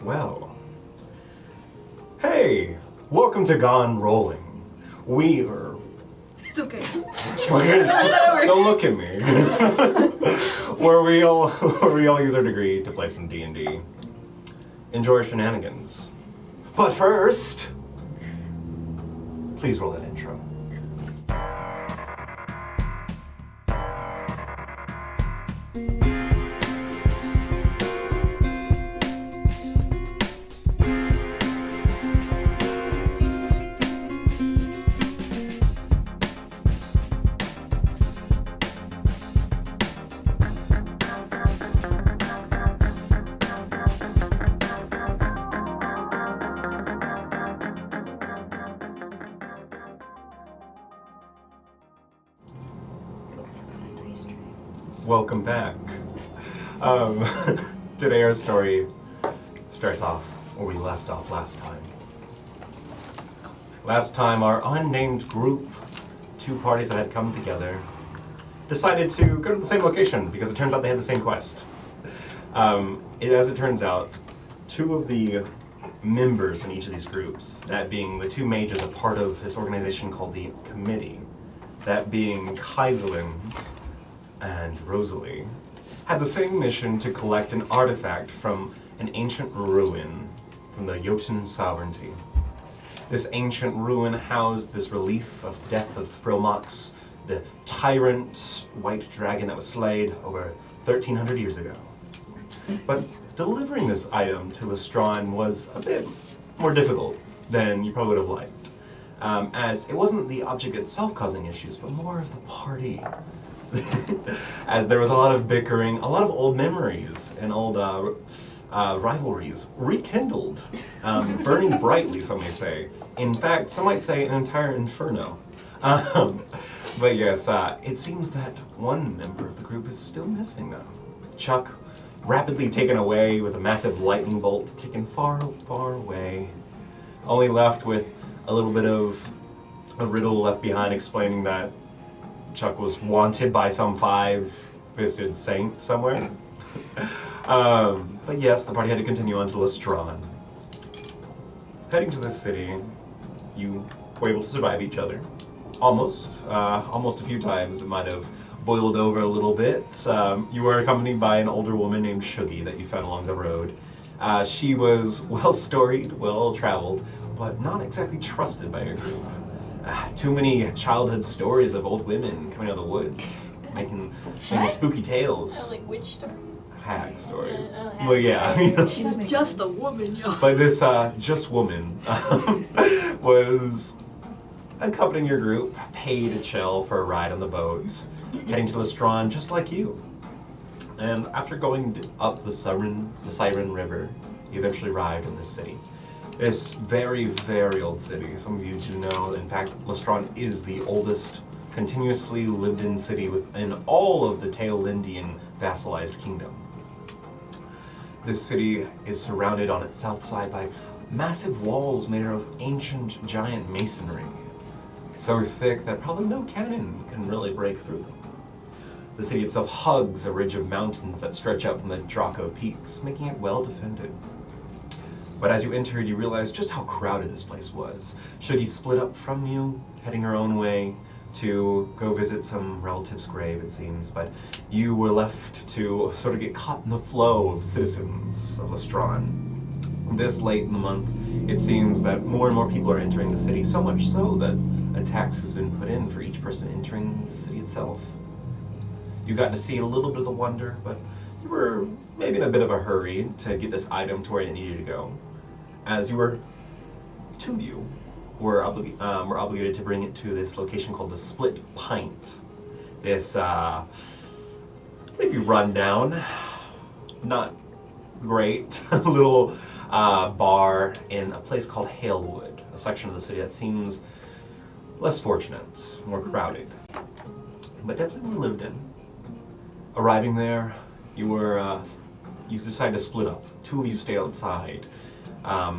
Well. Hey! Welcome to Gone Rolling. We are... It's okay. Don't look at me. where we all use our degree to play some D&D. Enjoy our shenanigans. But first... please roll that intro. Welcome back. Today our story starts off where we left off last time. Last time our unnamed group, two parties that had come together, decided to go to the same location because it turns out they had the same quest. As it turns out, two of the members in each of these groups, that being the two mages a part of this organization called the Comedic, that being Kaiselin and Rosalie, had the same mission to collect an artifact from an ancient ruin from the Jotun sovereignty. This ancient ruin housed this relief of the death of Frilmox, the tyrant white dragon that was slayed over 1,300 years ago. But delivering this item to Lestron was a bit more difficult than you probably would have liked, as it wasn't the object itself causing issues, but more of the party. As there was a lot of bickering, a lot of old memories and old rivalries rekindled, burning brightly, some may say. In fact, some might say an entire inferno. But yes, it seems that one member of the group is still missing though. Chuck, rapidly taken away with a massive lightning bolt, taken far, far away. Only left with a little bit of a riddle left behind explaining that Chuck was wanted by some five-fisted saint somewhere. But yes, the party had to continue on to Lestron. Heading to the city, you were able to survive each other. Almost a few times. It might have boiled over a little bit. You were accompanied by an older woman named Shuggy that you found along the road. She was well-storied, well-traveled, but not exactly trusted by your group. Too many childhood stories of old women coming out of the woods, making spooky tales. Like witch stories? Hag stories. Hag Well, yeah. She's just a woman, yo. But this just woman was accompanying your group, paid a chill for a ride on the boat, heading to Lestron just like you. And after going up the Siren River, you eventually arrived in this city. This very, very old city. Some of you do know, in fact, Lestron is the oldest continuously lived-in city within all of the Taelindian vassalized kingdom. This city is surrounded on its south side by massive walls made of ancient giant masonry, so thick that probably no cannon can really break through them. The city itself hugs a ridge of mountains that stretch out from the Draco peaks, making it well defended. But as you entered, you realized just how crowded this place was. Shuggy split up from you, heading her own way to go visit some relative's grave, it seems, but you were left to sort of get caught in the flow of citizens of Lestron. This late in the month, it seems that more and more people are entering the city, so much so that a tax has been put in for each person entering the city itself. You got to see a little bit of the wonder, but you were maybe in a bit of a hurry to get this item to where it needed to go. As you were, two of you were obligated to bring it to this location called the Split Pint. This maybe rundown, not great, little bar in a place called Halewood, a section of the city that seems less fortunate, more crowded, but definitely more lived in. Arriving there, you decided to split up. Two of you stayed outside.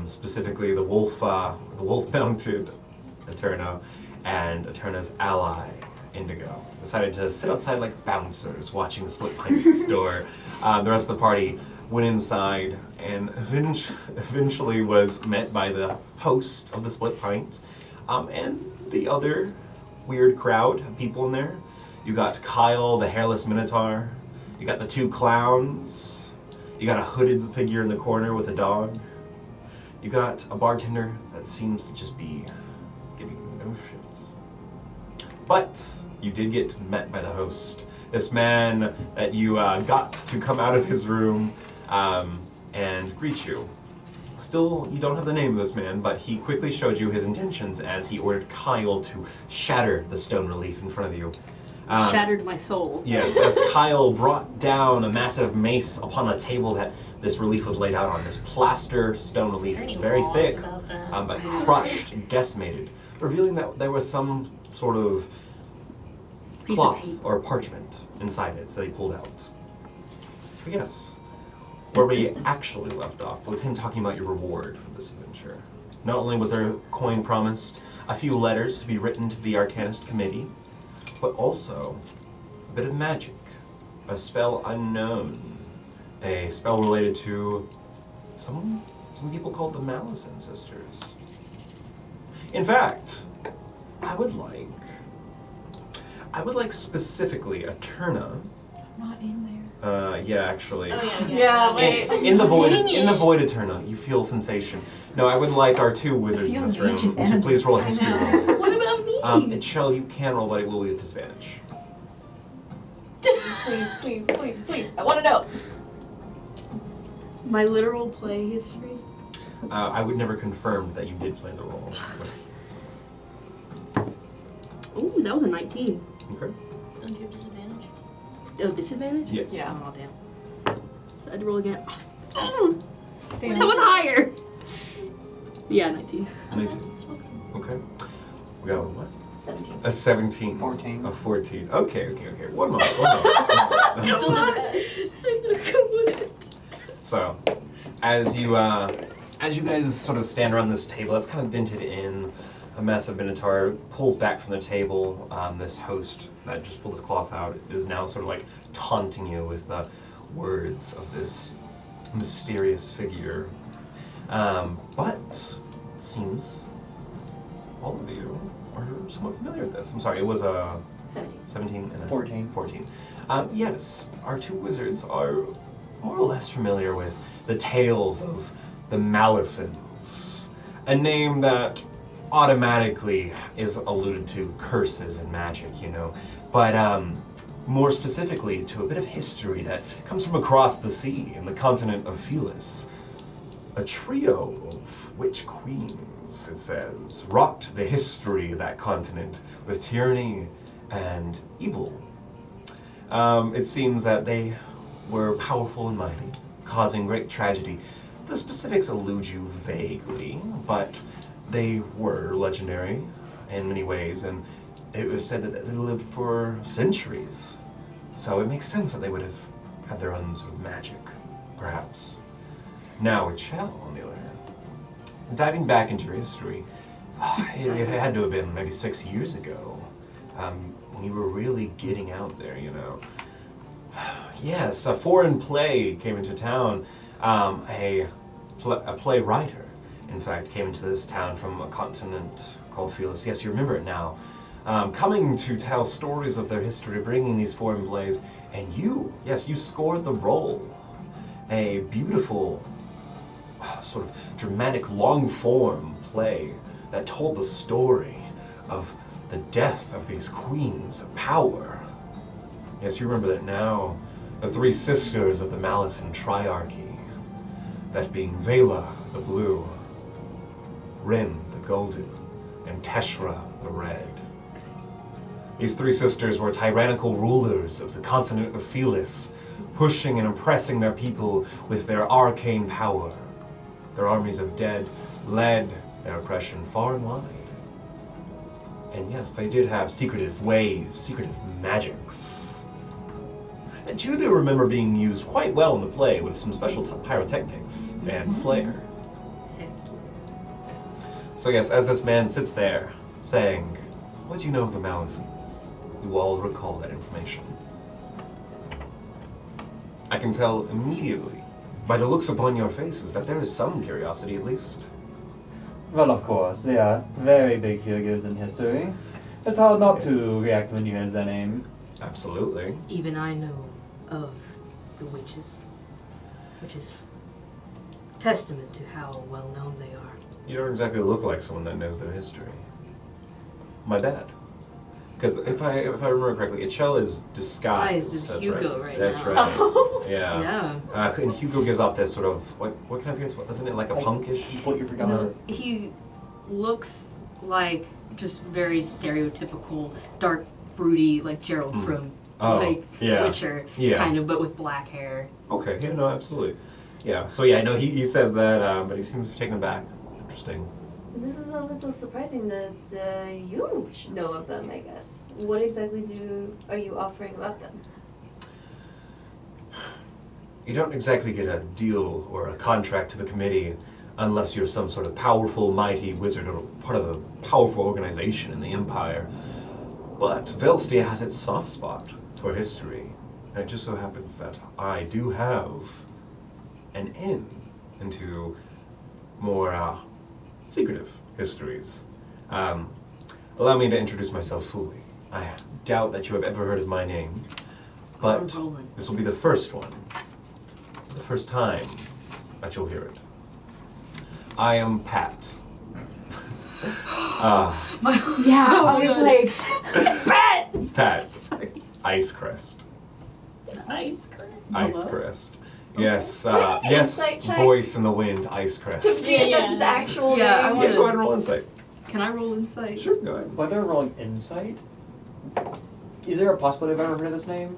Specifically the wolf-mounted Eterna and Eterna's ally, Indigo, decided to sit outside like bouncers watching the Split Pint store. The rest of the party went inside and eventually was met by the host of the Split Pint and the other weird crowd of people in there. You got Kyle, the hairless minotaur. You got the two clowns. You got a hooded figure in the corner with a dog. You got a bartender that seems to just be giving no shits. But you did get met by the host. This man that you got to come out of his room and greet you. Still, you don't have the name of this man, but he quickly showed you his intentions as he ordered Kyle to shatter the stone relief in front of you. Shattered my soul. Yes, as Kyle brought down a massive mace upon a table that this relief was laid out on, this plaster stone relief, very thick, but crushed, decimated, revealing that there was some sort of cloth or parchment inside it that he pulled out. But yes, where we actually left off was him talking about your reward for this adventure. Not only was there a coin promised, a few letters to be written to the Arcanist Committee, but also a bit of magic, a spell unknown, a spell related to some people called the Malison Sisters. In fact, I would like specifically a Turna. Not in there. Yeah, actually. Oh, yeah. Yeah, wait. In the void Eterna, you feel sensation. No, I would like our two wizards in this room to please roll history rolls. What about me? Chell, you can roll, but it will be at disadvantage. Please. I want to know. My literal play history? I would never confirm that you did play the role. Ooh, that was a 19. Okay. Don't you have disadvantage? Oh, disadvantage? Yes. Yeah. Oh, damn. So I had to roll again. Oh, Damn. that was higher! Yeah, 19. 19. Okay. We got a what? 17. A 17. 14. A 14. Okay. One moment. Still the best. So, as you guys sort of stand around this table, that's kind of dented in. A massive minotaur pulls back from the table. This host that just pulled his cloth out is now sort of like taunting you with the words of this mysterious figure. But it seems all of you are somewhat familiar with this. I'm sorry, it was a 17 and a 14. Yes, our two wizards are more or less familiar with the tales of the Malisons, a name that automatically is alluded to curses and magic, but more specifically to a bit of history that comes from across the sea in the continent of Felis. A trio of witch queens, it says, rocked the history of that continent with tyranny and evil. It seems that they were powerful and mighty, causing great tragedy. The specifics elude you vaguely, but they were legendary in many ways, and it was said that they lived for centuries. So it makes sense that they would have had their own sort of magic, perhaps. Now with Chell, on the other hand, diving back into your history, it had to have been maybe 6 years ago, when you were really getting out there, Yes, a foreign play came into town. A play writer, in fact, came into this town from a continent called Felis. Yes, you remember it now. Coming to tell stories of their history, bringing these foreign plays, and you scored the role. A beautiful, sort of dramatic, long-form play that told the story of the death of these queens of power. Yes, you remember that now. The three sisters of the Malison triarchy, that being Vela, the blue, Rin, the golden, and Teshra, the red. These three sisters were tyrannical rulers of the continent of Felis, pushing and oppressing their people with their arcane power. Their armies of dead led their oppression far and wide. And yes, they did have secretive ways, secretive magics. And you do remember being used quite well in the play with some special pyrotechnics and flair. So yes, as this man sits there saying, "What do you know of the Malisons?" you all recall that information. I can tell immediately by the looks upon your faces, that there is some curiosity at least. Well, of course, they are very big figures in history. It's hard not to react when you hear their name. Absolutely. Even I know of the witches, which is testament to how well known they are. You don't exactly look like someone that knows their history. My bad. Because if I remember correctly, Echelle is disguised. As That's Hugo right. right That's now. right. Yeah. Yeah. And Hugo gives off this sort of what kind of appearance? Wasn't it like a I punkish? completely forgot. No, he looks like just very stereotypical, dark, broody, like Gerald from Witcher, kind of, but with black hair. Okay. Yeah. No. Absolutely. Yeah. So yeah. No. He says that, but he seems taken aback. Interesting. This is a little surprising that you know of them, I guess. What exactly are you offering about them? You don't exactly get a deal or a contract to the committee unless you're some sort of powerful, mighty wizard or part of a powerful organization in the Empire. But Velstia has its soft spot for history. And it just so happens that I do have an in into more secretive histories. Allow me to introduce myself fully. I doubt that you have ever heard of my name, but Rollin. this will be the first one. The first time that you'll hear it. I am Pat. Yeah, I was like, Pat. Sorry. Icecrest. Ice cream. Icecrest. Yes, yes, Insight check? voice in the wind, Icecrest. That's his actual Yeah, I name. wanna- Yeah, go ahead and roll insight. Can I roll insight? Sure, go ahead. While they're rolling insight, is there a possibility I've ever heard of this name?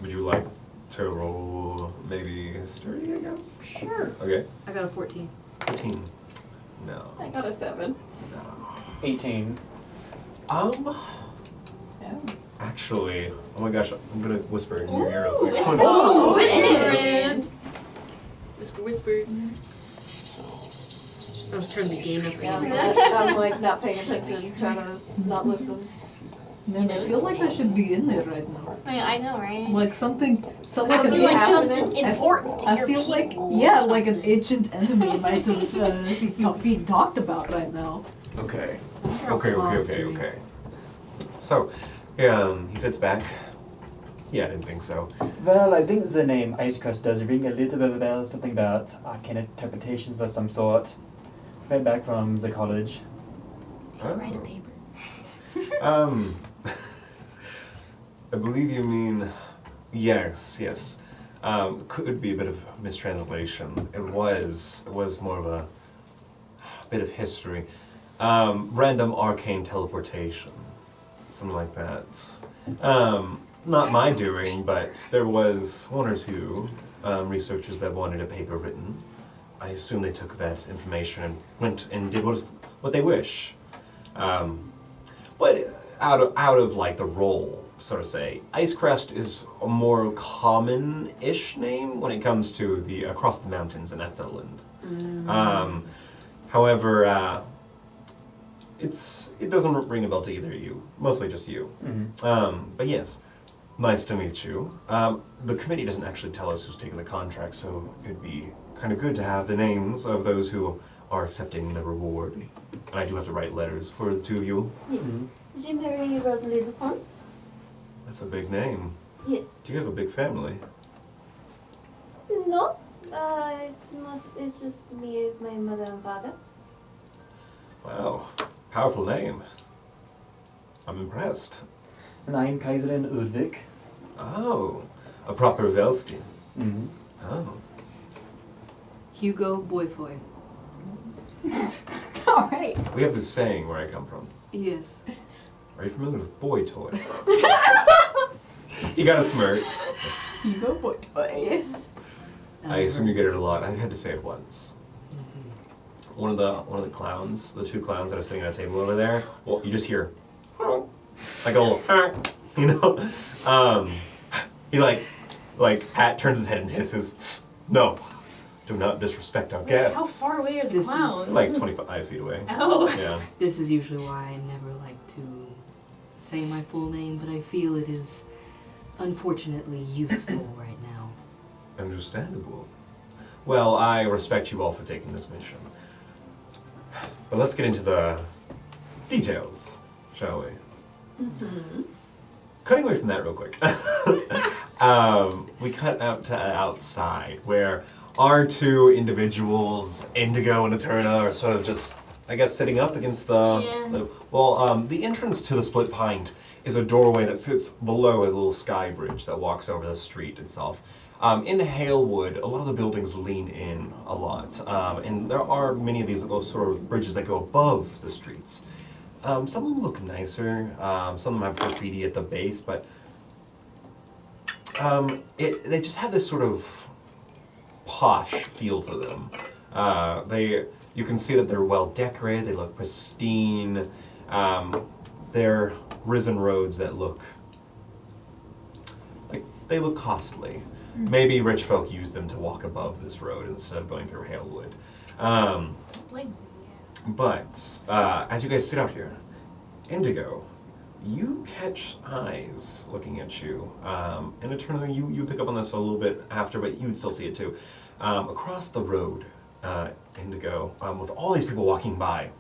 Would you like to roll maybe history, I guess? Sure. Okay. I got a 14. 15. No. I got a 7. No. 18. Actually, oh my gosh, I'm gonna whisper in your ear real quick. Whisper. Oh, whisper. Whisper, whisper. I was turning the gain up Yeah, again. I'm like not paying attention, trying to not listen. man, I feel like I should be in there right now. I know, right? Like something, I like an feel like ancient. something important to I your feel people. like, or yeah, something. like an ancient enemy might have being talked about right now. Okay. Our Okay, claws okay, okay, doing. okay. So, he sits back. Yeah, I didn't think so. Well, I think the name Icecrest does ring a little bit of a bell, something about arcane interpretations of some sort. Right back from the college. Write a Oh. paper. I believe you mean, yes. Could be a bit of mistranslation. It was more of a bit of history. Random arcane teleportation, something like that. Not my doing, but there was one or two researchers that wanted a paper written. I assume they took that information and went and did what they wish. But out of like the role, so to say, Icecrest is a more common-ish name when it comes to the across the mountains in Ethelland. However, it doesn't ring a bell to either of you. Mostly just you. Mm-hmm. But yes, nice to meet you. The committee doesn't actually tell us who's taking the contract, so it'd be kind of good to have the names of those who are accepting the reward. And I do have to write letters for the two of you. Yes. Did you marry Rosalie Dupont? That's a big name. Yes. Do you have a big family? No. It's just me with my mother and father. Wow, powerful name. I'm impressed. And I'm Kaiserin Udvik. Oh, a proper Velstian. Mm-hmm. Oh. Hugo Boyfoy. All right. We have this saying where I come from. Yes. Are you familiar with boy toy? You got a smirks. You go, boy. Yes. I assume you get it a lot. I had to say it once. One of the clowns, the two clowns that are sitting at a table over there. Well, you just hear like a little, you know. He like Pat turns his head and hisses. No, do not disrespect our guests. How far away are the This is clowns? Like 25 feet away. Oh. Yeah. This is usually why I never like to say my full name, but I feel it is unfortunately useful right now. Understandable. Well, I respect you all for taking this mission. But let's get into the details, shall we? Mm-hmm. Cutting away from that real quick. We cut out to outside, where our two individuals, Indigo and Eterna, are sort of just, I guess, sitting up against the entrance to the Split Pint is a doorway that sits below a little sky bridge that walks over the street itself. In Halewood, a lot of the buildings lean in a lot, and there are many of these sort of bridges that go above the streets. Some of them look nicer, some of them have graffiti at the base, but they just have this sort of posh feel to them. You can see that they're well decorated, they look pristine. They're risen roads that look like they look costly. Maybe rich folk use them to walk above this road instead of going through Halewood. But as you guys sit out here, Indigo, you catch eyes looking at you. And eternally, you pick up on this a little bit after, but you would still see it too. Across the road, Indigo, with all these people walking by,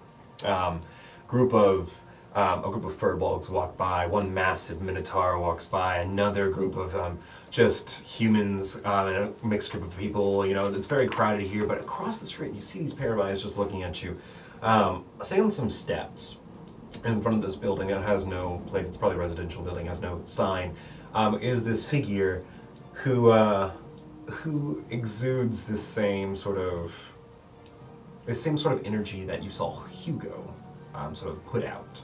a group of furbolgs walk by, one massive minotaur walks by, another group of just humans, and a mixed group of people. You know, it's very crowded here, but across the street, you see these pair of eyes just looking at you. Sitting on some steps in front of this building that has no place, it's probably a residential building, has no sign, is this figure who exudes this same sort of energy that you saw Hugo sort of put out.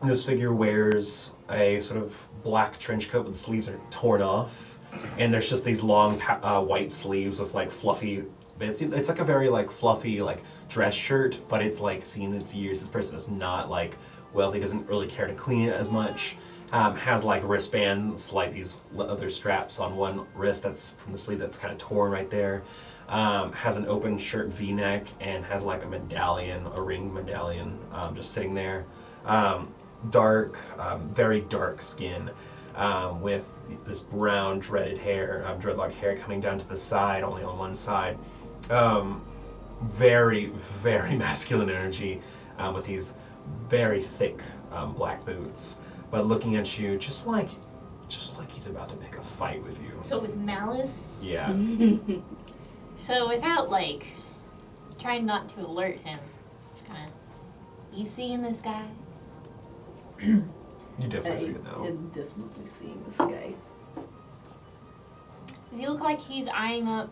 This figure wears a sort of black trench coat with the sleeves are torn off, and there's just these long white sleeves with like fluffy bits. It's like a very like fluffy like dress shirt, but it's like seen its years. This person is not like wealthy, doesn't really care to clean it as much. Has like wristbands, like these leather straps on one wrist that's from the sleeve that's kind of torn right there. Has an open shirt V-neck and has like a medallion, a ring medallion, just sitting there. Dark, very dark skin, with this brown dreaded hair, dreadlock hair coming down to the side, only on one side. Very, very masculine energy, with these very thick black boots. But looking at you, just like he's about to pick a fight with you. So with malice? Yeah. So without, like, trying not to alert him, just kind of, you seeing this guy? You definitely see it now. I'm definitely seeing this guy. Does he look like he's eyeing up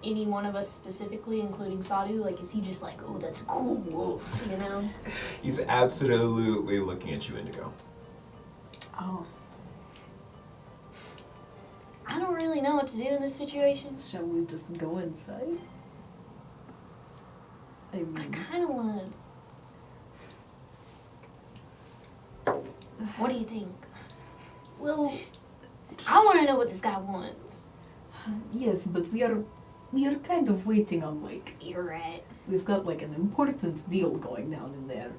any one of us specifically, including Sadhu? Like, is he just like, oh, that's a cool wolf, you know? He's absolutely looking at you, Indigo. Oh, I don't really know what to do in this situation. shall we just go inside? I I mean, kind of want to... What do you think? Well, I want to know what this guy wants. yes, but we are kind of waiting on, like, You're right. we've got like an important deal going down in there.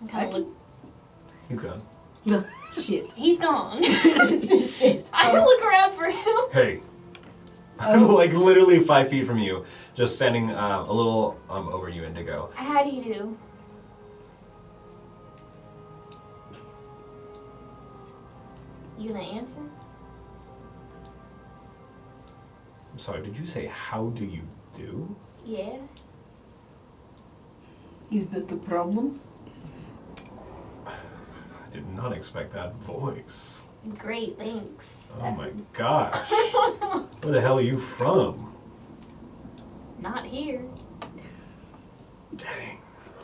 I'm kind of look... He's gone. Shit. He's gone. Shit. I can look around for him. Hey. I'm like literally 5 feet from you, just standing a little over you, Indigo. How do you do? You gonna answer? I'm sorry, did you say how do you do? Yeah. Is that the problem? I did not expect that voice. Great, thanks. Oh my gosh. Where the hell are you from? Not here. Dang.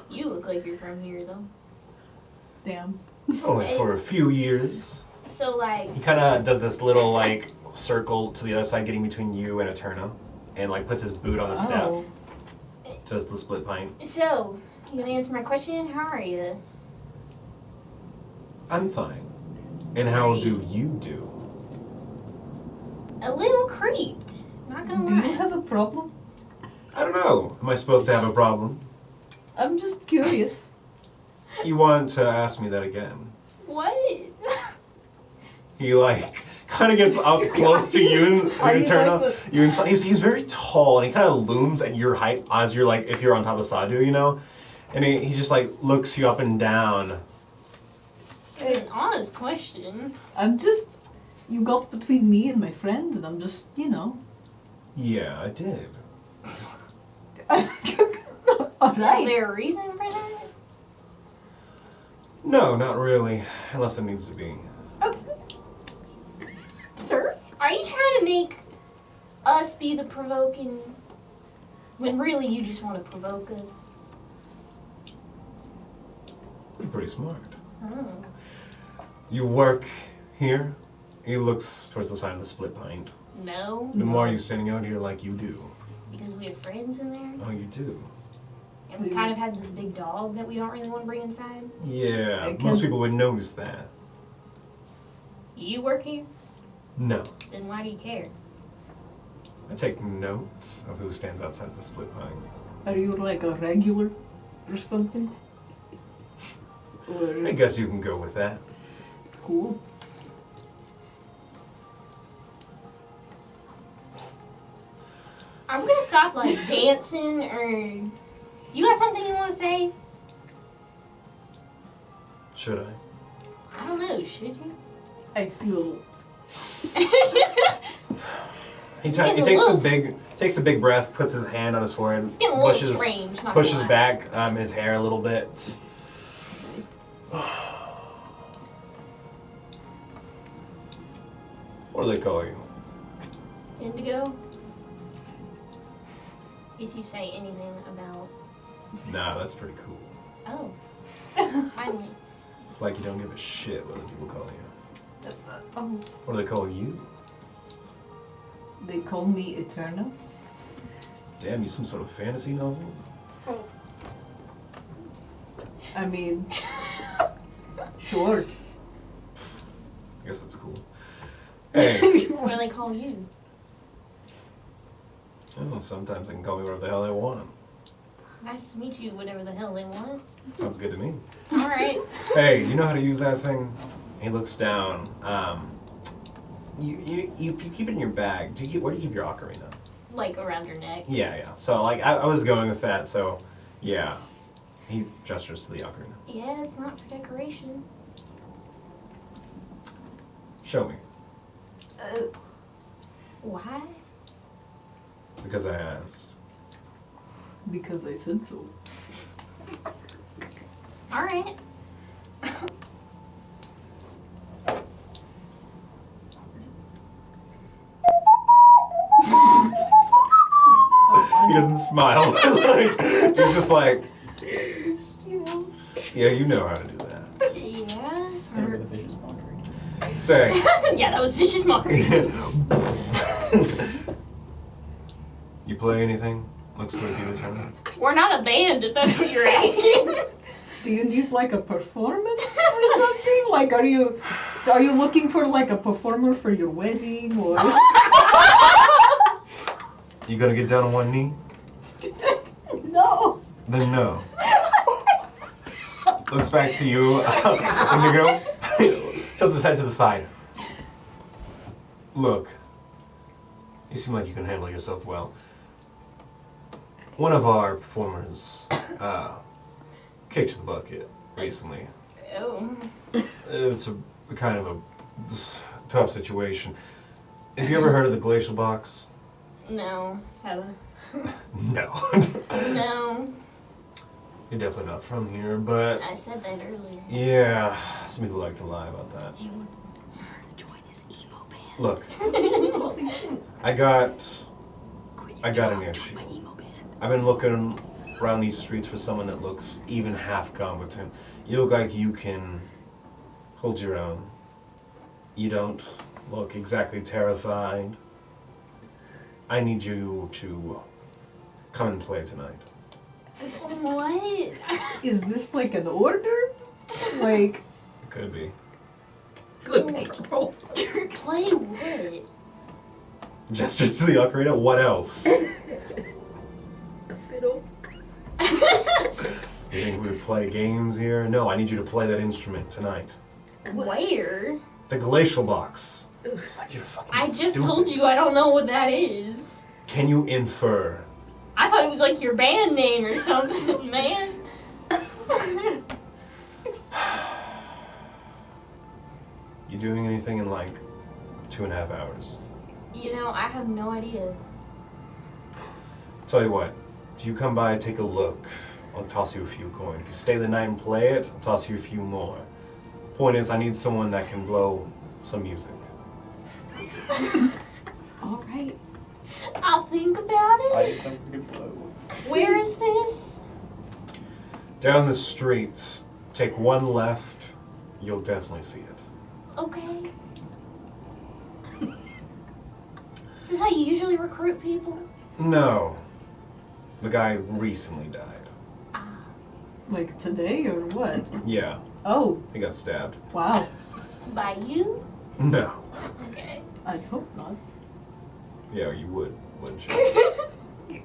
You look like you're from here, though. Damn. Only for a few years. So, like, He kind of does this little like circle to the other side, getting between you and Eterna, and like puts his boot on the step. Oh. Does the split pint. so, you gonna answer my question? How are you? I'm fine. And how do you do? A little creeped. Not gonna Do lie. you have a problem? I don't know. Am I supposed to have a problem? I'm just curious. You want to ask me that again? What? He like kind of gets up close to you and turn up. You and he's very tall and he kind of looms at your height as you're like, if you're on top of Sadu, you know? And he just like looks you up and down. An honest question. You got between me and my friend, and I'm just, you know. Yeah, I did. Alright. Is there a reason for that? No, not really. Unless it needs to be. Sir? Are you trying to make us be the provoking when really you just want to provoke us? You're pretty smart. Oh. You work here? He looks towards the side of the split pint. No, Then why are you standing out here like you do? because we have friends in there. Oh, you do? And we kind of have this big dog that we don't really want to bring inside. Yeah, I most can- people would notice that. You work here? No. Then why do you care? I take note of who stands outside the split pint. Are you like a regular or something? Or I guess you can go with that. cool? I'm gonna stop like dancing or. You got something you want to say? Should I? I don't know. Should you? I feel He It's ta- getting he a takes little takes a big breath, puts his hand on his forehead, It's getting a little strange. Not gonna pushes lie. back his hair a little bit. What do they call you? Indigo. If you say anything about. Nah, that's pretty cool. Oh. Finally. It's like you don't give a shit what other people call you. oh, What do they call you? they call me Eternal. Damn, you some sort of fantasy novel? I mean, sure. I guess that's cool. Hey, What do they call you? oh, sometimes they can call me whatever the hell they want. Nice to meet you. Whatever the hell they want. Sounds good to me. All right. Hey, you know how to use that thing? He looks down. If you keep it in your bag, where do you keep your ocarina? Like around your neck. Yeah. So like I was going with that. So yeah, he gestures to the ocarina. Yeah, it's not for decoration. Show me, Why? because I asked. Because I said so. All right. He doesn't smile. Like, he's just like, yeah, you know how to do that. Yeah. Hit with a vicious mockery. Say. Yeah, that was vicious mockery. You play anything? Looks towards you, Eternal. We're not a band, if that's what you're asking. Do you need like a performance or something? Like, are you looking for like a performer for your wedding or? You gonna get down on one knee? No. Then no. Looks back to you, Indigo. Tilts his head to the side. Look, you seem like you can handle yourself well. One of our performers kicked the bucket recently. Oh. It's a kind of a tough situation. Have you ever heard of the glacial box? No. Have No. No. You're definitely not from here, but I said that earlier. yeah, some people like to lie about that. He wants her to join his emo band. Look, Holy shit. I got Quit I your got job, an join issue. my emo band. I've been looking around these streets for someone that looks even half competent. You look like you can hold your own. You don't look exactly terrified. I need you to come and play tonight. What? Is this like an order? Like, It could be. Good bankroll. Play what? Gestures to the ocarina. What else? You A fiddle. think we would play games here? No, I need you to play that instrument tonight. Where? The glacial box. It's like you're fucking I just stupid. told you I don't know what that is. Can you infer? I thought it was like your band name or something, man. You doing anything in like 2.5 hours? You know, I have no idea. Tell you what, if you come by, take a look. I'll toss you a few coins. If you stay the night and play it, I'll toss you a few more. Point is, I need someone that can blow some music. All right. I'll think about it. I need something to blow. Where is this? Down the street, take one left, you'll definitely see it. Okay. Is this how you usually recruit people? No. The guy recently died. Like today or what? Yeah, Oh, he got stabbed. wow. By you? No. Okay. I hope not. Yeah, you would, wouldn't you?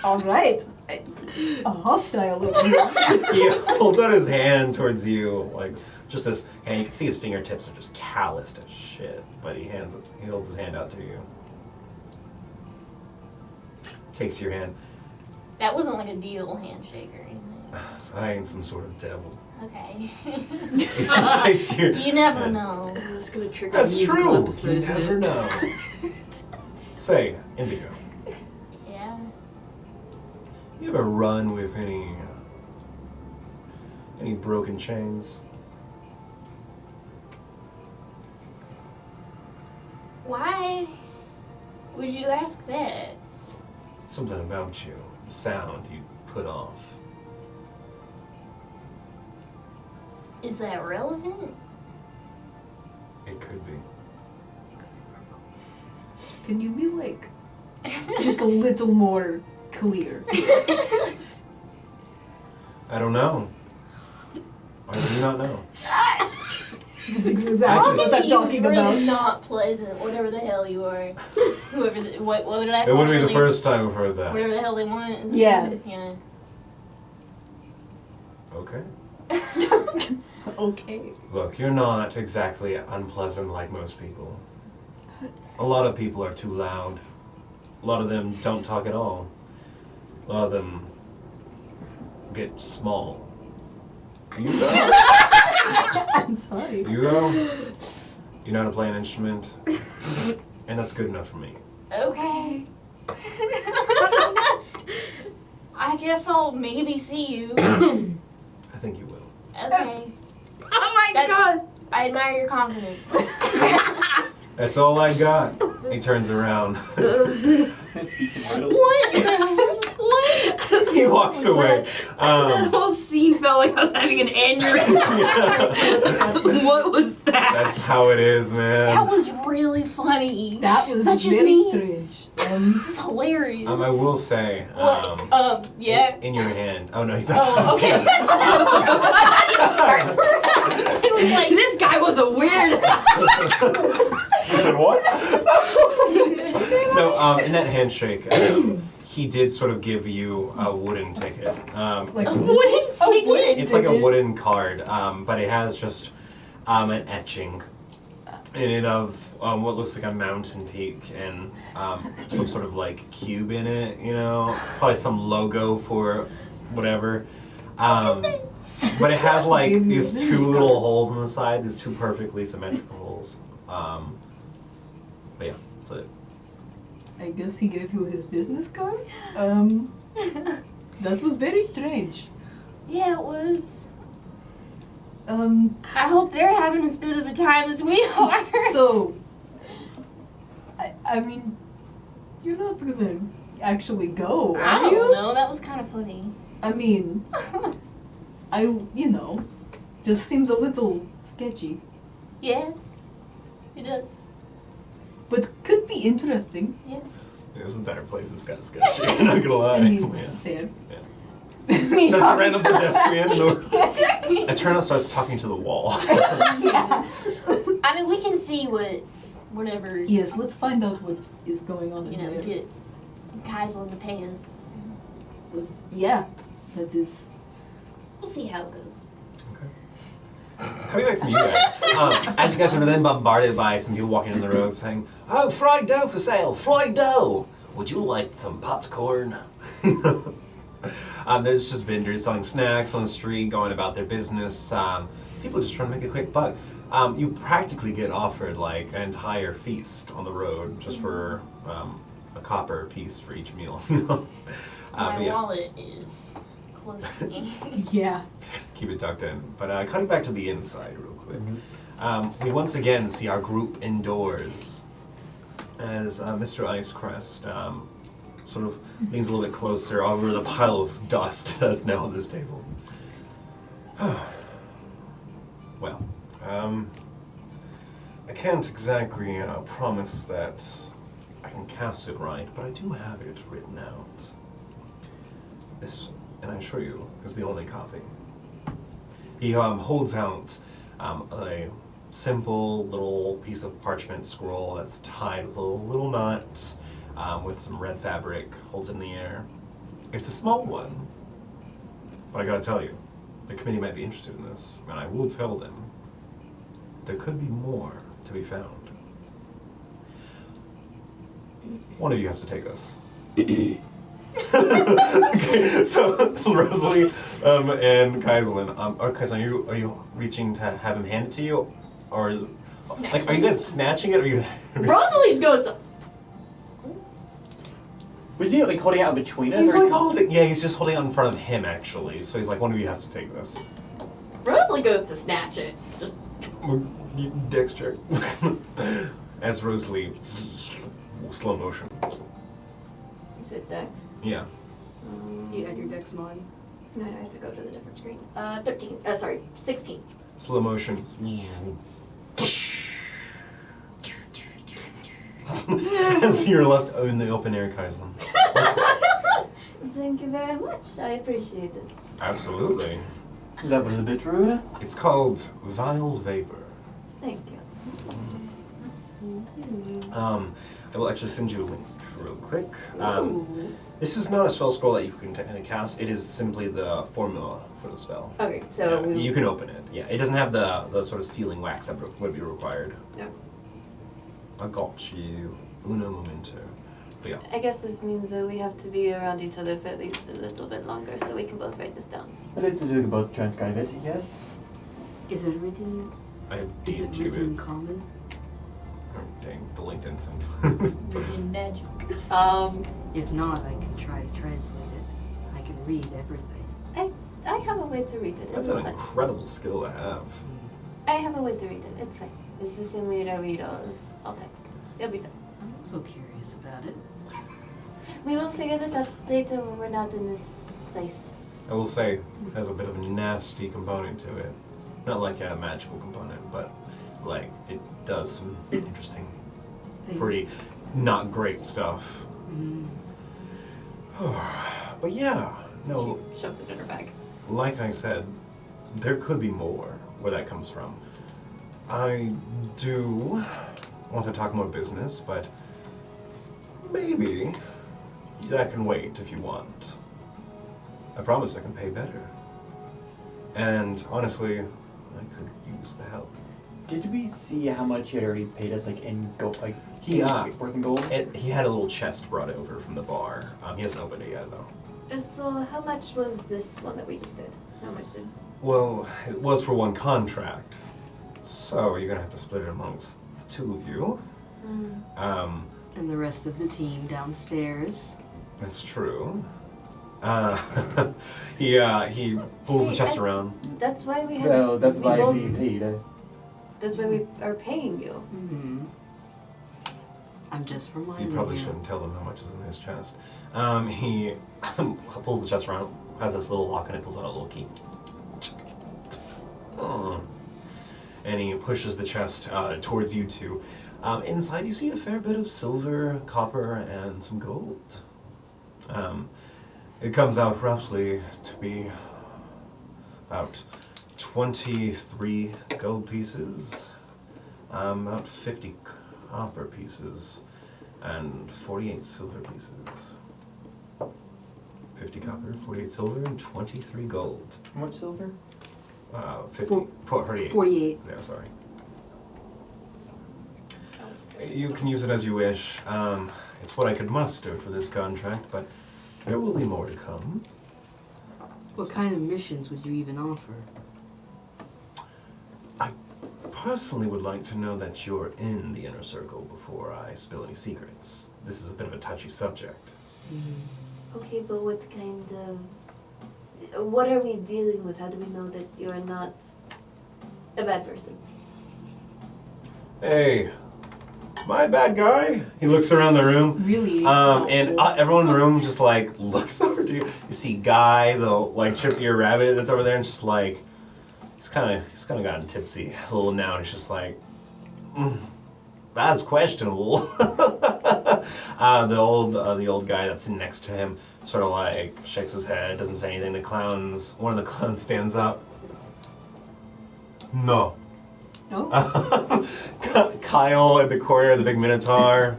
All right. A hostile over here. He holds out his hand towards you, like just this, and you can see his fingertips are just calloused as shit. But he holds his hand out to you. Takes your hand. That wasn't like a deal handshake or anything. I ain't some sort of devil. Okay. He shakes your. You never hand. know. It's gonna trigger That's a musical true. episode, You isn't never it? know. Say, Indigo, Yeah. you ever run with any broken chains? Why would you ask that? Something about you, the sound you put off. Is that relevant? It could be. Can you be like just a little more clear? I don't know. I do not know. This is exactly what I'm talking really about. not pleasant, whatever the hell you are. Whoever, what did I It call wouldn't be the really- first time I've heard that. Whatever the hell they want. Is Yeah. Yeah. Okay. Okay. Look, you're not exactly unpleasant like most people. A lot of people are too loud. A lot of them don't talk at all. A lot of them get small. You go. I'm sorry. You go. You know how to play an instrument. And that's good enough for me. Okay. I guess I'll maybe see you. I think you will. Okay. Oh my That's- I admire your confidence. That's all I got. He turns around. This man speaks in riddles. What? What? He walks away. The whole scene felt like I was having an aneurysm. What was that? That's how it is, man. That was really funny. That was That's just very me. strange. It was hilarious. I will say, What? Yeah. in your hand. Oh no, he's not. Oh, okay. It was like, This guy was a weird. You said what? No, in that handshake, he did sort of give you a wooden ticket. Like a It's, wooden ticket. wooden it's like a ticket. wooden card, but it has just an etching in it of what looks like a mountain peak and some sort of like cube in it, you know, probably some logo for whatever. But it has like these two little holes on the side, these two perfectly symmetrical holes. But yeah, that's it. I guess he gave you his business card? That was very strange. Yeah, it was. I I hope they're having as good of a time as we are. So, I mean, you're not gonna actually go, I are don't you? know. That was kind of funny. I mean, just seems a little sketchy, Yeah, it does. but could be interesting. Yeah. Yeah, this entire place is kind of sketchy. I'm not gonna lie. I mean, Yeah. fair. Yeah. Me Just a talking random to- pedestrian. And Turner starts talking to the wall. Yeah. I mean, we can see whatever, Yes, let's find out what is going on in there. get Kaiser to pay us. Yeah, that is. We'll see how it goes. coming back from you guys, as you guys are then bombarded by some people walking in the road saying, "Oh, fried dough for sale! Fried dough! Would you like some popcorn?" There's just vendors selling snacks on the street, going about their business. People just trying to make a quick buck. You practically get offered like an entire feast on the road just for a copper piece for each meal. My wallet is close to me. Yeah. Keep it tucked in. But cutting back to the inside real quick. We once again see our group indoors as Mr. Icecrest sort of leans a little bit closer over the pile of dust that's now on this table. Well, I can't exactly promise that I can cast it right, but I do have it written out. This, and I assure you, is the only copy. He holds out a simple little piece of parchment scroll that's tied with a little knot with some red fabric, holds it in the air. It's a small one, but I gotta tell you, the committee might be interested in this, and I will tell them there could be more to be found. One of you has to take us. Okay, so Rosalie and Kaislin, Kaislin, are you reaching to have him hand it to you, or is, like, are you guys snatching it, or are you? Rosalie goes to. Was he like holding it out between us? He's or like holding. Yeah, he's just holding it in front of him actually. So he's like, one of you has to take this. Rosalie goes to snatch it. Just. Dex check. As Rosalie, slow motion. You said Dex? Yeah. You had your dex mod. No, I have to go to the different screen. 13. Sorry, 16. Slow motion. As you're left in the open air, Kaislin. Thank you very much. I appreciate it. Absolutely. That was a bit rude. It's called Vile Vapor. Thank you. I will actually send you a link real quick. This is not a spell scroll that you can cast. It is simply the formula for the spell. Okay, so Yeah, you can open it. Yeah, it doesn't have the sort of sealing wax that would be required. No. I got you. Uno momento. But yeah. I guess this means that we have to be around each other for at least a little bit longer, so we can both write this down. At least we can both transcribe it, yes? Is it written? Is it written in common? Oh, dang, the link didn't send. Freaking magic. If not, I can try to translate it. I can read everything. I have a way to read it. That's It's an fine. incredible skill to have. I have a way to read it. It's fine. It's the same way that I read all text. It'll be fine. I'm also curious about it. We will figure this out later when we're not in this place. I will say, it has a bit of a nasty component to it. Not like a magical component, but like it does some interesting, pretty not great stuff. But yeah, no, She shoves it in her bag. like I said, there could be more where that comes from. I do want to talk more business, but maybe that can wait if you want. I promise I can pay better. And honestly, I could use the help. Did we see how much he had already paid us, like in gold, like worth in gold? He had a little chest brought over from the bar. He hasn't opened it yet, though. So how much was this one that we just did? How much did... Well, it was for one contract, so you're gonna have to split it amongst the two of you. And the rest of the team downstairs. That's true. He pulls the chest around. That's why we have... Well, that's why both- we paid. That's why we are paying you. I'm just reminding You probably shouldn't tell him how much is in his chest. He pulls the chest around, has this little lock, and it pulls out a little key. And he pushes the chest towards you two. Inside you see a fair bit of silver, copper, and some gold. It comes out roughly to be about 23 gold pieces, about 50 copper pieces, and 48 silver pieces. 50 copper, 48 silver, and 23 gold. How much silver? 50, 48. 48. Yeah, sorry. You can use it as you wish. It's what I could muster for this contract, but there will be more to come. What kind of missions would you even offer? I personally would like to know that you're in the inner circle before I spill any secrets. This is a bit of a touchy subject. Okay, but what kind of... What are we dealing with? How do we know that you're not a bad person? Hey, am I a bad guy? He looks around the room. Really? And everyone in the room just like looks over to you. You see Guy, the like chipped ear rabbit that's over there, and just like he's kind of gotten tipsy a little now, and he's just like, that's questionable. The old guy that's sitting next to him sort of like shakes his head, doesn't say anything. One of the clowns stands up. No. No? Kyle at the corner, the big minotaur.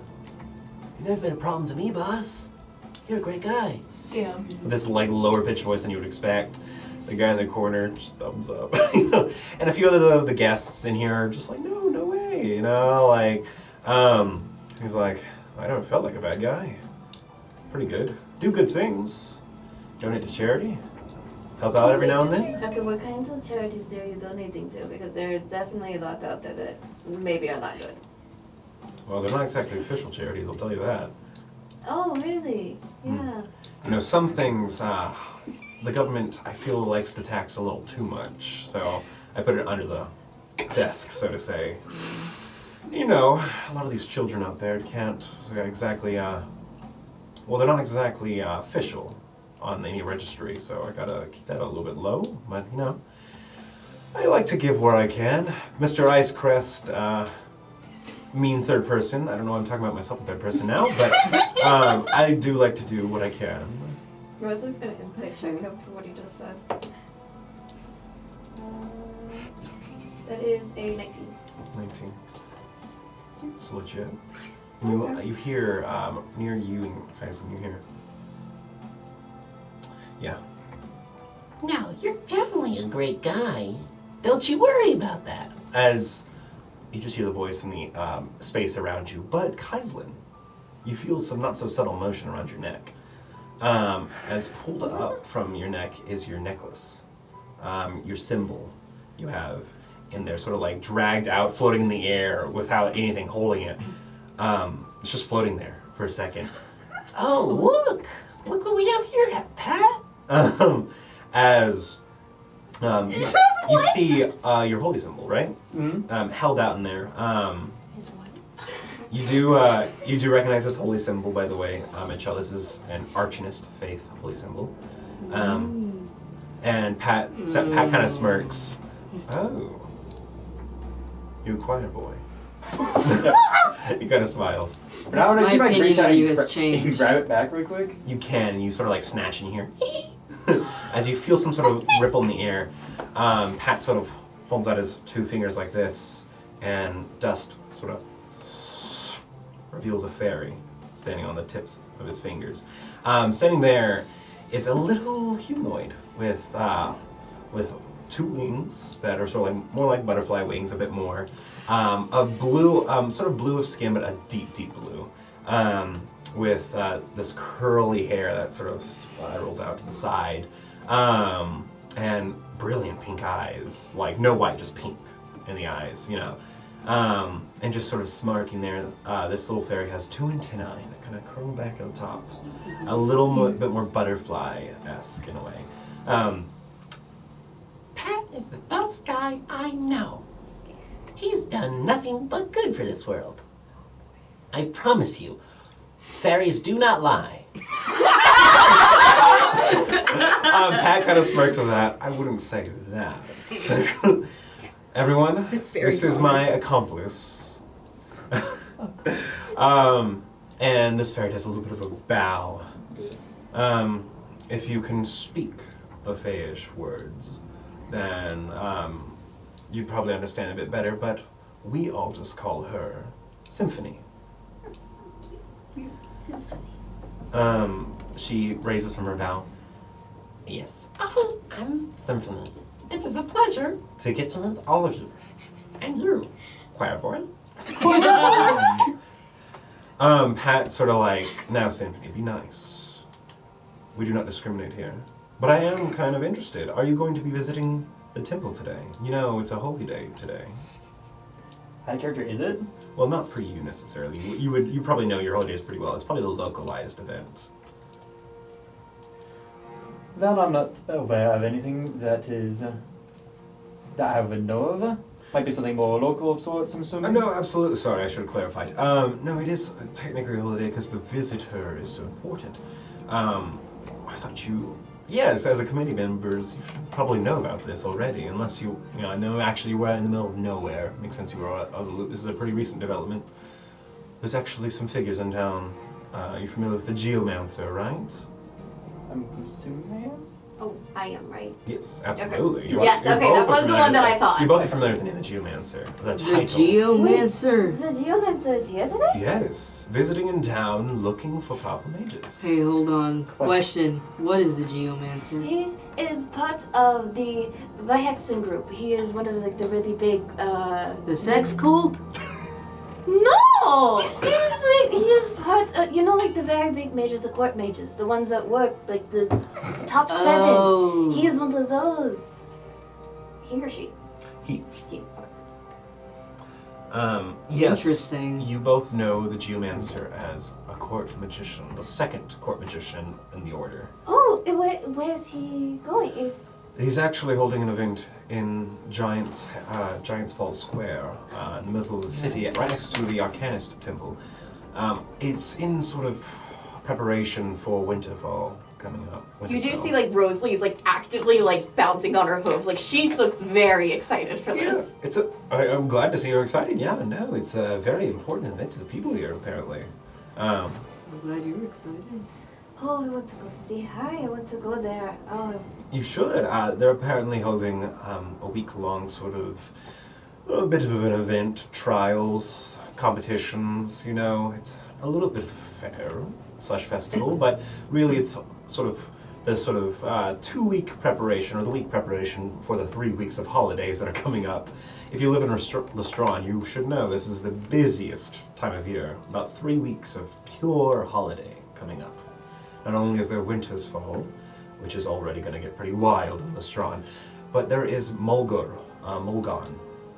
You've never been a problem to me, boss. You're a great guy. Yeah. This like lower pitched voice than you would expect. The guy in the corner just thumbs up. And a few of the guests in here are just like, no way, like, he's like, I never felt like a bad guy. Pretty good. Do good things. Donate to charity. Help out every now and then. Okay, what kinds of charities are you donating to? Because there is definitely a lot out there that maybe are not good. Well, they're not exactly official charities, I'll tell you that. Oh, really? Yeah. Some things, the government, I feel, likes to tax a little too much, so I put it under the desk, so to say. A lot of these children out there can't exactly, they're not exactly official on any registry, so I gotta keep that a little bit low, but I like to give where I can. Mr. Icecrest, mean third person. I don't know why I'm talking about myself in third person now, but I do like to do what I can. Rosalie's gonna insight check him for what he just said. That is a 19. 19. It's legit. You hear, near you guys, and you hear, yeah. No, you're definitely a great guy. Don't you worry about that. As you just hear the voice in the space around you, but Kaislin, you feel some not so subtle motion around your neck. As pulled up from your neck is your necklace, your symbol you have in there, sort of like dragged out, floating in the air without anything holding it. It's just floating there for a second. Oh, look what we have here, Pat. As you see your holy symbol, right? Mm-hmm. Held out in there. His what? You do recognize this holy symbol, by the way. Mitchell, this is an Arcanist faith holy symbol. And Pat kind of smirks. Oh, you choir boy. He kind of smiles. But now when I My see my opinion green of shine, you has you changed. grab it back real quick. You can. You sort of like snatch in here. As you feel some sort of ripple in the air, Pat sort of holds out his two fingers like this, and dust sort of reveals a fairy standing on the tips of his fingers. Standing there is a little humanoid with two wings that are sort of like more like butterfly wings, a bit more. A blue, sort of blue of skin, but a deep, deep blue. With this curly hair that sort of spirals out to the side. And brilliant pink eyes, like no white, just pink in the eyes, and just sort of smirking there. This little fairy has two antennae that kind of curl back at the top, a little bit more butterfly-esque in a way. Pat is the best guy I know. He's done nothing but good for this world. I promise you, fairies do not lie. Pat kind of smirks at that. I wouldn't say that. Everyone, this is my accomplice. And this fairy does a little bit of a bow. If you can speak the Fayish words, then you'd probably understand a bit better, but we all just call her Symphony. Symphony. She raises from her bow. Yes. I'm Symphony. It is a pleasure to get to meet all of you. And you, choir boy. Pat sort of like, now Symphony, be nice. We do not discriminate here. But I am kind of interested. Are you going to be visiting the temple today? You know, it's a holy day today. How character is it? Well, not for you necessarily. You probably know your holidays pretty well. It's probably a localized event. Well, I'm not aware of anything that is that I would know of. Might be something more local of sorts, I'm assuming. No, absolutely. Sorry, I should have clarified. No, it is technically a holiday because the visitor is so important. I thought you... Yes, as a committee members, you should probably know about this already, unless you know, actually you were in the middle of nowhere. Makes sense you were out of the loop. This is a pretty recent development. There's actually some figures in town. You're familiar with the Geomancer, right? I'm assuming I am? Oh, I am, right? Yes, absolutely. Okay. Yes, okay, that was the one that I thought. You're both familiar with the name of Geomancer, the title. The Geomancer. The Geomancer is here today? Yes, visiting in town looking for powerful mages. Hey, hold on. Question. What is the Geomancer? He is part of the Hexen group. He is one of like the really big The sex cult? No! He is part of, you know, like the very big mages, the court mages, the ones that work, like the top 7. Oh. He is one of those. He or she? He. He. Yes. Interesting. You both know the Geomancer as a court magician, the second court magician in the order. Oh, where is he going? He's actually holding an event in Giants Falls Square, in the middle of the city, right next to the Arcanist Temple. It's in sort of preparation for Winterfall coming up. You do Winterfell. see like Rosalie's like actively like bouncing on her hooves. Like she looks very excited for this. I'm glad to see you're excited. Yeah, no, it's a very important event to the people here, apparently. I'm glad you're excited. Oh, I want to go see her. I want to go there. Oh. You should. They're apparently holding a week-long sort of a bit of an event, trials, competitions. You know, it's a little bit of a fair/festival, but really it's sort of the 2-week preparation or the week preparation for the 3 weeks of holidays that are coming up. If you live in Lestron, you should know this is the busiest time of year. About 3 weeks of pure holiday coming up. Not only is there Winter's Fall, which is already going to get pretty wild in Lestron, but there is Mulgan.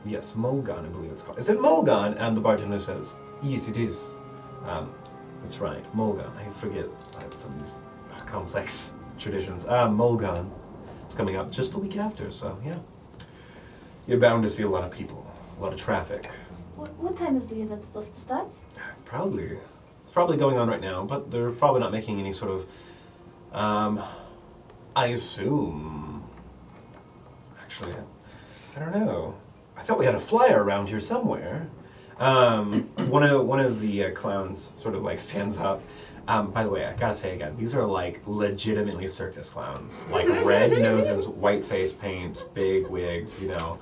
Yes, Mulgan, I believe it's called. Is it Mulgan? And the bartender says, yes, it is. That's right, Mulgan. I forget some of these complex traditions. Mulgan is coming up just the week after, so yeah. You're bound to see a lot of people, a lot of traffic. What time is the event supposed to start? Probably. It's probably going on right now, but they're probably not making any sort of, I assume, actually, I don't know. I thought we had a flyer around here somewhere. One of the clowns sort of like stands up. By the way, I gotta say again, these are like legitimately circus clowns. Like red noses, white face paint, big wigs, you know.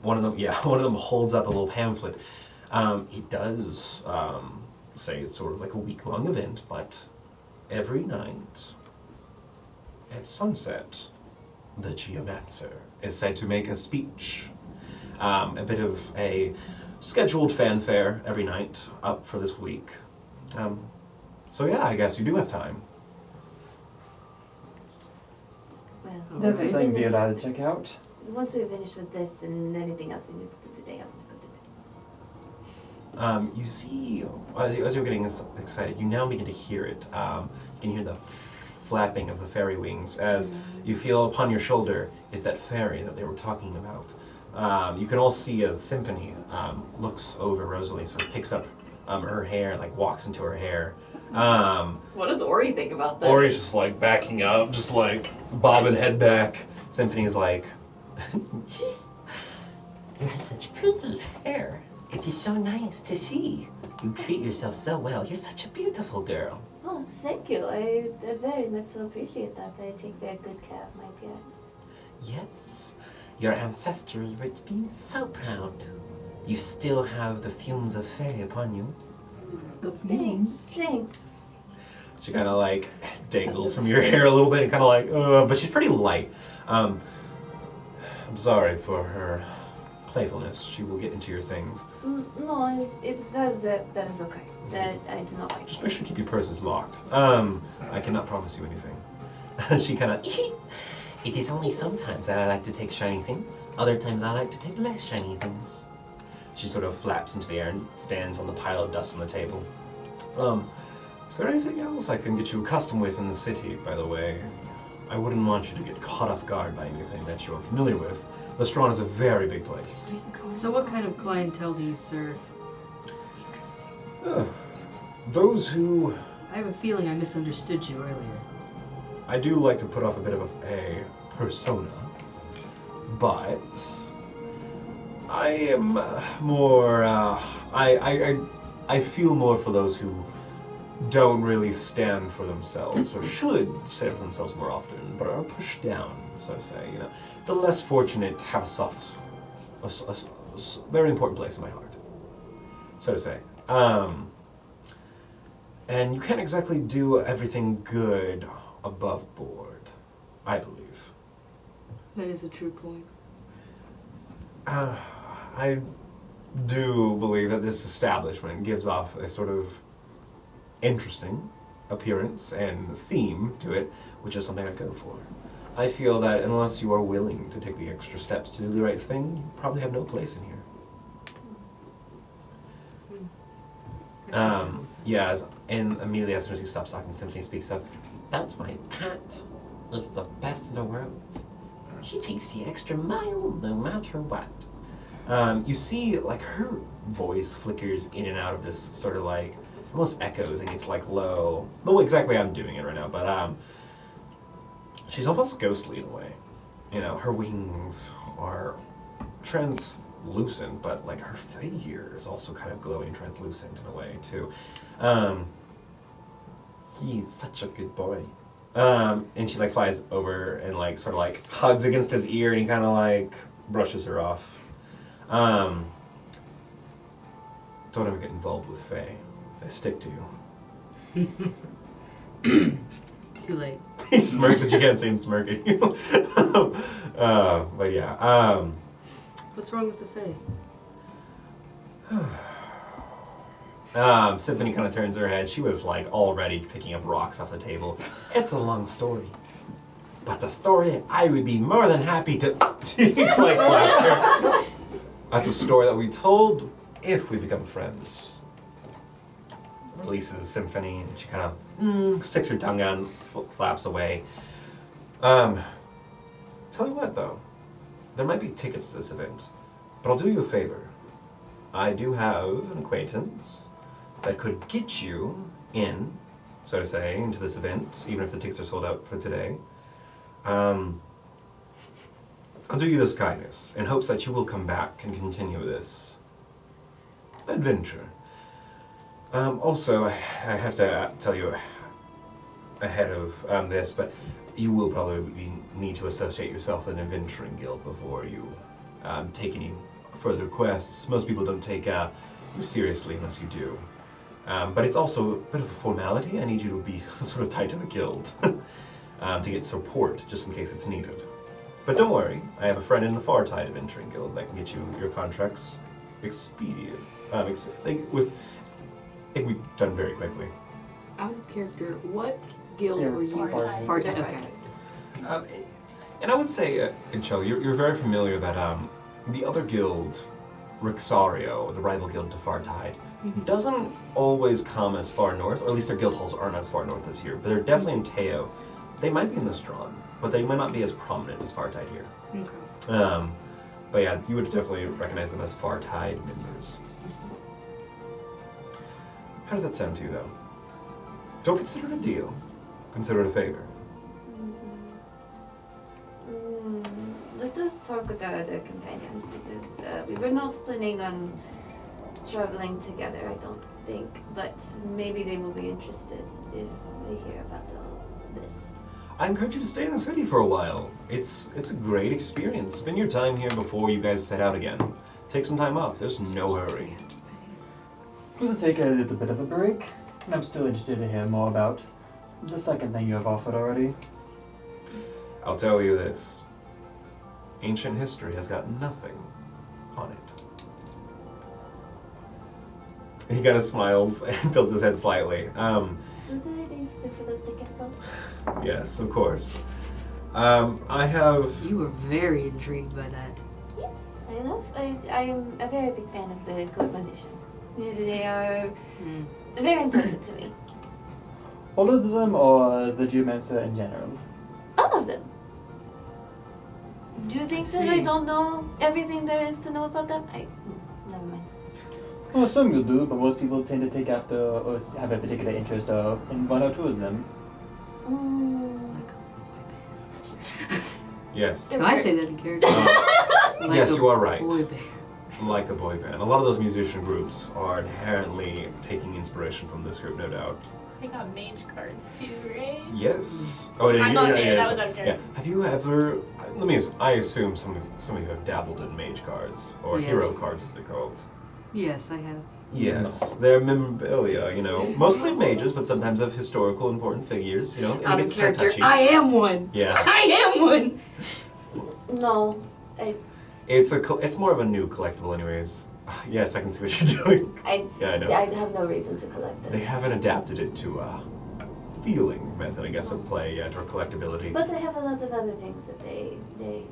One of them holds up a little pamphlet. He does say it's sort of like a week-long event, but every night at sunset, the Geomancer is said to make a speech. A bit of a scheduled fanfare every night up for this week. So yeah, I guess you do have time. Well, Definitely we something to be finish- allowed to check out. Once we finish with this and anything else we need to do today, I'll go today. You see, as you're getting excited, you now begin to hear it. You can hear the flapping of the fairy wings as you feel upon your shoulder is that fairy that they were talking about. You can all see as Symphony looks over Rosalie, sort of picks up her hair, like walks into her hair. What does Ori think about this? Ori's just like backing up, just like bobbing head back. Symphony's like, You have such pretty hair. It is so nice to see. You treat yourself so well. You're such a beautiful girl. Oh, thank you. I very much so appreciate that. I take very good care of my appearance. Yes, your ancestors would be so proud. You still have the fumes of Fae upon you. The fumes. Thanks. she kind of like dangles from your hair a little bit and kind of like, but she's pretty light. I'm sorry for her playfulness. She will get into your things. No, it says that is okay. That I do not like. Just make sure to keep your purses locked. I cannot promise you anything. She kind of... It is only sometimes that I like to take shiny things. Other times I like to take less shiny things. She sort of flaps into the air and stands on the pile of dust on the table. Is there anything else I can get you accustomed with in the city, by the way? I wouldn't want you to get caught off guard by anything that you're familiar with. Lestron is a very big place. So what kind of clientele do you serve? Those who... I have a feeling I misunderstood you earlier. I do like to put off a bit of a persona, but I am more, I feel more for those who don't really stand for themselves, or should stand for themselves more often, but are pushed down, so to say. You know, the less fortunate have a very important place in my heart, so to say. And you can't exactly do everything good above board, I believe. That is a true point. I do believe that this establishment gives off a sort of interesting appearance and theme to it, which is something I go for. I feel that unless you are willing to take the extra steps to do the right thing, you probably have no place in here. Yeah, and immediately as soon as he stops talking, Symphony speaks up. That's why Pat is the best in the world. He takes the extra mile no matter what. You see, like, her voice flickers in and out of this sort of like, almost echoes and gets like low. The way exactly I'm doing it right now, but she's almost ghostly in a way. You know, her wings are translucent, but like her figure is also kind of glowing translucent in a way too. He's such a good boy. And she like flies over and like sort of like hugs against his ear, and he kind of like brushes her off. Don't ever get involved with Faye. They stick to you. Too late. He smirks, but you can't see him smirking. But yeah. What's wrong with the Fae? Symphony kind of turns her head. She was like already picking up rocks off the table. It's a long story. But the story I would be more than happy to... She like claps her. That's a story that we told if we become friends. Releases Symphony, and she kind of sticks her tongue out and flaps away. Tell you what though, there might be tickets to this event, but I'll do you a favor. I do have an acquaintance that could get you in, so to say, into this event, even if the tickets are sold out for today. I'll do you this kindness in hopes that you will come back and continue this adventure. Also, I have to tell you ahead of this, but you will probably need to associate yourself with an adventuring guild before you take any further quests. Most people don't take you seriously unless you do. But it's also a bit of a formality. I need you to be sort of tied to a guild to get support, just in case it's needed. But don't worry, I have a friend in the Far Tide Adventuring Guild that can get you your contracts expedient. It can be done very quickly. Out of character, what guild Yeah, were you? Far Tide. Tide. Okay. And I would say, Inchel, you're very familiar that the other guild, Rixario, the rival guild to Far Tide, doesn't always come as far north, or at least their guild halls aren't as far north as here, but they're definitely in Teo. They might be in the Strahd, but they might not be as prominent as Far Tide here. Okay. But yeah, you would definitely recognize them as Far Tide members. How does that sound to you, though? Don't consider it a deal. Consider it a favor. Let us talk with our other companions, because we were not planning on traveling together, I don't think. But maybe they will be interested if they hear about all this. I encourage you to stay in the city for a while. It's a great experience. Spend your time here before you guys set out again. Take some time off. There's no hurry. We'll take a little bit of a break, and I'm still interested to hear more about the second thing you have offered already. I'll tell you this. ancient history has got nothing on it. He kind of smiles and tilts his head slightly. So do they do for those tickets though? Yes, of course. I have... You were very intrigued by that. Yes, I am a very big fan of the court musicians. They are very important to me. All of them, or is the geomancer in general? All of them. Do you think that I don't know everything there is to know about them? Never mind. Well, some you do, but most people tend to take after or have a particular interest in one or two of them. Yes. No, I say that in character. Like yes, you are right. Boy band. Like a boy band. A lot of those musician groups are inherently taking inspiration from this group, no doubt. They got mage cards too, right? Yes. Oh, yeah. I'm not there. That was okay. Yeah. Have you ever? I assume some of you have dabbled in mage cards or Yes. hero cards, as they're called. Yes, I have. Yes, they're memorabilia. You know, mostly of mages, but sometimes of historical important figures. You know, and it Out of gets kind of character. touchy. I am one. Yeah. I am one. No, It's more of a new collectible, anyways. Yes, I can see what you're doing. Yeah, I know. I have no reason to collect them. They haven't adapted it to a feeling method, I guess, of play yet, or collectability. But I have a lot of other things that they have.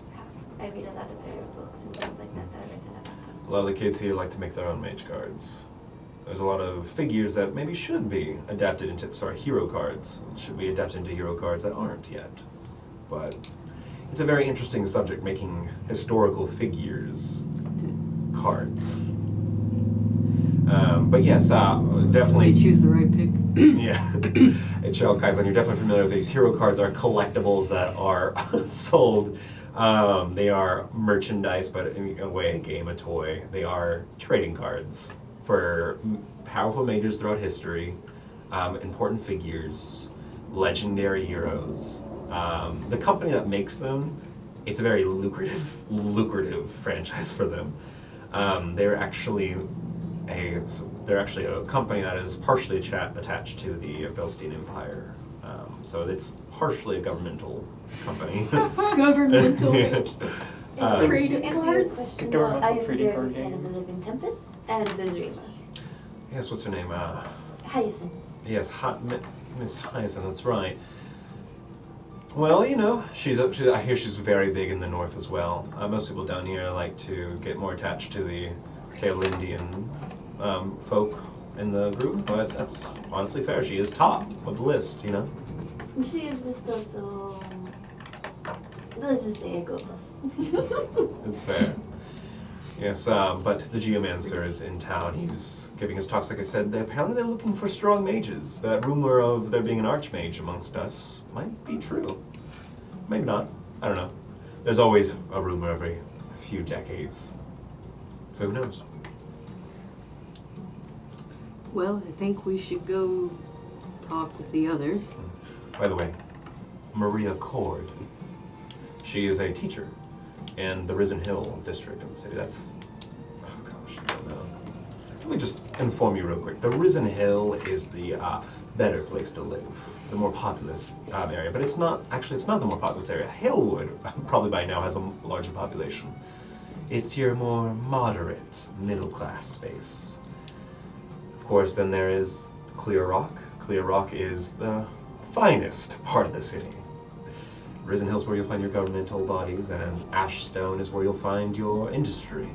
I read a lot of their books and things like that that are written about them. A lot of the kids here like to make their own mage cards. There's a lot of figures that maybe should be adapted into, hero cards. Should be adapted into hero cards that aren't yet. But it's a very interesting subject, making historical figures cards. But yes, definitely. They choose the right pick. Yeah. At Cheryl Kaizen, you're definitely familiar with these. Hero cards are collectibles that are sold. They are merchandise, but in a way, a game, a toy. They are trading cards for powerful mages throughout history, important figures, legendary heroes. The company that makes them, it's a very lucrative franchise for them. They're actually a company that is partially attached to the Velstein Empire. So it's partially a governmental company. Governmental. To answer Trading your cards? question, The though, government I am trading very card big fan of game. the Living Tempest and the Dreamer. Yes, what's her name? Hyacinth. Yes, Miss Hyacinth, that's right. Well, you know, I hear she's very big in the north as well. Most people down here like to get more attached to the Kaolindian folk in the group, but that's honestly fair. She is top of the list, you know? She is just also, let's just say a good It's fair. Yes, but the Geomancer is in town. He's giving his talks, like I said. Apparently they're looking for strong mages. That rumor of there being an archmage amongst us might be true. Maybe not. I don't know. There's always a rumor every few decades. So who knows? Well, I think we should go talk with the others. By the way, Maria Cord. She is a teacher in the Risen Hill district of the city. That's, oh gosh, I don't know. Let me just inform you real quick. The Risen Hill is the better place to live, the more populous area. But it's not the more populous area. Hillwood, probably by now, has a larger population. It's your more moderate, middle-class space. Of course, then there is Clear Rock. Clear Rock is the finest part of the city. Risen Hill's where you'll find your governmental bodies, and Ashstone is where you'll find your industry.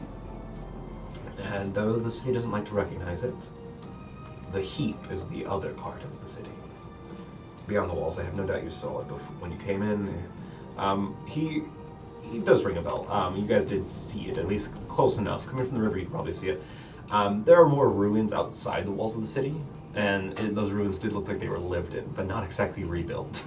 And though the city doesn't like to recognize it, the Heap is the other part of the city. Beyond the walls, I have no doubt you saw it when you came in. He does ring a bell. You guys did see it, at least close enough. Coming from the river, you can probably see it. There are more ruins outside the walls of the city, and those ruins did look like they were lived in, but not exactly rebuilt.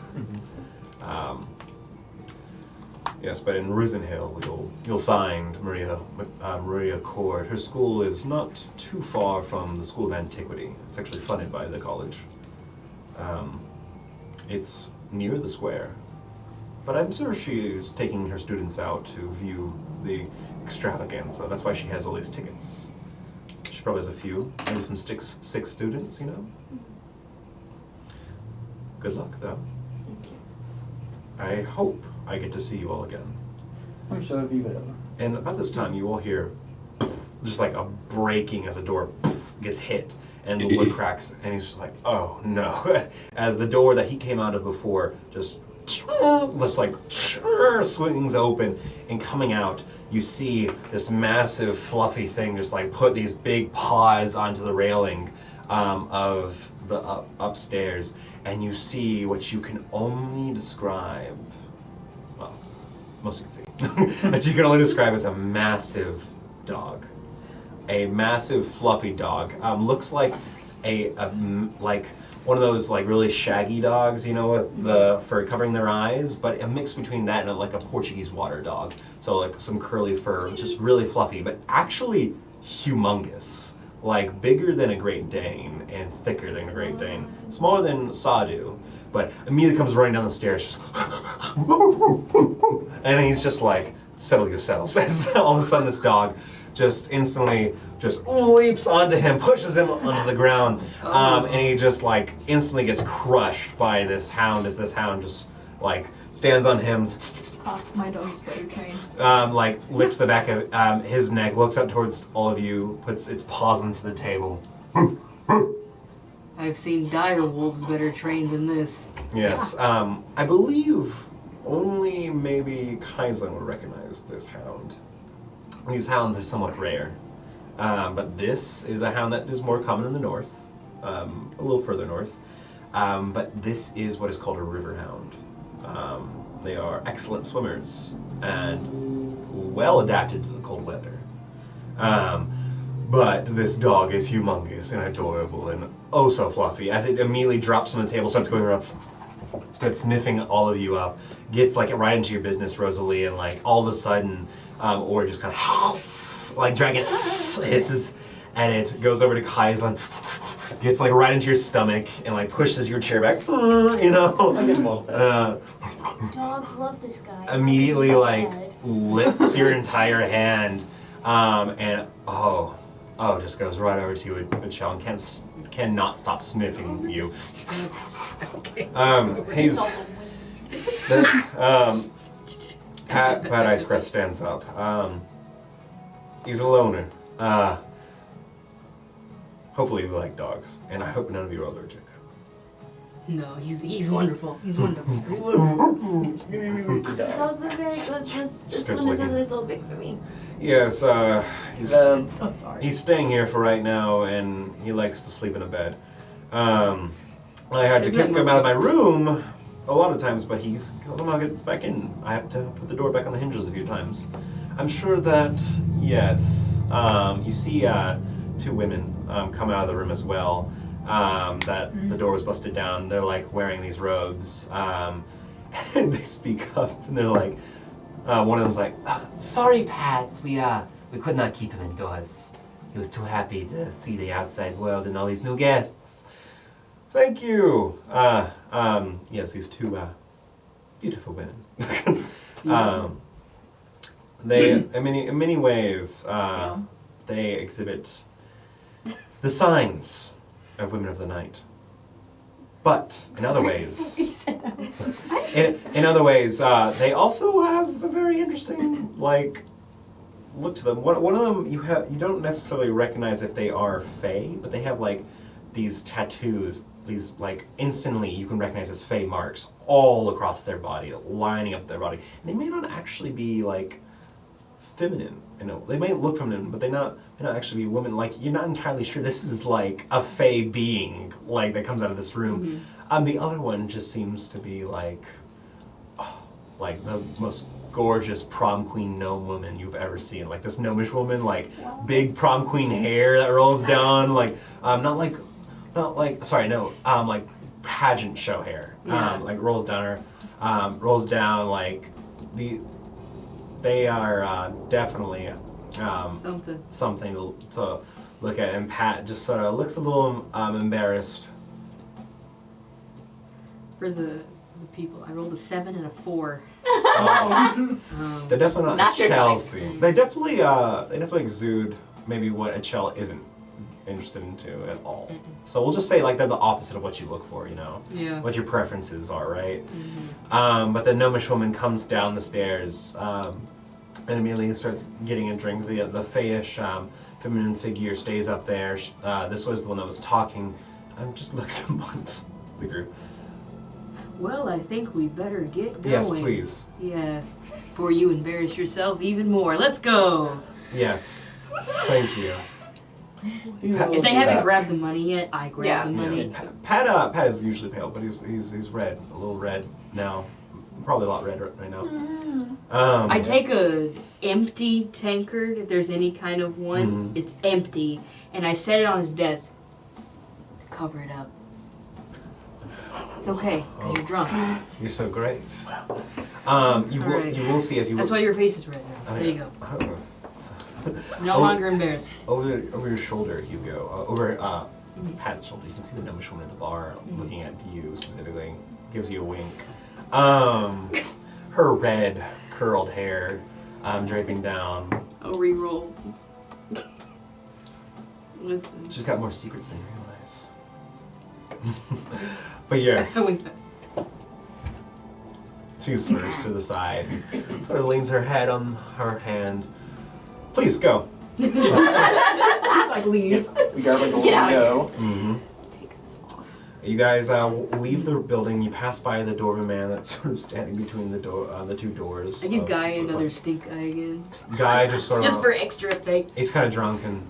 Yes, but in Risen Hill, you'll find Maria Cord. Her school is not too far from the School of Antiquity. It's actually funded by the college. It's near the square. But I'm sure she's taking her students out to view the extravaganza. That's why she has all these tickets. She probably has a few, maybe some sick students, you know? Good luck, though. Thank you. I hope I get to see you all again. I'm sure you will. And about this time, you all hear just like a breaking as a door gets hit and the wood cracks, and he's just like, oh no. As the door that he came out of before just like swings open, and coming out, you see this massive fluffy thing just like put these big paws onto the railing of the upstairs, and you see what you can only describe, well, most of you can see, that you can only describe as a massive dog. A massive fluffy dog. Looks like like one of those like really shaggy dogs, you know, with the fur covering their eyes, but a mix between that and like a Portuguese water dog. So like some curly fur, just really fluffy, but actually humongous. Like bigger than a Great Dane and thicker than a Great Dane. Smaller than Sadu, but immediately comes running down the stairs, just and he's just like, settle yourselves. As all of a sudden this dog just instantly just leaps onto him, pushes him onto the ground, and he just like instantly gets crushed by this hound as this hound just like stands on him, My dog's better trained. like licks the back of his neck, looks up towards all of you, puts its paws onto the table. I've seen dire wolves better trained than this. Yes, I believe only maybe Kaizen would recognize this hound. These hounds are somewhat rare, but this is a hound that is more common in the north, a little further north, but this is what is called a river hound. They are excellent swimmers and well adapted to the cold weather. But this dog is humongous and adorable and oh so fluffy. As it immediately drops from the table, starts going around, starts sniffing all of you up, gets like right into your business, Rosalie, and like all of a sudden, or just kind of like dragon hisses, and it goes over to Kaizen, gets like right into your stomach and like pushes your chair back, you know. Dogs love this guy. Immediately like licks your entire hand, and just goes right over to you and Michelle and cannot stop sniffing you. He's Pat Icecrest stands up. He's a loner. Hopefully you like dogs, and I hope none of you are allergic. No, he's wonderful. He's wonderful. Dogs are very good. This Just one is a licking. little big for me. Yes, he's I'm so sorry. he's staying here for right now, and he likes to sleep in a bed. I had to Isn't kick that him out of my most- room a lot of times, but he's somehow gets back in. I have to put the door back on the hinges a few times. I'm sure that, yes, you see two women come out of the room as well, that the door was busted down. They're like wearing these robes, and they speak up, and they're like, one of them's like, Sorry, Pat. We could not keep him indoors. He was too happy to see the outside world and all these new guests. thank you. Yes, these two beautiful women. They, in many ways, they exhibit the signs of women of the night. But in other ways, in other ways, they also have a very interesting look to them. One of them you don't necessarily recognize if they are fae, but they have like these tattoos, these like instantly you can recognize as fae marks all across their body, lining up their body. And they may not actually be like feminine, they may look feminine, but they may not actually be women. Like you're not entirely sure this is like a fae being like that comes out of this room. The other one just seems to be like the most gorgeous prom queen gnome woman you've ever seen. Like this gnomish woman, like big prom queen hair that rolls down, like like pageant show hair. Like rolls down like they are definitely something to look at. And Pat just sort of looks a little embarrassed. For the people, I rolled a 7 and a 4. They're definitely not your Chel's type. theme. They definitely exude maybe what a Chel isn't interested into at all. So we'll just say like they're the opposite of what you look for, Yeah. what your preferences are, right? But the gnomish woman comes down the stairs, And immediately starts getting a drink. The fayish feminine figure stays up there. This was the one that was talking. Just looks amongst the group. Well, I think we better get going. Yes, please. Yeah, before you embarrass yourself even more. Let's go. Yes. Thank you. If they haven't grabbed the money yet, I grab the money. Yeah. Pat is usually pale, but he's red, a little red now. Probably a lot red right now. I take a empty tankard, if there's any kind of one. It's empty, and I set it on his desk. Cover it up. It's okay, because you're drunk. You're so great. You will see as you. That's why your face is red now. There you go. No longer embarrassed. Over your shoulder, Hugo. Over Pat's shoulder, you can see the gnomish woman at the bar looking at you specifically. Gives you a wink. Her red curled hair draping down. I'll re-roll. Listen. She's got more secrets than you realize. But yes. She smirks to the side, sort of leans her head on her hand. Please go. He's like, leave. We got like a go. Take this off. You guys leave the building. You pass by the doorman man that's sort of standing between the two doors. I give Guy another stink eye again. Guy just sort of. Just for extra effect. He's kind of drunk and.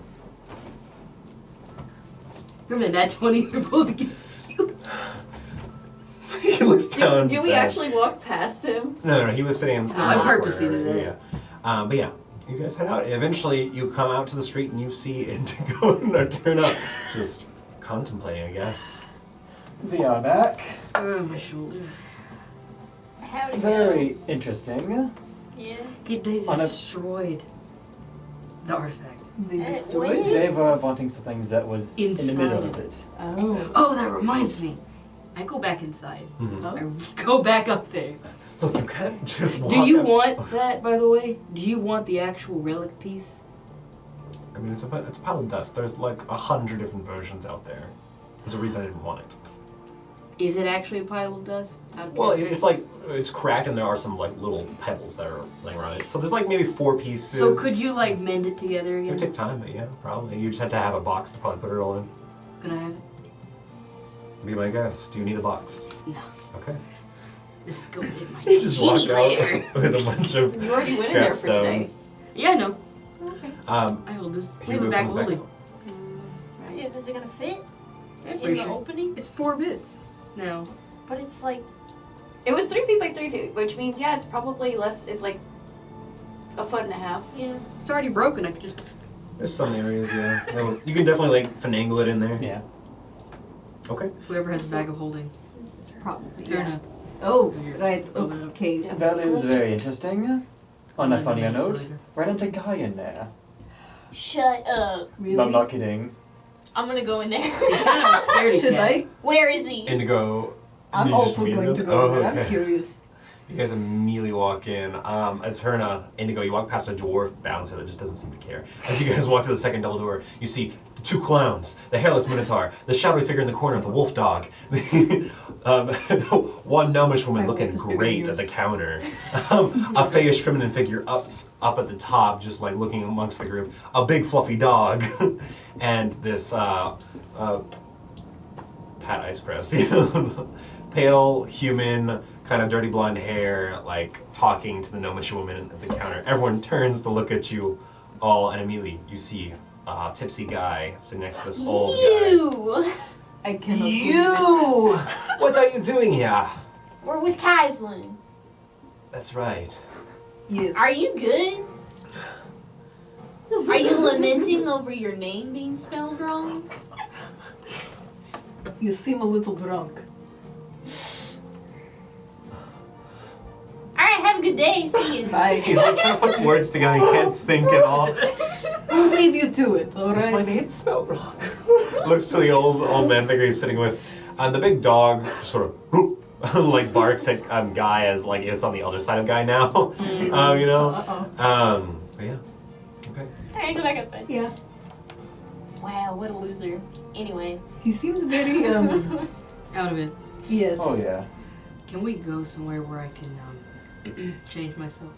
Remember that 20 we're both against you. He looks down. Do we actually walk past him? No, he was sitting. I purposely did that. Yeah. But yeah. You guys head out, and eventually you come out to the street and you see Indigo and turn up, just contemplating, I guess. We are back. Oh, my shoulder. How'd it Very interesting. Yeah. They destroyed the artifact. They Wait. destroyed They were wanting some things that was in the middle Inside of it. Oh. Oh, that reminds me. I go back inside. Mm-hmm. I go back up there. Look, you can't just walk Do you up. want that, by the way? Do you want the actual relic piece? I mean, it's a pile of dust. There's like 100 different versions out there. There's a reason I didn't want it. Is it actually a pile of dust? Well, it's cracked and there are some like little pebbles that are laying around it. So there's like maybe 4 pieces. So could you like mend it together It again? would take time, but yeah, probably. You just have to have a box to probably put it all in. Could I have it? Be my guess. Do you need a box? No. Okay. This is going in my You just walk teeny layer. out with a bunch of You already went in there scrap for today. Yeah, I know. Okay. I hold this. We have Hugo a bag comes back holding. out. Right. Yeah, is it gonna fit Yeah, in pretty the sure. opening? It's 4 bits now. But it's like, It was 3 feet by 3 feet, which means it's probably less. It's like a foot and a half. yeah. It's already broken. I could just. There's some areas, yeah. You can definitely like finagle it in there. Yeah. Okay. Whoever has a bag of holding. Probably. Turn up. Oh, right. Okay. Yeah. That is very interesting. On a funnier Later. note, why don't a guy in there? Shut up. Really? I'm not kidding. I'm gonna go in there. He's kind of a scaredy Should cat. I? Where is he? Indigo. I'm you just also meet going him? to go Oh, there. okay. I'm curious. You guys immediately walk in. Indigo, you walk past a dwarf bouncer that just doesn't seem to care. As you guys walk to the second double door, you see the 2 clowns, the hairless minotaur, the shadowy figure in the corner, the wolf dog, one gnomish woman I looking like this great bigger at the counter, a fayish feminine figure up at the top, just like looking amongst the group, a big fluffy dog, and this Pat Ice Crest, pale human, kind of dirty blonde hair, like talking to the gnomish woman at the counter. Everyone turns to look at you all, and immediately you see a tipsy guy sitting next to this old guy. You! I cannot. You! What are you doing here? We're with Kaislin. That's right. Yes. Are you good? Are you lamenting over your name being spelled wrong? You seem a little drunk. Alright, have a good day. See you. Bye. He's like trying to put words together, he can't think at all. We'll leave you to it, Is my alright? name spelled wrong? Looks to the old man figure he's sitting with. The big dog sort of like barks at Guy as like it's on the other side of Guy now. You know? But yeah. Okay. Alright, go back outside. Yeah. Wow, what a loser. Anyway. He seems very, Out of it. yes. Oh yeah. Can we go somewhere where I can change myself?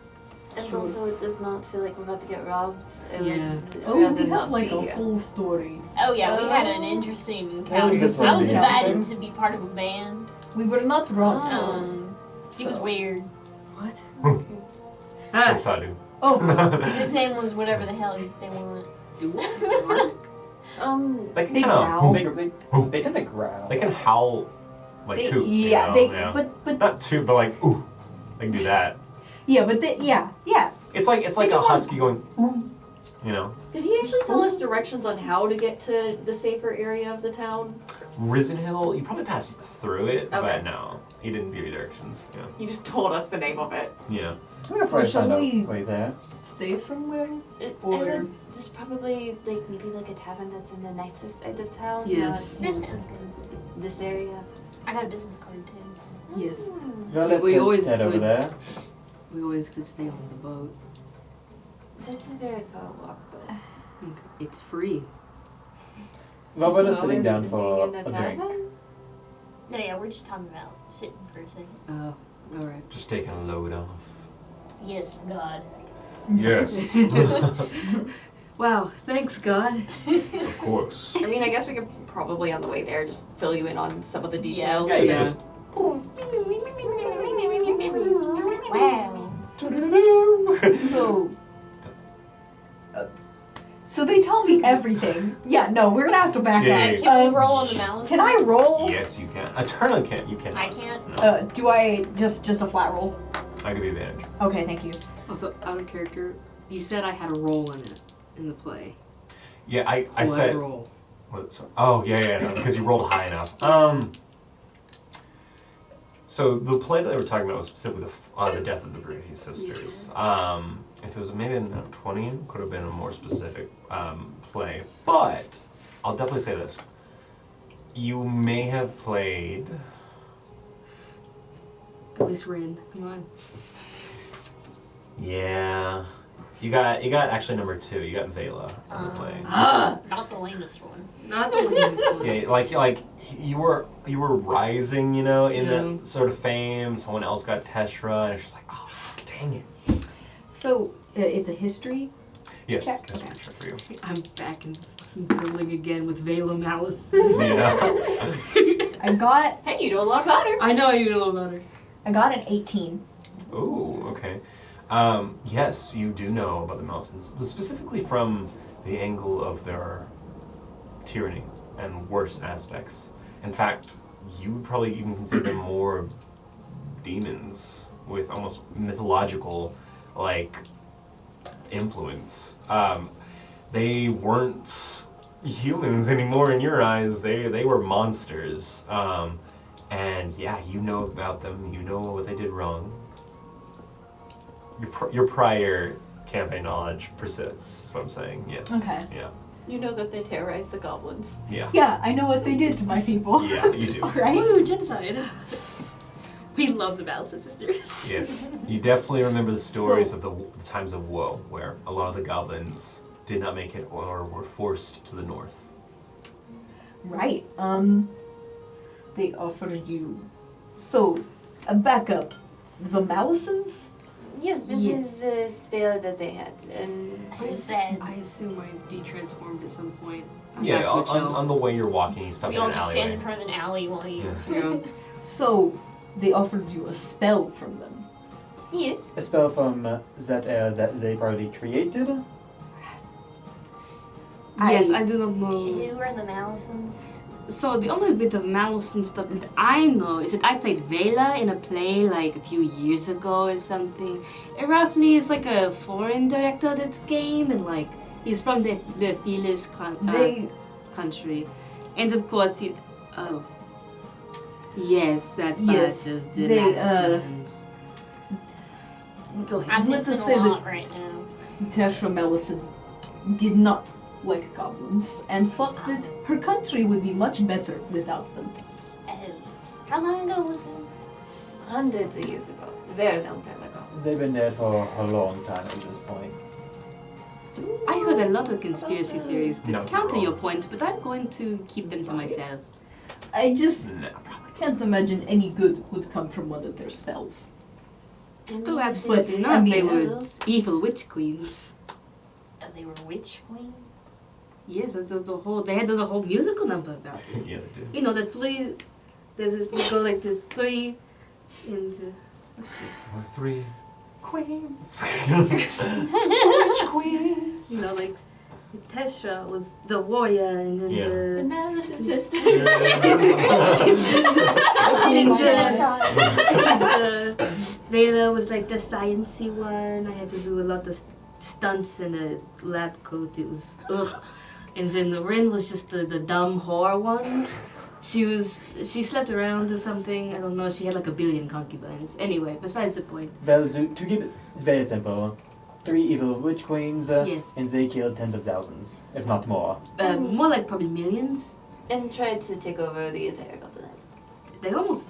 And Sure. also, it does not feel like we're about to get robbed. It Yeah. would Oh, rather we have not like be a here. whole story. Oh yeah, we had an Oh. interesting That encounter. was just I was one invited encounter. to be part of a band. We were not robbed. He was weird. What? Ah, Sadu. Oh, His name was whatever the hell they want. do what? They can They kind growl. of. They kind of growl. They can howl like they, toot. you yeah, know, they, yeah. but Not toot, but like ooh. They can do that. yeah, but they, yeah. It's like a husky going ooh. You know. Did he actually tell us directions on how to get to the safer area of the town? Risen Hill, you probably passed through it, Okay. but no, he didn't give you directions. Yeah. He just told us the name of it. Yeah. I'm gonna So probably shall find out we- way there. Stay somewhere. I Or- would just probably like maybe like a tavern that's in the nicer side of town. Yes. Not That in sounds good. this area. I got a business card too. Yes. Well, let's We always head over could- there. We always could stay on the boat. That's a very far walk, but It's free. Well, we're just So sitting we're down sitting for in a the drink. tavern? No, yeah, we're just talking about sitting for a second. Oh, all right. Just taking a load off. Yes, God. Yes. Wow, thanks God. Of course. I mean, I guess we could probably on the way there just fill you in on some of the details. Yeah, you Yeah. just. Wow. So, so they tell me everything. Yeah, no, we're gonna have to back Yeah, up. yeah, Can we roll on the malice? Can I roll? Yes, you can. Eternally can't. You can. I can't. No. Do I just a flat roll? I give you advantage. Okay, thank you. Also, out of character, you said I had a role in it, in the play. Yeah, I What said. role? What, so, oh yeah, no, because you rolled high enough. So the play that they were talking about was specifically the death of the Brady sisters. If it was maybe in 20, it could have been a more specific play. But I'll definitely say this: you may have played. At least Rin. Come on. Yeah, you got actually number 2. You got Vela in the play. Not the lamest one. Not the lamest one. Yeah, like you were rising, you know, in Yeah. that sort of fame. Someone else got Teshra, and it's just like, oh, dang it. So it's a history. Yes, Check. that's what check for you. I'm back in fucking building again with Vela Malice. Yeah. I got Hey, you know a lot about her. I know you know about her. an 18. Ooh, okay. Yes, you do know about the Melsons, but specifically from the angle of their tyranny and worse aspects. In fact, you would probably even consider them more demons with almost mythological, like, influence. They weren't humans anymore in your eyes. They were monsters. And yeah, you know about them. You know what they did wrong. Your prior campaign knowledge persists, is what I'm saying. Yes. Okay. Yeah. You know that they terrorize the goblins. Yeah. Yeah, I know what they did to my people. Yeah, you do. Alright? Woo, genocide. We love the Malice sisters. Yes. You definitely remember the stories So- of the times of woe, where a lot of the goblins did not make it or were forced to the north. Right. They offered you. So, back up. The Malisons? Yes, this Yeah. is a spell that they had, and Who said? I assume I detransformed at some point. I'm Yeah, back to a on the way you're walking, you stop We in all an just stand alleyway. in front of an alley while you. Yeah. Yeah. So, they offered you a spell from them. yes, A spell from that era that they probably created. Yes, I do not know. Who are the Malisons? So the only bit of Malice and stuff that I know is that I played Vela in a play like a few years ago or something. It roughly is like a foreign director of that game, and like he's from the Felis country, and of course he. Oh. Yes, that's part Yes, of the they, Malisons. Go ahead. I'm Let's missing just a say that- lot right now. Tertia Mellison did not like goblins and thought that her country would be much better without them. Oh. How long ago was this? hundreds of years ago, very long time ago. They've been there for a long time at this point. I heard a lot of conspiracy theories that No, counter you're your wrong. point, but I'm going to keep them to myself. I just No, probably. can't imagine any good would come from one of their spells. Oh, But, absolutely I not. mean, They were evil witch queens. Oh, they were witch queens? Yes, there's a whole musical number about it. Yeah, they do. You know, the three, there's this, you go like this three into, Or 3 queens. Witch queens. you know, like Tesha was the warrior and then Yeah. The the Madison sister. and Layla was like the sciencey one. I had to do a lot of stunts in a lab coat. It was ugh. And then the Rin was just the dumb whore one. She slept around or something. I don't know. She had like a billion concubines. Anyway, besides the point. Well, to keep it, it's very simple. 3 evil witch queens, Yes. and they killed tens of thousands, if not more. More like probably millions. And tried to take over the entire continent.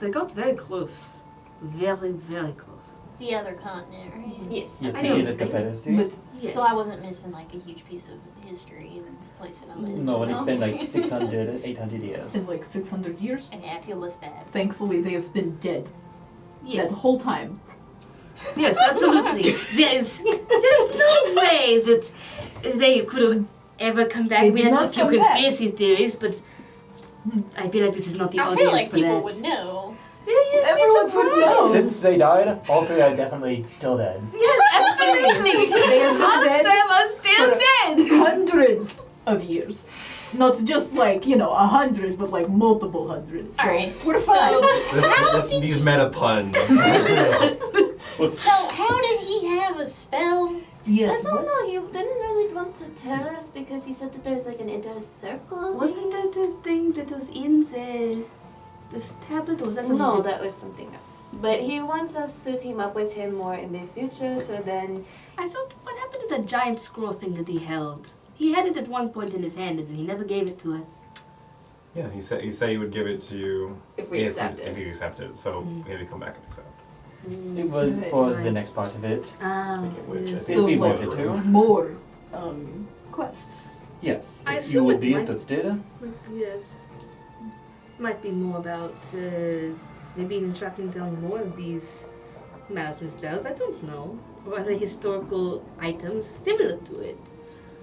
They got very close. Very, very close. The other continent, right? Yes. Yes, I the know. Edis Confederacy. But Yes. So I wasn't missing like a huge piece of history in the place that I'm in. No, and it's been like 600, 800 years. it's been like 600 years. Okay, I feel less bad. Thankfully, they have been dead Yes. that whole time. Yes, absolutely. there's no way that they could have ever come back. They We did had a not few come back. conspiracy theories, but I feel like this is not the I audience feel like for people that. would know. Yeah, you'd be Everyone would surprised. know. Since they died, all 3 are definitely still dead. Yes, absolutely. They have been All of dead them are still for- dead. Hundreds of years. Not just like, 100, but like multiple hundreds. So Alright, we're fine. These meta puns. So how did he have a spell? Yes, I don't what? know, he didn't really want to tell us because he said that there's like an inner circle. Wasn't that the thing that was in this tablet, or was that something No, different? that was something else. But he wants us to team up with him more in the future, so then I thought, what happened to that giant scroll thing that he held? He had it at one point in his hand, and then he never gave it to us. Yeah, he said he would give it to you if we accept if it. you accept it. So we had to come back and accept. It was for the Right. next part of it. Speaking of which, I yes. think So If we it's like wanted to. more quests. Yes, I if assume you would it be might- interested. Yes. Might be more about maybe even tracking down more of these Madison spells. I don't know. Or other historical items similar to it.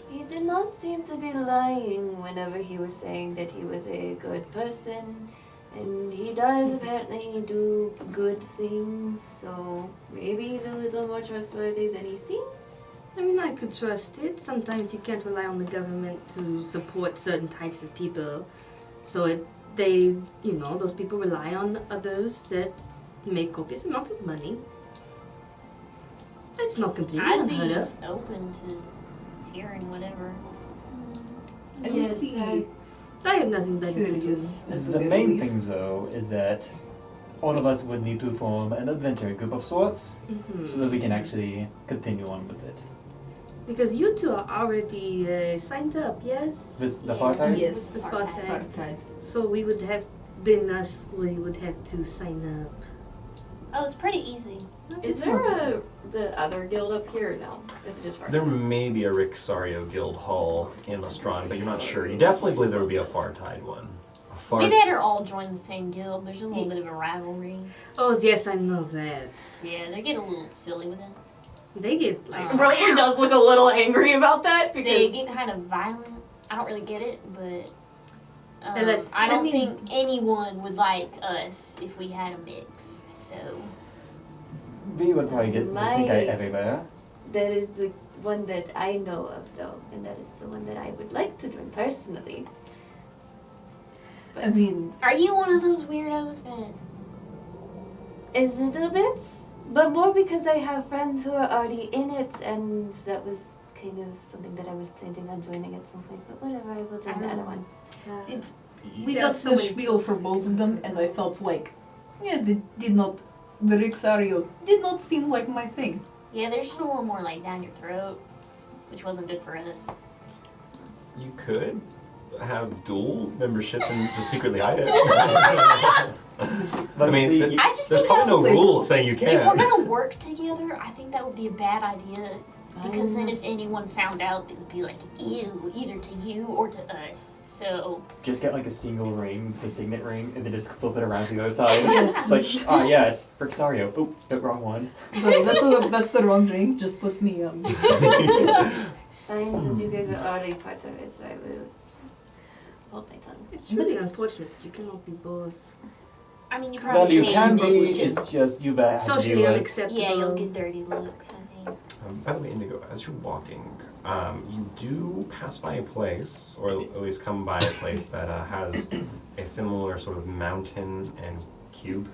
He did not seem to be lying whenever he was saying that he was a good person. And he does apparently do good things, so maybe he's a little more trustworthy than he seems. I mean, I could trust it. Sometimes you can't rely on the government to support certain types of people. So those people rely on others that make copious amounts of money. It's not completely I'd unheard be of. open to hearing whatever. I Yes, would be I have nothing better to do. curious. at The very main least. thing, though, is that all of us would need to form an adventure group of sorts Mhm. so that we can actually continue on with it. Because you two are already signed up, yes? With the Yeah. Fartide? Yes. With Fartide. Fartide. Fartide. So we would have, then us three would have to sign up. Oh, it's pretty easy. Is It's there not the other guild up here or no? Or is it just There may be a Rixario Guild Hall in Lestron, but you're not sure. You definitely believe there would be a Fartide one. We better all join the same guild. There's a little bit of a rivalry. Oh, yes, I know that. Yeah, they get a little silly with it. They get like. Rollin does look a little angry about that They because get kind of violent. I don't really get it, but They're like, I don't "Let me-" think anyone would like us if we had a mix. So We would probably get the same guy everywhere. That is the one that I know of, though, and that is the one that I would like to join personally. I mean, are you one of those weirdos that? Is it a bit? But more because I have friends who are already in it, and that was kind of something that I was planning on joining at some point. But whatever, I will join the other one. it's, we There got are so the many spiel for choices. both of them, and I felt like, the Rixario did not seem like my thing. Yeah, they're just a little more like down your throat, which wasn't good for us. You could have dual memberships and just secretly hide it. Like, I mean, see, I just there's think probably no that rule saying you if we're can. gonna work together, I think that would be a bad idea Because then if anyone found out, it would be like, ew, either to you or to us. So, Just get like a single ring, the signet ring, and then just flip it around to the other side. Yes. It's like, yeah, it's Brixario. Oh, the wrong one. Sorry, that's the wrong drink. Just let me Fine, since you guys are already part of it, so I will hold my tongue. It's really unfortunate that you cannot be both. I mean, you Well, probably you can, can be. it's just, It's just you better have to Socially do it. unacceptable. yeah, you'll get dirty looks, I think. By the way, Indigo, as you're walking, you do pass by a place, or at least come by a place that has a similar sort of mountain and cube.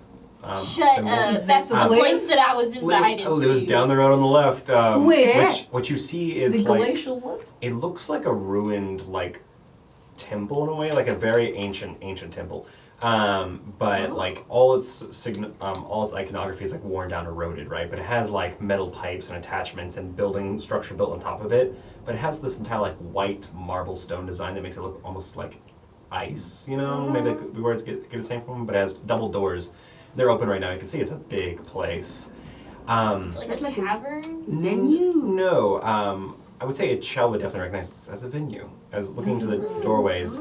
Shut symbol. up, that's the place? place that I was invited It was to. down the road on the left. Wait. Which what you see is the like glacial what? it looks like a ruined like temple in a way, like a very ancient temple. But like all its iconography is like worn down, eroded, right? But it has like metal pipes and attachments and building structure built on top of it. But it has this entire like white marble stone design that makes it look almost like ice, you know? Maybe that could be where it's get its name from. But it has double doors. They're open right now. You can see it's a big place. It's like Is that a like a tavern? venue? No. I would say a Chell would definitely recognize this as a venue. As looking into the doorways,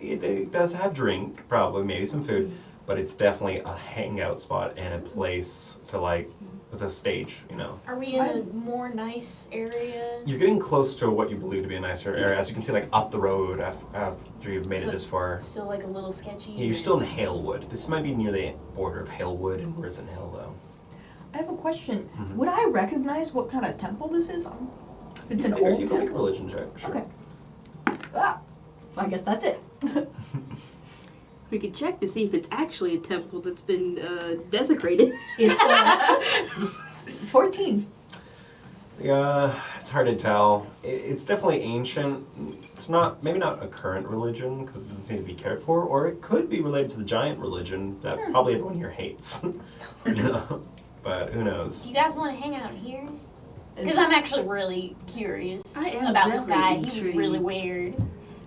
it does have drink, probably maybe some food, but it's definitely a hangout spot and a place to like with a stage, you know. Are we in a more nice area? You're getting close to what you believe to be a nicer area, as you can see, like up the road after you've made So it this it's far. Still like a little sketchy? Yeah, you're still in Halewood. This might be near the border of Halewood and Risen Hill, though. I have a question. Mhm. Would I recognize what kind of temple this is? It's an You old can make a temple. religion check. Sure. Okay. Ah, I guess that's it. We could check to see if it's actually a temple that's been desecrated. It's 14. Yeah, it's hard to tell. It's definitely ancient. It's not, maybe not a current religion because it doesn't seem to be cared for, or it could be related to the giant religion that probably everyone here hates. You know, but who knows? Do you guys want to hang out here? Because I'm actually really curious I am about this guy. definitely He was really intrigued. weird.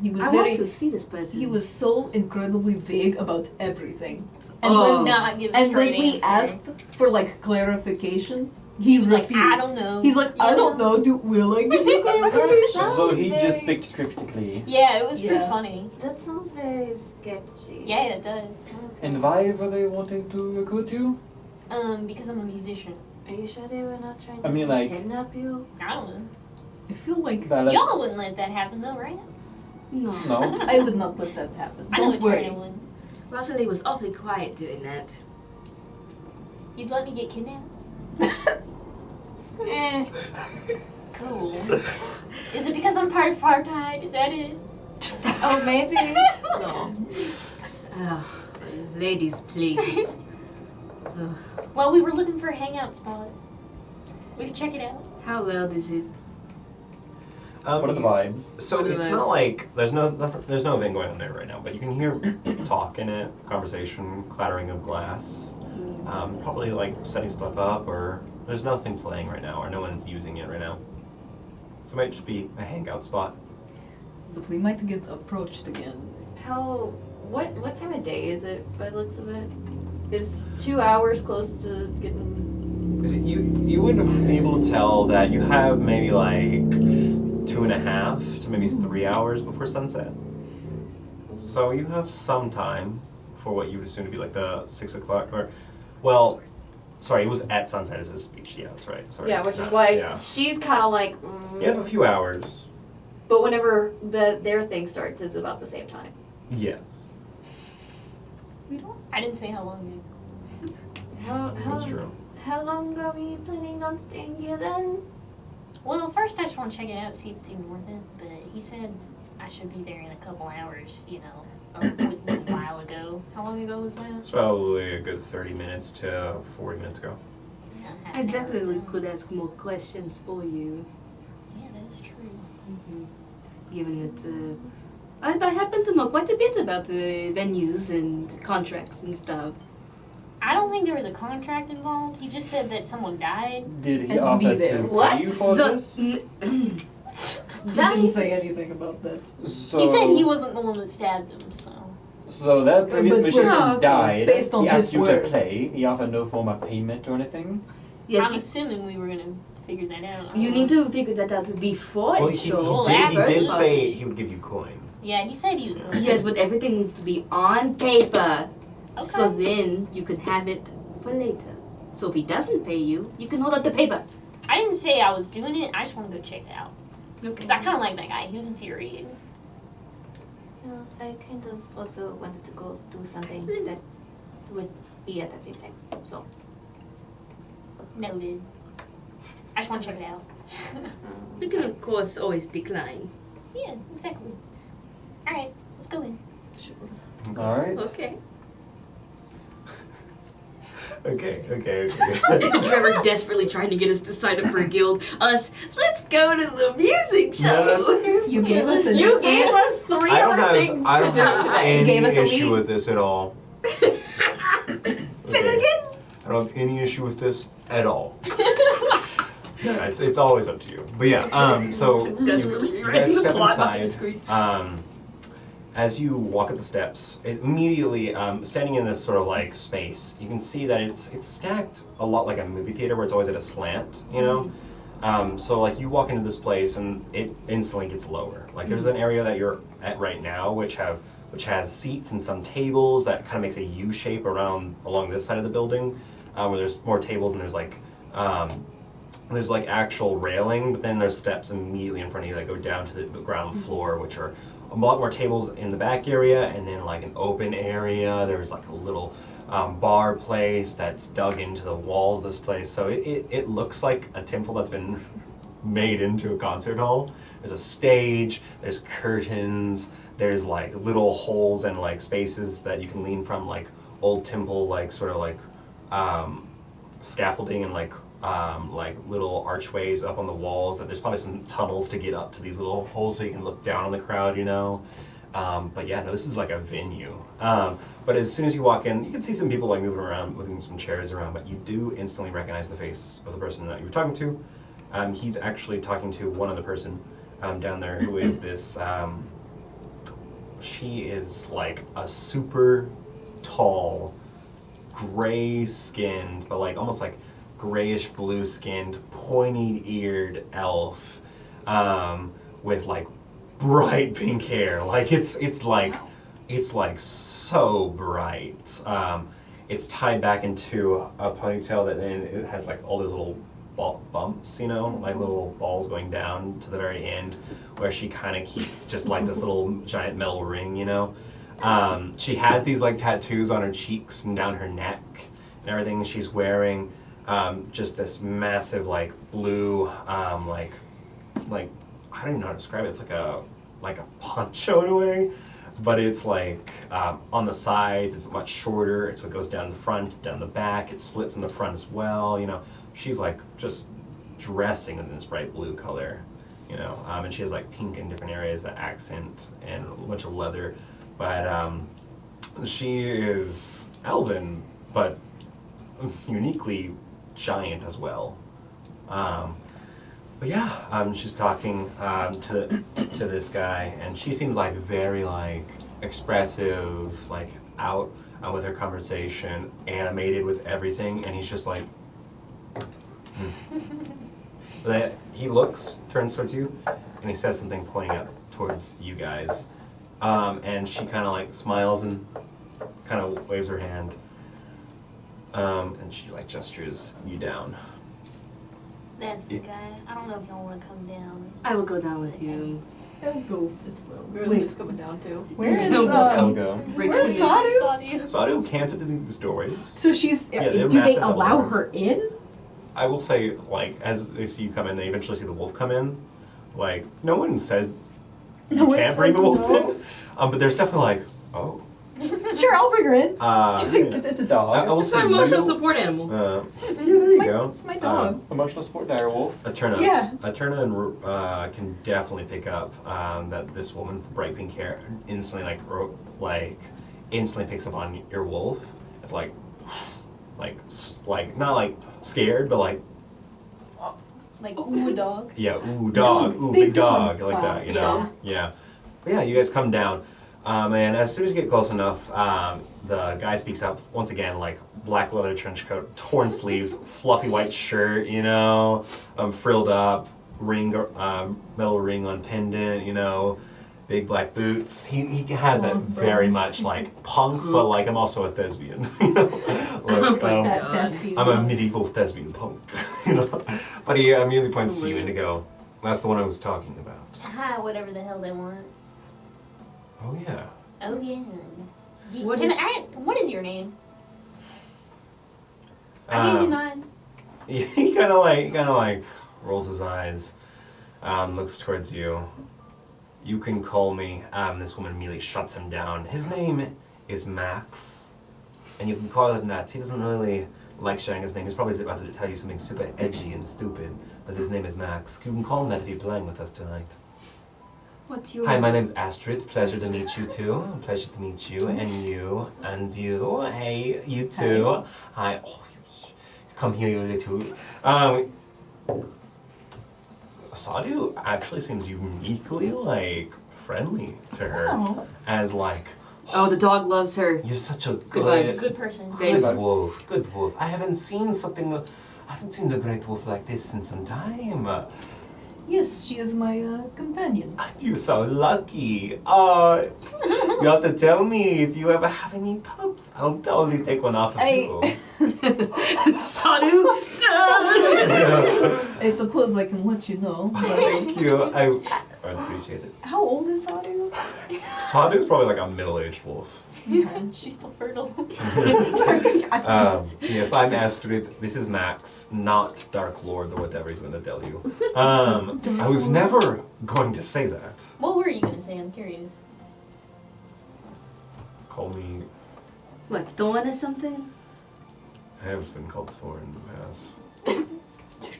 He was I very. want to see this person. He was so incredibly vague about everything. And Oh. when Not give a and straight when we answer. asked for like clarification, he was like, refused. "I don't know." He's like, I don't know. Will I give you clarification? So he Very- just speaks cryptically. Yeah, it was pretty Yeah. funny. That sounds very sketchy. Yeah, it does. And why were they wanting to recruit you? Because I'm a musician. Are you sure they were not trying I to mean, like- kidnap you? I don't know. I feel like That, Y'all wouldn't let that happen though, right? No. no. I would not let that happen. I know Don't a worry. trainer would. Rosalie was awfully quiet doing that. You'd let me get kidnapped? Cool. Is it because I'm part of apartheid? Is that it? Oh, maybe. No. Ugh, ladies, please. Ugh. Well, we were looking for a hangout spot. We could check it out. How well is it? What are the vibes? So What are it's the not vibes? like there's no event going on there right now, but you can hear talk in it, conversation, clattering of glass, probably like setting stuff up, or there's nothing playing right now, or no one's using it right now. So it might just be a hangout spot. But we might get approached again. What time of day is it by the looks of it? Is 2 hours close to getting... You would be able to tell that you have maybe like 2.5 to maybe 3 hours before sunset. So you have some time for what you would assume to be like the 6 o'clock, or, well, sorry, it was at sunset as his speech. Yeah, that's right. Sorry. Yeah, which is why Yeah. she's kind of like... You have a few hours. But whenever their thing starts, it's about the same time. Yes, I didn't say how long. that's true. How long are we planning on staying here then? Well, first I just want to check it out, see if it's even worth it. But he said I should be there in a couple hours. You know, a while ago. How long ago was that? It's probably a good 30 minutes to 40 minutes ago. Yeah, half I an hour definitely ago. could ask more questions for you. Yeah, that's true. Given that I happen to know quite a bit about venues and contracts and stuff. I don't think there was a contract involved. He just said that someone died. Did he And to offer be there. to What? pay you for So- this? He didn't say anything about that. So, He said he wasn't the one that stabbed him, so. So that previous But musician we're- okay. died. Based on he asked his you word. to play. He offered no form of payment or anything. Yes, I'm assuming we were gonna figure that out. You need to figure that out before Well, it he shows. did First say he would give you coin. Yeah, he said he was going to. Yes, but everything needs to be on paper. Okay. So then you can have it for later. So if he doesn't pay you, you can hold up the paper. I didn't say I was doing it. I just want to go check it out. Okay. Because I kind of like that guy. He was infuriated. Well, I kind of also wanted to go do something that would be at the same time. So, Noted. I just want to check it out. We can of course always decline. Yeah, exactly. Alright, let's go in. All right. Okay. Okay. Trevor desperately trying to get us to sign up for a guild. Us, let's go to the music show. No, that's okay. You gave us a You gave us three I don't other have, things I to don't do have today. any gave us a issue week. with this at all. Say that again. I don't have any issue with this at all. Yeah, it's always up to you. But yeah, so Desperately you rewriting guys the step plot on the inside. screen. As you walk up the steps, it immediately, standing in this sort of like space, you can see that it's stacked a lot like a movie theater where it's always at a slant, you know? So like you walk into this place and it instantly gets lower. Like there's an area that you're at right now which has seats and some tables that kind of makes a U shape along this side of the building, where there's more tables and there's like actual railing, but then there's steps immediately in front of you that go down to the ground floor, which are a lot more tables in the back area, and then like an open area. There's like a little bar place that's dug into the walls of this place. So it looks like a temple that's been made into a concert hall. There's a stage, there's curtains, there's like little holes and like spaces that you can lean from, like old temple, like sort of like scaffolding and like little archways up on the walls, that there's probably some tunnels to get up to these little holes so you can look down on the crowd, you know. But yeah, no, this is like a venue. But as soon as you walk in, you can see some people like moving around, moving some chairs around, but you do instantly recognize the face of the person that you were talking to. He's actually talking to one other person down there who is this, she is like a super tall, gray-skinned, but like almost like grayish blue-skinned, pointy-eared elf with like bright pink hair. Like it's like so bright. It's tied back into a ponytail that then it has like all those little bumps, you know, like little balls going down to the very end, where she kind of keeps just like this little giant metal ring, you know. She has these like tattoos on her cheeks and down her neck and everything. She's wearing just this massive like blue like I don't even know how to describe it. It's like a poncho in a way, but it's like on the sides it's much shorter. It's what goes down the front, down the back. It splits in the front as well. You know, she's like just dressing in this bright blue color. You know, and she has like pink in different areas, that accent, and a bunch of leather. But she is elven, but uniquely giant as well. But yeah, she's talking to this guy, and she seems like very like expressive, like out with her conversation, animated with everything, and he's just like. But he turns towards you, and he says something pointing up towards you guys, and she kind of like smiles and kind of waves her hand, and she like gestures you down. That's the guy. I don't know if y'all want to come down. I will go down with you. I'll go as well. Really, coming down too. Where is No, I'll go. where's Sadu? Sadu. Sadu camped at these doorways. So she's. Yeah, they're do they massive allow double her in? I will say, like, as they see you come in, they eventually see the wolf come in. Like, no one says No you one can't bring the says wolf no. in. But there's definitely like, oh. Sure, I'll bring her in. It's a dog. I will It's say our emotional you, support animal. so yeah, there you go. It's my dog. Emotional support direwolf. Aterna. Yeah. Aterna and can definitely pick up that this woman with bright pink hair instantly instantly picks up on your wolf. It's like not like scared, but like Like, ooh, dog. yeah, ooh dog, ooh Big big dog, dog. like that, you know. Yeah. But yeah, you guys come down. And as soon as you get close enough, the guy speaks up once again, like black leather trench coat, torn sleeves, fluffy white shirt, you know, frilled up, ring, metal ring on pendant, you know, big black boots. He has that very much like punk, but like I'm also a thespian, you know. Like, That thespian. I'm a medieval thespian punk, you know. But he immediately points to you and to go, "That's the one I was talking about." Hi, whatever the hell they want. Oh yeah. Oh yeah. What What is your name? I Um, gave you none. He kind of like rolls his eyes, looks towards you. You can call me. This woman immediately shuts him down. His name is Max, and you can call him that. He doesn't really like sharing his name. He's probably about to tell you something super edgy and stupid, but his name is Max. You can call him that if you're playing with us tonight. What's your Hi, my name's Astrid. Pleasure to meet you too. Pleasure to meet you and you and you. Hey, you too. Hi. Oh, come here, you little. Sadu actually seems uniquely like friendly to her, Oh. as like Oh, the dog loves her. you're such a Good vibes. Good person. good wolf. Good wolf. I haven't seen the great wolf like this in some time. Yes, she is my companion. You're so lucky. You have to tell me if you ever have any pups. I'll totally take one off of you. Sadu. I suppose I can let you know. but- Thank you. I appreciate it. How old is Sadu? Sadu's probably like a middle-aged wolf. She's still fertile. Yes, I'm Astrid. This is Max, not Dark Lord or whatever he's going to tell you. I was never going to say that. What were you gonna say? I'm curious. Call me. What, Thorn or something? I have been called Thor in the past.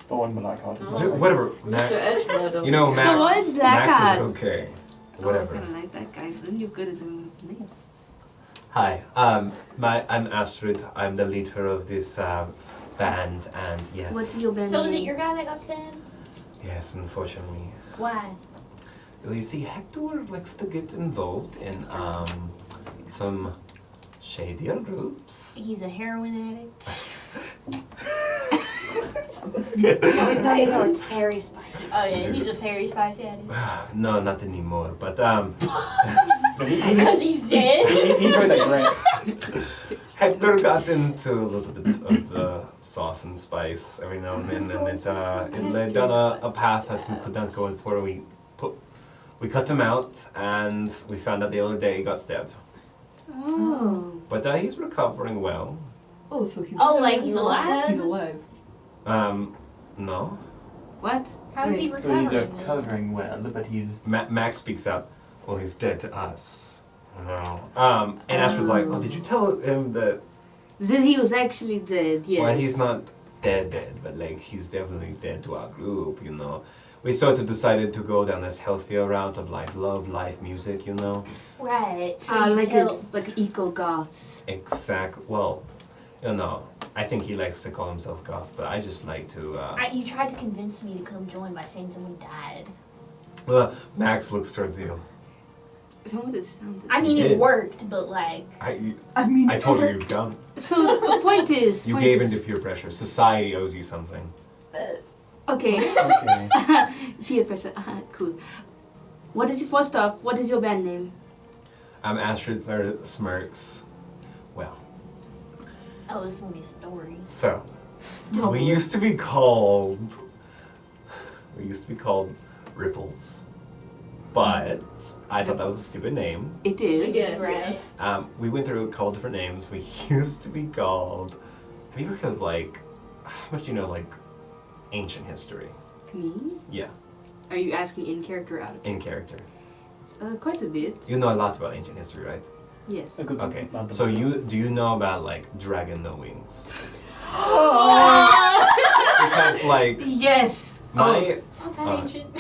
Thorn, but I call it. Whatever. Mr. Edgewood. You know, Max. Thorn, Black Max Cat. is okay. Oh, I Whatever. kind of like that guy. So then you're good at them names. Hi, I'm Astrid. I'm the leader of this band, and yes. What's your band So was it name? your guy that got stabbed? Yes, unfortunately. Why? Well, you see, Hector likes to get involved in some shadier groups. He's a heroin addict. No, it's Fairy Spice. Oh yeah, he's a fairy spice addict. No, not anymore. But Because he's dead. He heard that grant. Hector got into a little bit of the sauce and spice every now and then, and it led down a path that we could not go in for. We cut him out, and we found out the other day he got stabbed. Oh. But he's recovering well. Oh, so he's Like he's alive? He's alive. No. What? How is he Wait, So he's recovering? recovering well, but he's. Max speaks up. Well, he's dead to us. No. And Astrid's like, oh, did you tell him that? That he was actually dead, yes. Well, he's not dead, but like he's definitely dead to our group, you know. We sort of decided to go down this healthier route of like love, life, music, you know. Right. So you like tell. like eco goths. Well, you know, I think he likes to call himself goth, but I just like to. You tried to convince me to come join by saying someone died. Max looks towards you. So what it sounded. I mean, You did. it worked, but like. I mean, I told you you're dumb. So the point is. You gave into peer pressure. Society owes you something. Okay. Okay. Peer pressure. Cool. First off, what is your band name? Astrid sort of smirks. Well, Oh, this is gonna be a story. so we used to be called Ripples, but I thought that was a stupid name. It is. Yes. Right. We went through a couple different names. We used to be called. Have you ever heard of like how much you know like ancient history? Me? Yeah, Are you asking in character or out of in character. Quite a bit. You know a lot about ancient history, right? Yes. A good Okay. amount of- So do you know about like Dragon No Wings? Because like Yes. my It's not that Uh, ancient.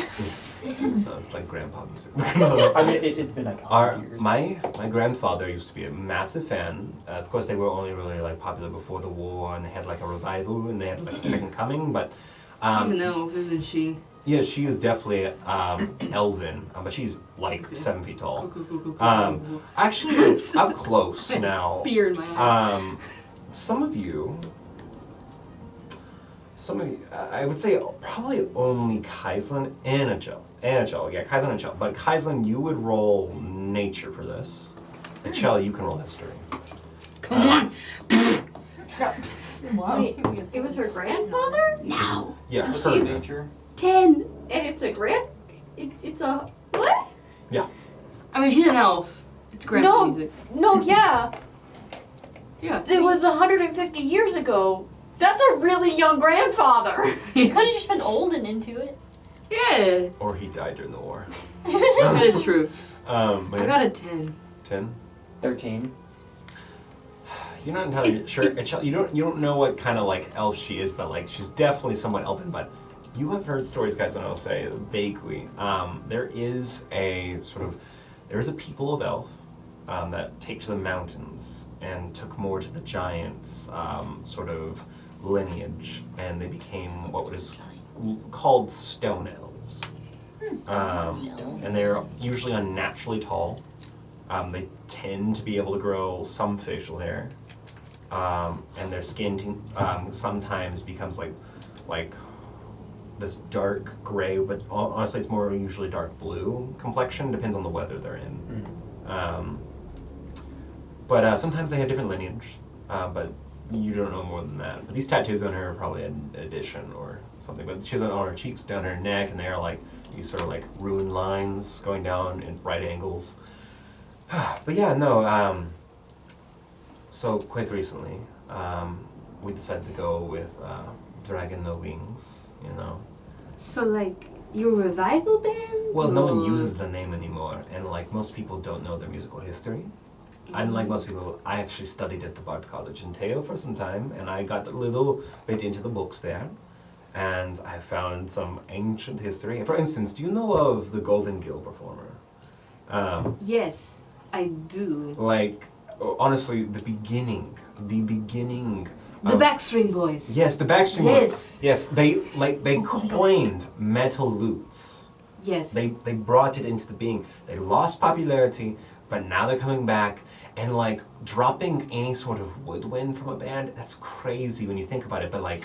no, it's like grandpa music. I mean, it's been like 100 years. My grandfather used to be a massive fan. Of course, they were only really like popular before the war, and they had like a revival, and they had like a second coming. But She's an elf, isn't she? Yeah, she is definitely elven, but she's like 7 feet tall. Cool. Actually, up close now. Fear in my eyes. Some of you, I would say probably only Kaislin and Achel. Yeah, Kaislin and Achel. But Kaislin, you would roll nature for this. Achel, you can roll history. Come on. Wow. Wait, it was her grandfather? Now. Yeah, She's her. nature. 10. And it's a it's a what? I mean, she's an elf. It's grandpa No. music. No, yeah. Yeah. It was 150 years ago. That's a really young grandfather. You could have just been old and into it. Yeah. Or he died during the war. That is true. I But got a 10. 10. 13. You're not entirely sure. Achel, you don't know what kind of like elf she is, but like she's definitely somewhat elven. But you have heard stories, guys, and I'll say vaguely. There is a people of elf that take to the mountains and took more to the giants sort of lineage, and they became what is called stone elves. And they're usually unnaturally tall. They tend to be able to grow some facial hair, and their skin sometimes becomes like this dark gray, but honestly it's more usually dark blue complexion, depends on the weather they're in. But sometimes they have different lineage, but you don't know more than that. But these tattoos on her are probably an addition or something, but she has it on her cheeks, down her neck, and they are like these sort of like ruined lines going down in right angles. But yeah, no, so quite recently, we decided to go with Dragon No Wings, you know. So, like, your revival band? Well, no one or- uses the name anymore, and like most people don't know their musical history. Unlike most people, I actually studied at the Bard College in Teo for some time, and I got a little bit into the books there, and I found some ancient history. For instance, do you know of the Golden Gill performer? Yes, I do. Like, honestly, the beginning. The Backstream Boys. Yes, the Backstreet Yes. Boys. Yes, they coined metal lutes. Yes. They brought it into the being. They lost popularity, but now they're coming back, and like dropping any sort of woodwind from a band, that's crazy when you think about it. But like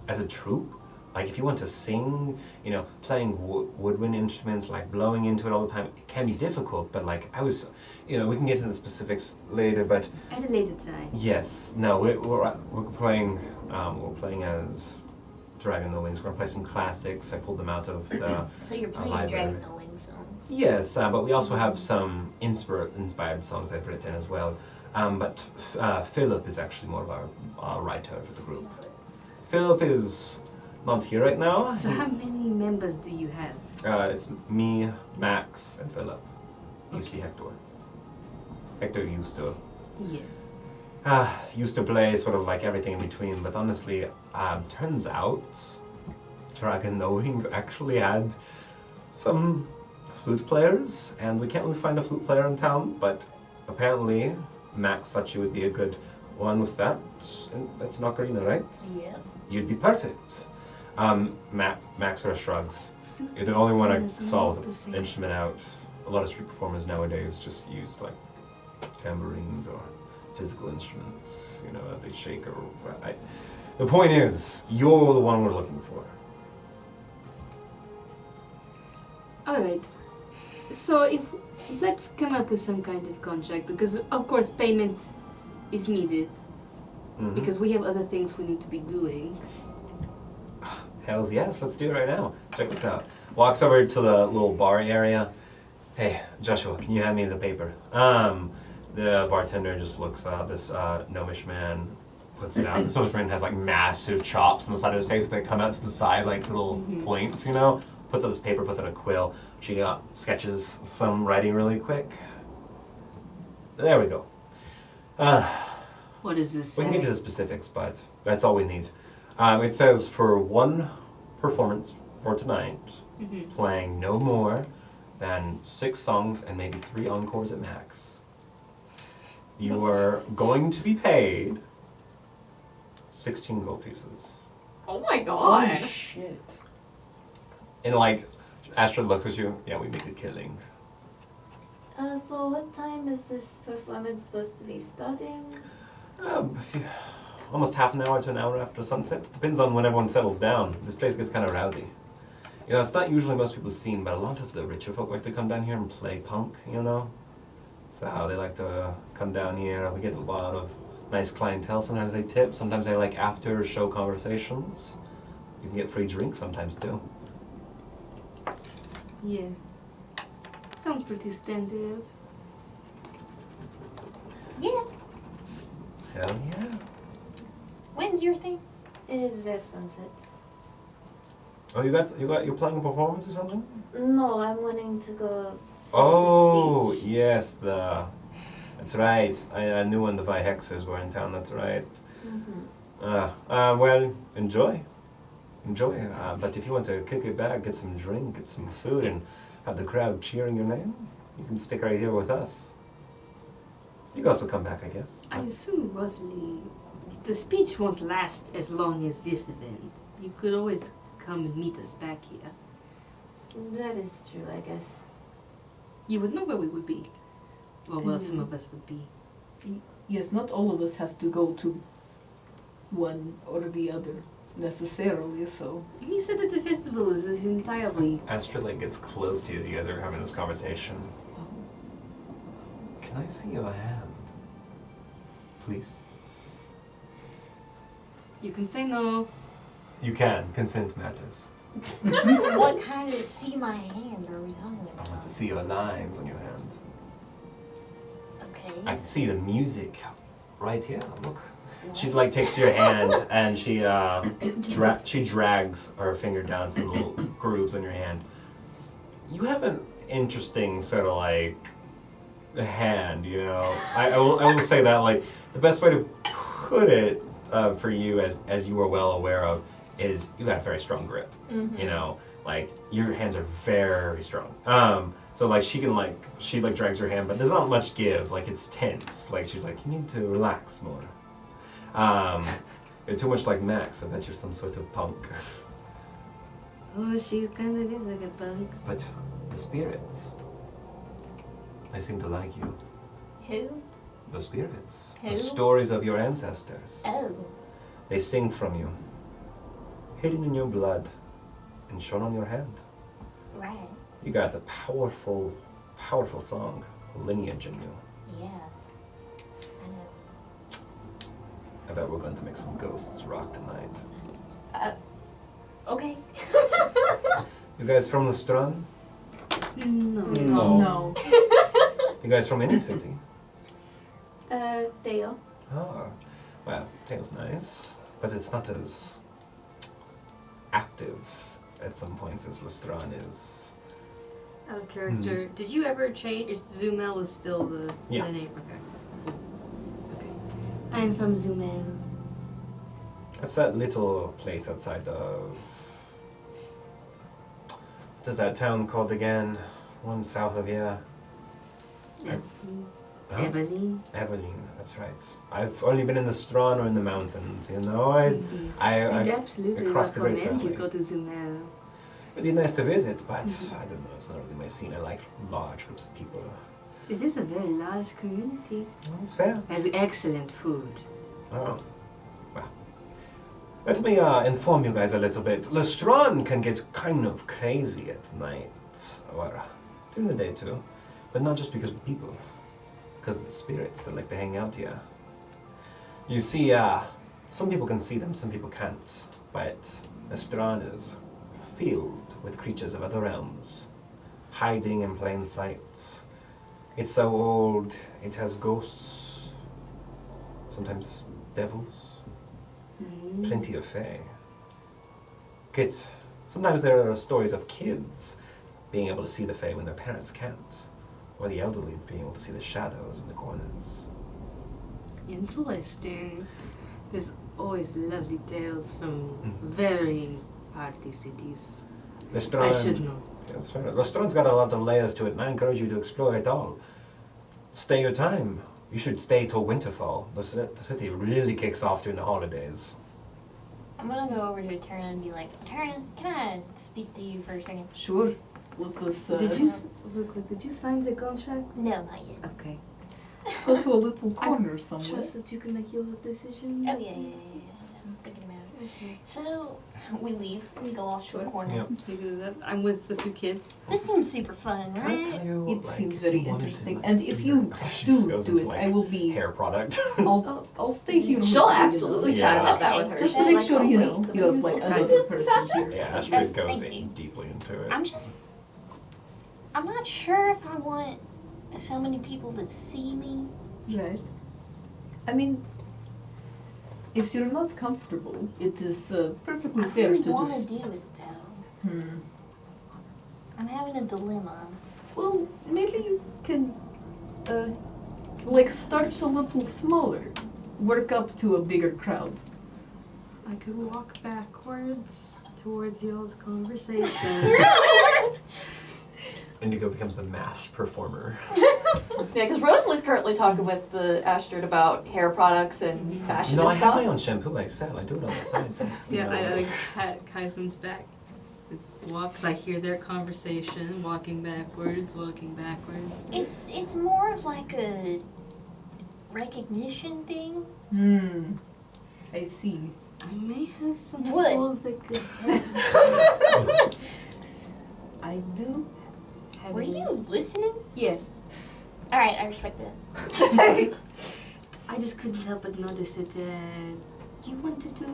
as a troupe, like if you want to sing, you know, playing woodwind instruments, like blowing into it all the time, it can be difficult. But like I was, you know, we can get into the specifics later. But At a later time. yes, no, we're playing as Dragon No Wings. We're gonna play some classics. I pulled them out of the So you're playing library. Dragon No Wings songs. Yes, but we also have some inspired songs I've written as well. But Philip is actually more of our writer for the group. Philip is not here right now. So how many members do you have? It's me, Max, and Philip. Used to be Hector. Hector used to play sort of like everything in between, but honestly, turns out Dragon No Wings actually had some flute players, and we can't really find a flute player in town, but apparently Max thought you would be a good one with that. And that's an ocarina, right? Yeah. You'd be perfect. Max sort of shrugs. You're the only one I saw with the instrument out. A lot of street performers nowadays just use like tambourines or physical instruments, you know, that they shake or... The point is, you're the one we're looking for. Alright. So if let's come up with some kind of contract, because of course payment is needed, Mhm. because we have other things we need to be doing. Hells yes, let's do it right now. Check this out. Walks over to the little bar area. Hey, Joshua, can you hand me the paper? The bartender just looks up. This gnomish man puts it out. This gnomish man has like massive chops on the side of his face that come out to the side like little points, you know? Puts out this paper, puts out a quill. She sketches some writing really quick. There we go. What is this? We can get to the specifics, but that's all we need. It says for one performance for tonight, playing no more than 6 songs and maybe 3 encores at max. You are going to be paid 16 gold pieces. Oh my god. Holy shit. And like, Astrid looks at you. Yeah, we make a killing. So what time is this performance supposed to be starting? Almost half an hour to an hour after sunset. Depends on when everyone settles down. This place gets kind of rowdy. You know, it's not usually most people's scene, but a lot of the richer folk like to come down here and play punk, you know? So they like to come down here. We get a lot of nice clientele. Sometimes they tip, sometimes they like after show conversations. You can get free drinks sometimes too. Yeah. Sounds pretty standard. Yeah. Hell yeah. When's your thing? Is at sunset. Oh, you're playing a performance or something? No, I'm wanting to go see Oh, the speech. yes, that's right. I knew when the Vihexers were in town, that's right. Mm-hmm. Well, enjoy. Enjoy. But if you want to kick it back, get some drink, get some food, and have the crowd cheering your name, you can stick right here with us. You can also come back, I guess. I assume, Rosalie, the speech won't last as long as this event. You could always come and meet us back here. That is true, I guess. You would know where we would be. Or where some of us would be. Yes, not all of us have to go to one or the other necessarily, so. He said that the festival is entirely... Astrid like gets close to you as you guys are having this conversation. Can I see your hand? Please? You can say no. You can. Consent matters. What kind of see my hand are we talking I about? want to see your lines on your hand. Okay. I can see the music right here. Look. She like takes your hand and she drags her finger down some little grooves on your hand. You have an interesting sort of like hand, you know. I will say that like the best way to put it for you, as you are well aware of, is you got a very strong grip. You know, like your hands are very strong. So like she drags her hand, but there's not much give. Like it's tense. Like she's like, you need to relax more. You're too much like Max. I bet you're some sort of punk. Oh, she kind of is like a punk. But the spirits, they seem to like you. Who? The spirits. Who? The stories of your ancestors. Oh. They sing from you. Hidden in your blood and shown on your hand. Right. You got a powerful, powerful song, lineage in you. Yeah. I know. I bet we're going to make some ghosts rock tonight. Okay. You guys from the Strand? No. No. You guys from any city? Theo. Ah, well, Theo's nice, but it's not as active at some points as Lestran is. Out of character. Did you ever change? Is Zumel is still the Yeah. name? Okay. Okay. I'm from Zumel. That's that little place outside of... What is that town called again? One south of here. Yeah. Huh? Evelyn. Evelyn, that's right. I've only been in the Strand or in the mountains, you know? I'd I absolutely across the Great recommend you Valley. go to Zumel. It'd be nice to visit, but I don't know, it's not really my scene. I like large groups of people. It is a very large community. That's fair. Has excellent food. Oh, well. Let me inform you guys a little bit. Lestran can get kind of crazy at night, or during the day too, but not just because of the people, because of the spirits that like to hang out here. You see, some people can see them, some people can't, but Lestran is filled with creatures of other realms, hiding in plain sight. It's so old, it has ghosts, sometimes devils, plenty of fae. Sometimes there are stories of kids being able to see the fae when their parents can't, or the elderly being able to see the shadows in the corners. Interesting. There's always lovely tales from very party cities. Lestran, I should know. Yeah, that's fair. Lestran's got a lot of layers to it, and I encourage you to explore it all. Stay your time. You should stay till winterfall. The city really kicks off during the holidays. I'm gonna go over to Eterna and be like, Eterna, can I speak to you for a second? Sure. Let us Did you real quick? Did you sign the contract? No, not yet. Okay. go to a little corner somewhere. Trust that you can make your decision. Oh, yeah. I'm thinking about it. Okay. So, we leave. We go off to a corner. Yep. You do that. I'm with the 2 kids. This seems super fun, Can I right? tell you, It like, seems if very you wanted to, interesting. like, And if do you that- she do just goes do into, it, like, I will be. hair product. I'll stay here. with She'll you, you know. absolutely Yeah. chat about that with her. Just to She's make like, sure "Oh, you wait, know so you have who's like this another guy?" person here. Yeah, Astrid Yes, goes thank you. deeply into it. I'm not sure if I want so many people to see me. Right. I mean, if you're not comfortable, it is perfectly I fair really to want just. to do it, though. I'm having a dilemma. Well, maybe you can, like, start a little smaller, work up to a bigger crowd. I could walk backwards towards y'all's conversation. Indigo becomes the mass performer. Yeah, because Rosalie's currently talking with the Astrid about hair products and fashion No, I and have stuff. my own shampoo, I said. I do it on the side. So, Yeah, you know. I pat Kaisen's back. Just walks. I hear their conversation. Walking backwards. It's more of like a recognition thing. I see. I may have some What? tools that could help. I do. Have Were any- you listening? Yes. All right, I respect that. I just couldn't help but notice that you wanted to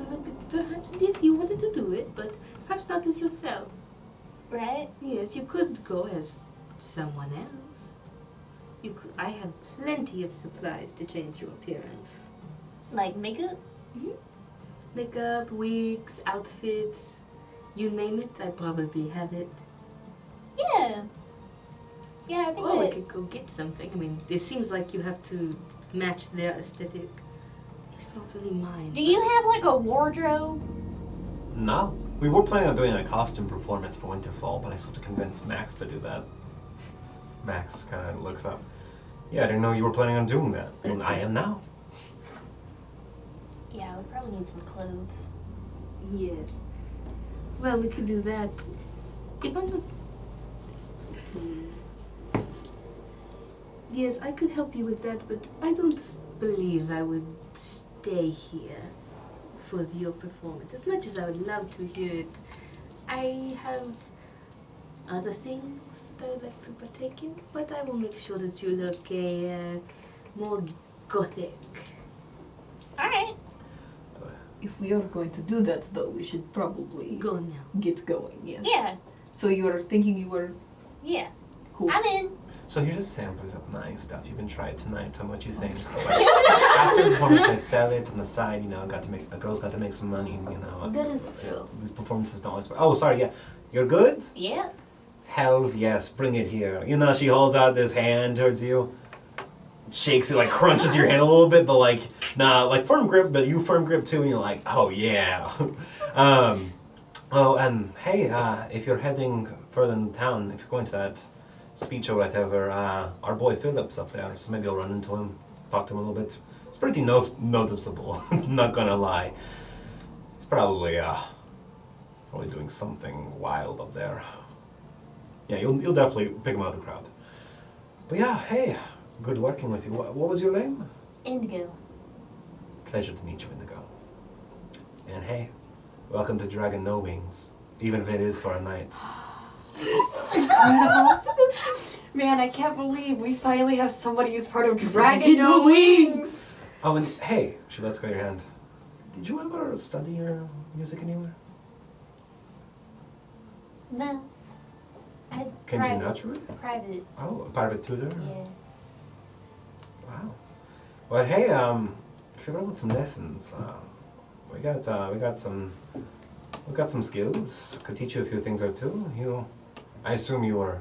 perhaps if you wanted to do it, but perhaps not as yourself. Right? Yes, you could go as someone else. You could. I have plenty of supplies to change your appearance. Like makeup? Makeup, wigs, outfits, you name it, I probably have it. Yeah. Yeah, I think Or we that. could go get something. I mean, it seems like you have to match their aesthetic. It's not really mine. Do you have like a wardrobe? No. We were planning on doing a costume performance for Winterfall, but I still have to convince Max to do that. Max kind of looks up. Yeah, I didn't know you were planning on doing that. Well, I am now. Yeah, we probably need some clothes. Yes. Well, we could do that. If I'm not... Yes, I could help you with that, but I don't believe I would stay here for your performance. As much as I would love to hear it, I have other things that I would like to partake in, but I will make sure that you look more gothic. All right. If we are going to do that, though, we should probably Go now. get going. Yes. Yeah. So you are thinking you were Yeah. cool. I'm in. So here's a sample of my stuff. You can try it tonight. Tell me what you think. Like, after the performance, I sell it on the side. You know, a girl's got to make some money. You know, That is true. These performances don't always. Oh, sorry. Yeah, you're good. Yeah. Hells yes, bring it here. You know, she holds out this hand towards you, shakes it, like crunches your hand a little bit, but like, nah, like firm grip, but you firm grip too, and you're like, oh yeah. Oh, and hey, if you're heading further in town, if you're going to that speech or whatever, our boy Philip's up there, so maybe you'll run into him, talk to him a little bit. It's pretty noticeable, not gonna lie. He's probably doing something wild up there. Yeah, you'll definitely pick him out of the crowd. But yeah, hey, good working with you. What was your name? Indigo. Pleasure to meet you, Indigo. And hey, welcome to Dragon No Wings, even if it is for a night. Man, I can't believe we finally have somebody who's part of Dragon No Wings. Oh, and hey, she lets go of your hand. Did you ever study your music anywhere? No. I Can you naturally? Private. Oh, a private tutor? Yeah. Wow. Well, hey, if you ever want some lessons, we got some skills. Could teach you a few things or two. I assume you were.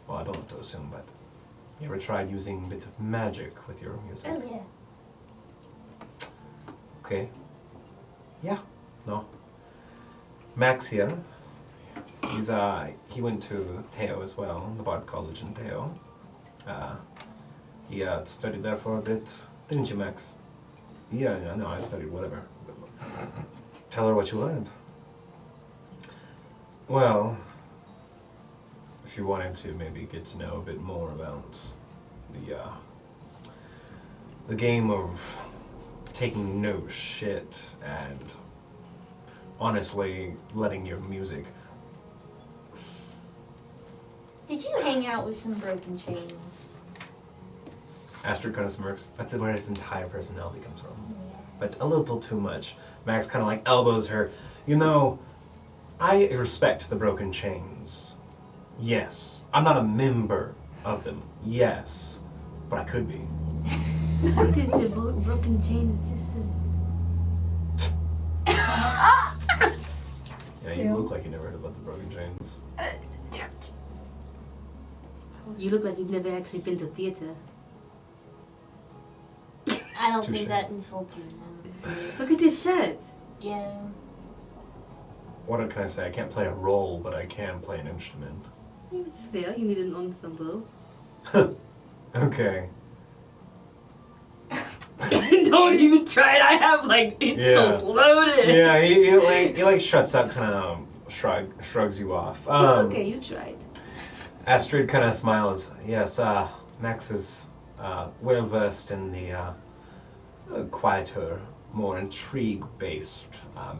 Well, I don't have to assume, but you ever tried using a bit of magic with your music? Oh yeah. Okay. Yeah. No. Max here. He went to Teo as well, the Bard College in Teo. He studied there for a bit, didn't you, Max? Yeah, no, I studied whatever. Tell her what you learned. Well, if you wanted to maybe get to know a bit more about the game of taking no shit and honestly letting your music. Did you hang out with some broken chains? Astrid kind of smirks. That's where his entire personality comes from. But a little too much. Max kind of like elbows her. You know, I respect the broken chains. Yes. I'm not a member of them. Yes. But I could be. What is a broken chain? Is this Yeah, you look like you never heard about the broken chains. You look like you've never actually been to theater. I don't Touche. think that insults you. Look at this shirt. Yeah. What can I say? I can't play a role, but I can play an instrument. It's fair. You need an ensemble. Okay. Don't even try it. I have like insults loaded. Yeah, he like shuts up, kind of shrugs you off. It's okay. You tried. Astrid kind of smiles. Yes, Max is well versed in the quieter, more intrigue-based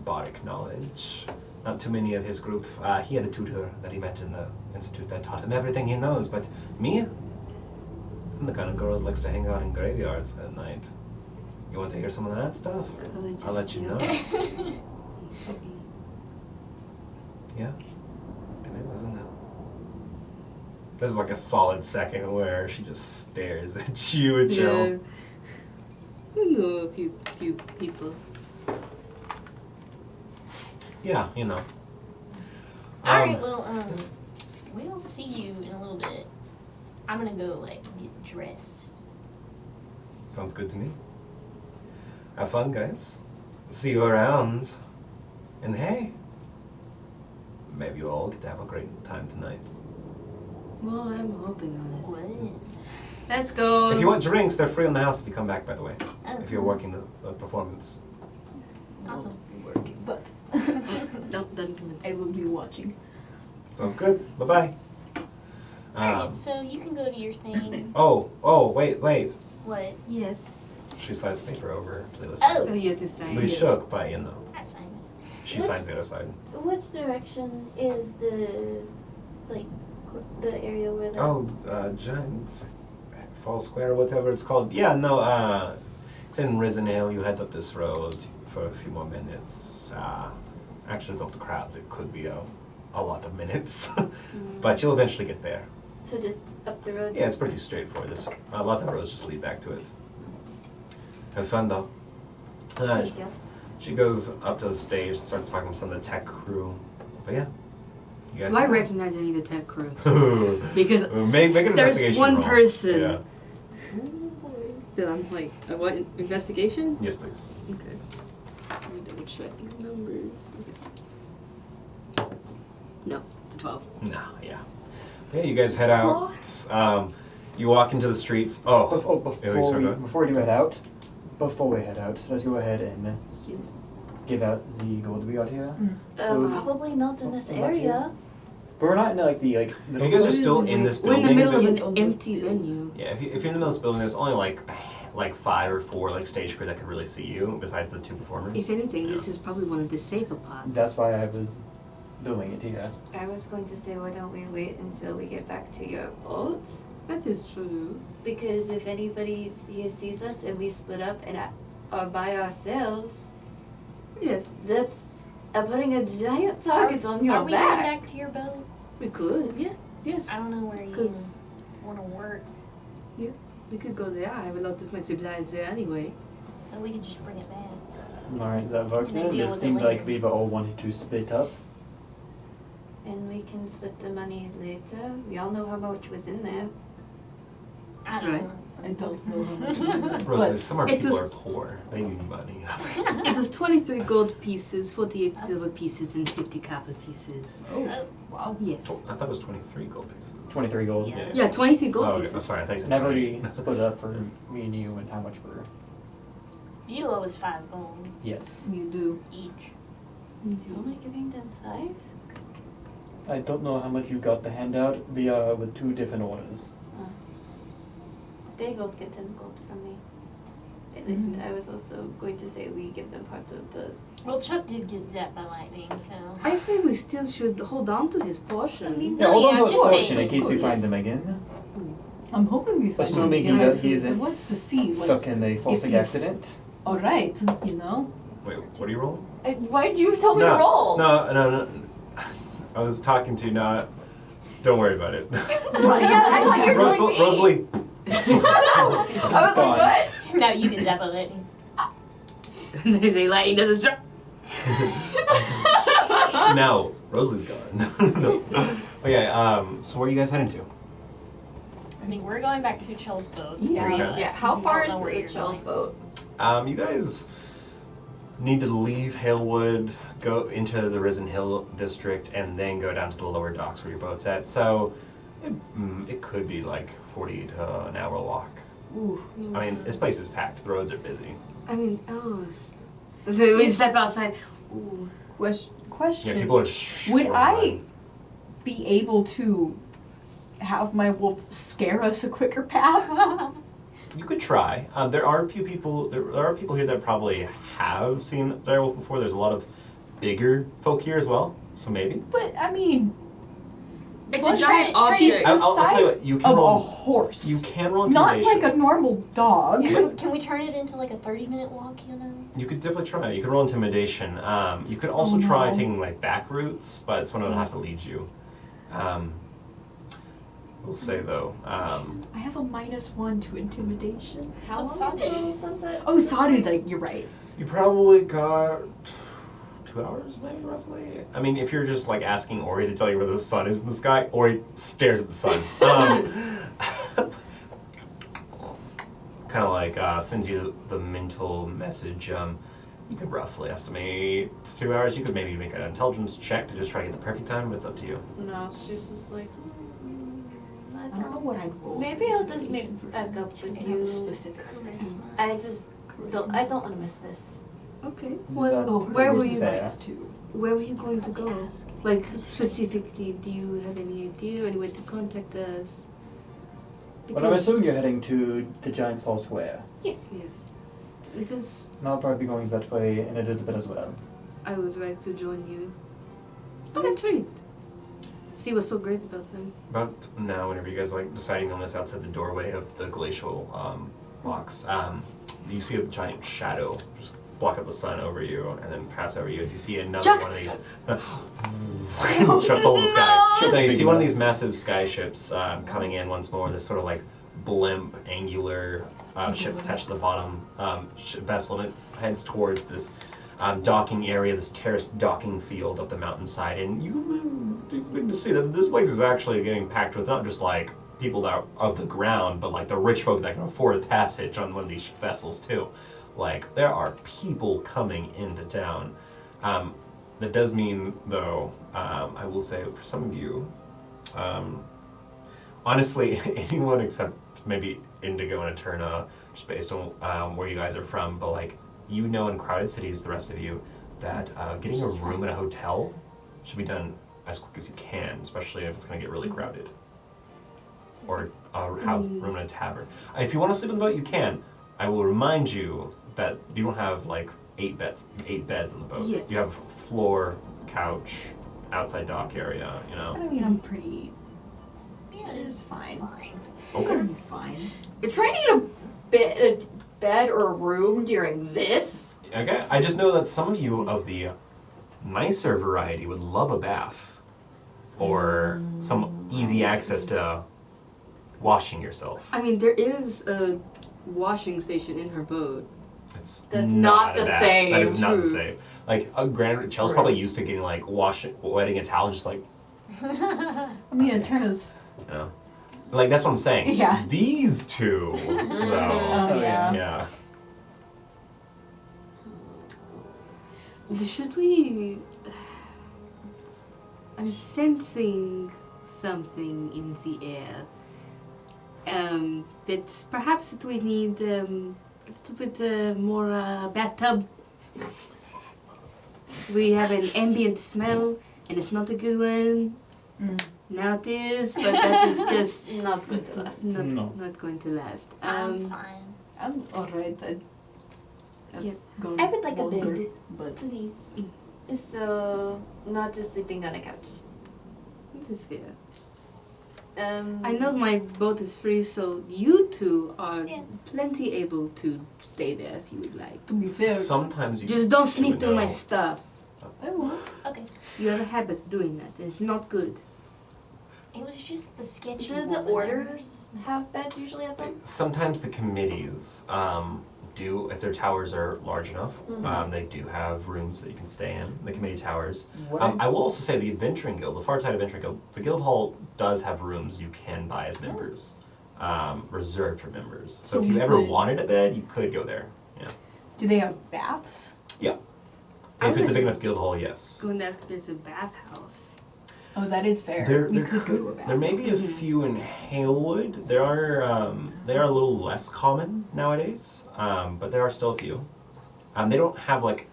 bardic knowledge. Not too many of his group. He had a tutor that he met in the institute that taught him everything he knows. But me, I'm the kind of girl that likes to hang out in graveyards at night. You want to hear some of that stuff? I'll let you know. Yeah, it is, isn't it? There's like a solid second where she just stares at you and chill. Yeah. I know a few people. Yeah, you know. Alright, well, we'll see you in a little bit. I'm gonna go, like, get dressed. Sounds good to me. Have fun, guys. See you around. And hey, maybe you'll all get to have a great time tonight. Well, I'm hoping on it. What? Let's go. If you want drinks, they're free in the house if you come back, by the way. Oh, If you're working the performance. Awesome. Working, but Don't commit. I will be watching. Sounds good. Bye-bye. Alright, so you can go to your thing. Oh, wait. What? Yes. She slides the paper over to the other Oh. side. Oh, you have to sign. We Yes. shook, but you know. I signed it. She signs the other side. Which direction is the, like, the area where the... Oh, Giants. Fall Square, whatever it's called. Yeah, no, it's in Risen Hill. You head up this road for a few more minutes. Actually, with the crowds, it could be a lot of minutes. But you'll eventually get there. So just up the road? Yeah, it's pretty straightforward. A lot of roads just lead back to it. Have fun, though. Thank you. She goes up to the stage and starts talking to some of the tech crew. But yeah, you guys. Do I recognize any of the tech crew? Because Because make an there's investigation one roll. person. Yeah. that I'm like, what, investigation? Yes, please. Okay. Let me double check the numbers. Okay. No, it's a 12. Nah, yeah. Yeah, you guys head out. You walk into the streets. Oh, yeah, sorry, go ahead. Before we head out, let's go ahead and give out the gold we got here. Probably not in this area. But we're not in like the You guys are still in this We're in building. the middle of but- an empty venue. Yeah, if you're in the middle of this building, there's only like 5 or 4 like stage crew that could really see you, besides the 2 performers. If anything, Yeah. this is probably one of the safer parts. That's why I was doing it here. I was going to say, why don't we wait until we get back to your boat? That is true. Because if anybody here sees us and we split up and are by ourselves, Yes, that's putting a giant target on your Are we going back. back to your boat? we could. Yeah, yes. I don't know where you 'Cause- want to work, We could go there. I have a lot of my supplies there anyway. so we could just bring it back. Alright, is that works And then then? deal It with it seemed later. like we were all wanting to split up. And we can split the money later. We all know how much was in there. I don't Right. know. I don't know how much is in there. Rosalie, But some of our it people was- are poor. They need money. It was 23 gold pieces, 48 silver pieces, and 50 copper pieces. Oh, wow. Yes. I thought it was 23 gold pieces. 23 gold. Yeah. Yeah, 23 gold Oh, okay. pieces. Oh, sorry, I thought you said Never 20. we split up for me and you and how much we're. you owe us 5 gold Yes. You do. each. You're only giving them 5? I don't know how much you got the handout. We are with 2 different orders. They both get 10 gold from me. At least I was also going to say we give them part of the... Well, Chuck did get zapped by lightning, so. I say we still should hold on to his portion. I mean, Yeah, hold on yeah, to I'm his just portion saying. in case we find them again. I'm hoping we find Assuming him. he I isn't want to see, stuck in a if forcing he's accident. all right, you know. Wait, what are you rolling? Why did you tell me to roll? No. I was talking to not. Don't worry about it. I thought you were telling me. Rosalie. I was like, what? No, you can zap by lightning. They say lightning doesn't strike. No, Rosalie's gone. No. Okay, so where are you guys heading to? I think we're going back to Chell's boat. Yeah. Three of Okay. us. Yeah, how far I is don't know where the you're Chell's going. boat? You guys need to leave Halewood, go into the Risen Hill district, and then go down to the lower docks where your boat's at. So it could be like 40 to an hour walk. Ooh. I mean, this place is packed. The roads are busy. I mean, Then we step outside. Ooh. Question. Yeah, people are. Would I be able to have my wolf scare us a quicker path? You could try. There are a few people. There are people here that probably have seen direwolf before. There's a lot of bigger folk here as well. So maybe. But I mean, It's Well, a giant she's object. the I'll tell you size what. You can of a roll. horse. You can roll Not intimidation. like a normal dog. Can we turn it into like a 30-minute walk, you know? You could definitely try. You could roll intimidation. You could also Oh, try no. taking like back routes, but someone will have to lead you. We'll say though. I have a -1 to intimidation. How What's long is it till Sadu's? sunset? Oh, Sadu's like, you're right. You probably got 2 hours, maybe roughly. I mean, if you're just like asking Ori to tell you where the sun is in the sky, Ori stares at the sun. Kind of like sends you the mental message. You could roughly estimate 2 hours. You could maybe make an intelligence check to just try to get the perfect time, but it's up to you. No, she's just like, I I don't know what I'd roll. Maybe for I'll just intimidation make for back up She with doesn't have you. specifics. I just don't. I don't want to miss this. Okay. That Well, is where were you? fair. Where were you going to go? Ask. Like specifically, do you have any idea or any way to contact us? Well, I'm assuming you're heading to the Giant's Hall Square. Yes. Yes. Because And I'll probably be going that way in a little bit as well. I would like to join you. I'm intrigued. See what's so great about them. About now, whenever you guys are like deciding on this outside the doorway of the glacial blocks, you see a giant shadow just block up the sun over you and then pass over you as you see another Chuck! one of these shuffle the sky. No, you see one of these massive sky ships coming in once more. This sort of like blimp, angular ship attached to the bottom vessel, and it heads towards this docking area, this terraced docking field up the mountainside. And you begin to see that this place is actually getting packed with not just like people that are of the ground, but like the rich folk that can afford passage on one of these vessels too. Like there are people coming into town. That does mean, though, I will say for some of you, honestly, anyone except maybe Indigo and Eterna, just based on where you guys are from, but like, you know in crowded cities, the rest of you, that getting a room at a hotel should be done as quick as you can, especially if it's going to get really crowded. Or a room in a tavern. If you want to sleep in the boat, you can. I will remind you that you don't have like 8 beds on the boat. Yes. You have floor, couch, outside dock area, you know. I mean, I'm pretty. Yeah, It's fine. Okay. I'm fine. You're trying to get a bed or a room during this? Okay. I just know that some of you of the nicer variety would love a bath. Or some easy access to washing yourself. I mean, there is a washing station in her boat. It's That's not a the bath. same. That is not the True. same. Like, granted, Chell's probably used to getting like wetting a towel, just like, I mean, Eterna's. you know. Like, that's what I'm saying. Yeah. These two, though. Oh, yeah. Yeah. Should we? I'm sensing something in the air. That perhaps that we need a little bit more bathtub. we have an ambient smell, and it's not a good one. Now it is, but that is just Not good to us. not going to last. I'm fine. I'm alright. Yeah. Go I would like a longer, bed, but please. So, not just sleeping on a couch. This is fair. Um, I know my boat is free, so you two are Yeah. plenty able to stay there if you would like. to be fair, Sometimes you Just don't you sneak would through my know. stuff. I won't. Okay. You have a habit of doing that, and it's not good. It was just the sketchy do the woman. orders have beds usually at them? Sometimes the committees do, if their towers are large enough, they do have rooms that you can stay in, the committee towers. I will also say the Adventuring Guild, the Far Tide Adventuring Guild, the Guild Hall does have rooms you can buy as members, reserved for members. So So if you we ever could- wanted a bed, you could go there. Yeah. Do they have baths? I If was it's a big actually enough guild hall, yes. going to ask if there's a bathhouse. Oh, that is fair. There, we there, could go to a could, there may be a few in Halewood. There are, they are a little less common nowadays, but there are still a few. They don't have like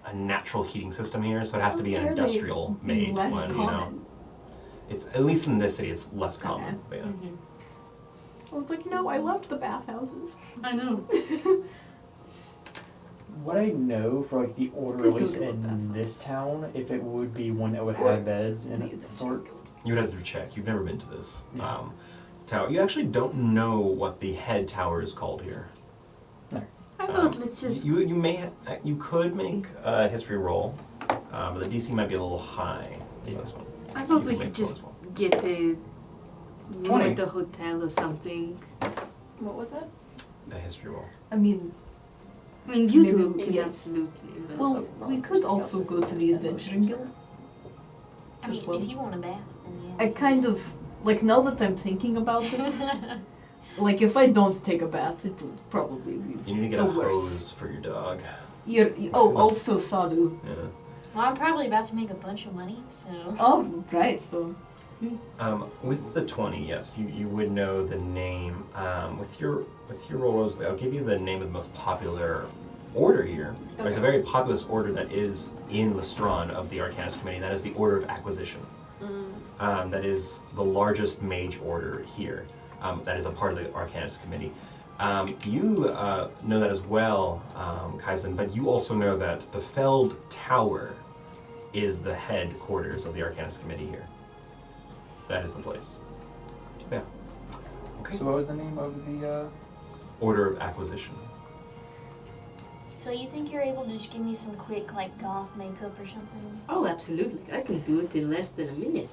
a natural heating system here, so it has to be an How dare they industrial be made less one. You know, common? it's at least in this city, it's less common. Okay. But yeah. Mm-hmm. I was like, no, I loved the bathhouses. I know. What I know for like the order, Could at go least to a in bathhouse. this town, if it would be one that would Or have beds and The of the Adventure sort. Guild. You would have to check. You've never been to this Yeah. tower. You actually don't know what the head tower is called here. I thought let's just. You may you could make a history roll, but the DC might be a little high for this one. I thought You we can could make just as well. get a room 20. at the hotel or something. What was that? A history roll. I mean, I mean, you Maybe two we- can yes. absolutely. But well, we could also go to the Adventuring Guild. I mean, as well. if you want a bath, then yeah. I kind of, like, now that I'm thinking about it, like, if I don't take a bath, it will probably be You need to get a worse. hose for your dog. Oh, also Sadhu. Yeah. Well, I'm probably about to make a bunch of money, so. Oh, right, so. With the 20, yes, you would know the name. With your rolls, I'll give you the name of the most popular order here. There's a very populous order that is in Lestron of the Arcanist Committee. That is the Order of Acquisition. That is the largest mage order here. That is a part of the Arcanist Committee. You know that as well, Kaizen, but you also know that the Feld Tower is the headquarters of the Arcanist Committee here. That is the place. Yeah. Okay. So what was the name of the? Order of Acquisition. So you think you're able to just give me some quick, like, goth makeup or something? oh, absolutely. I can do it in less than a minute.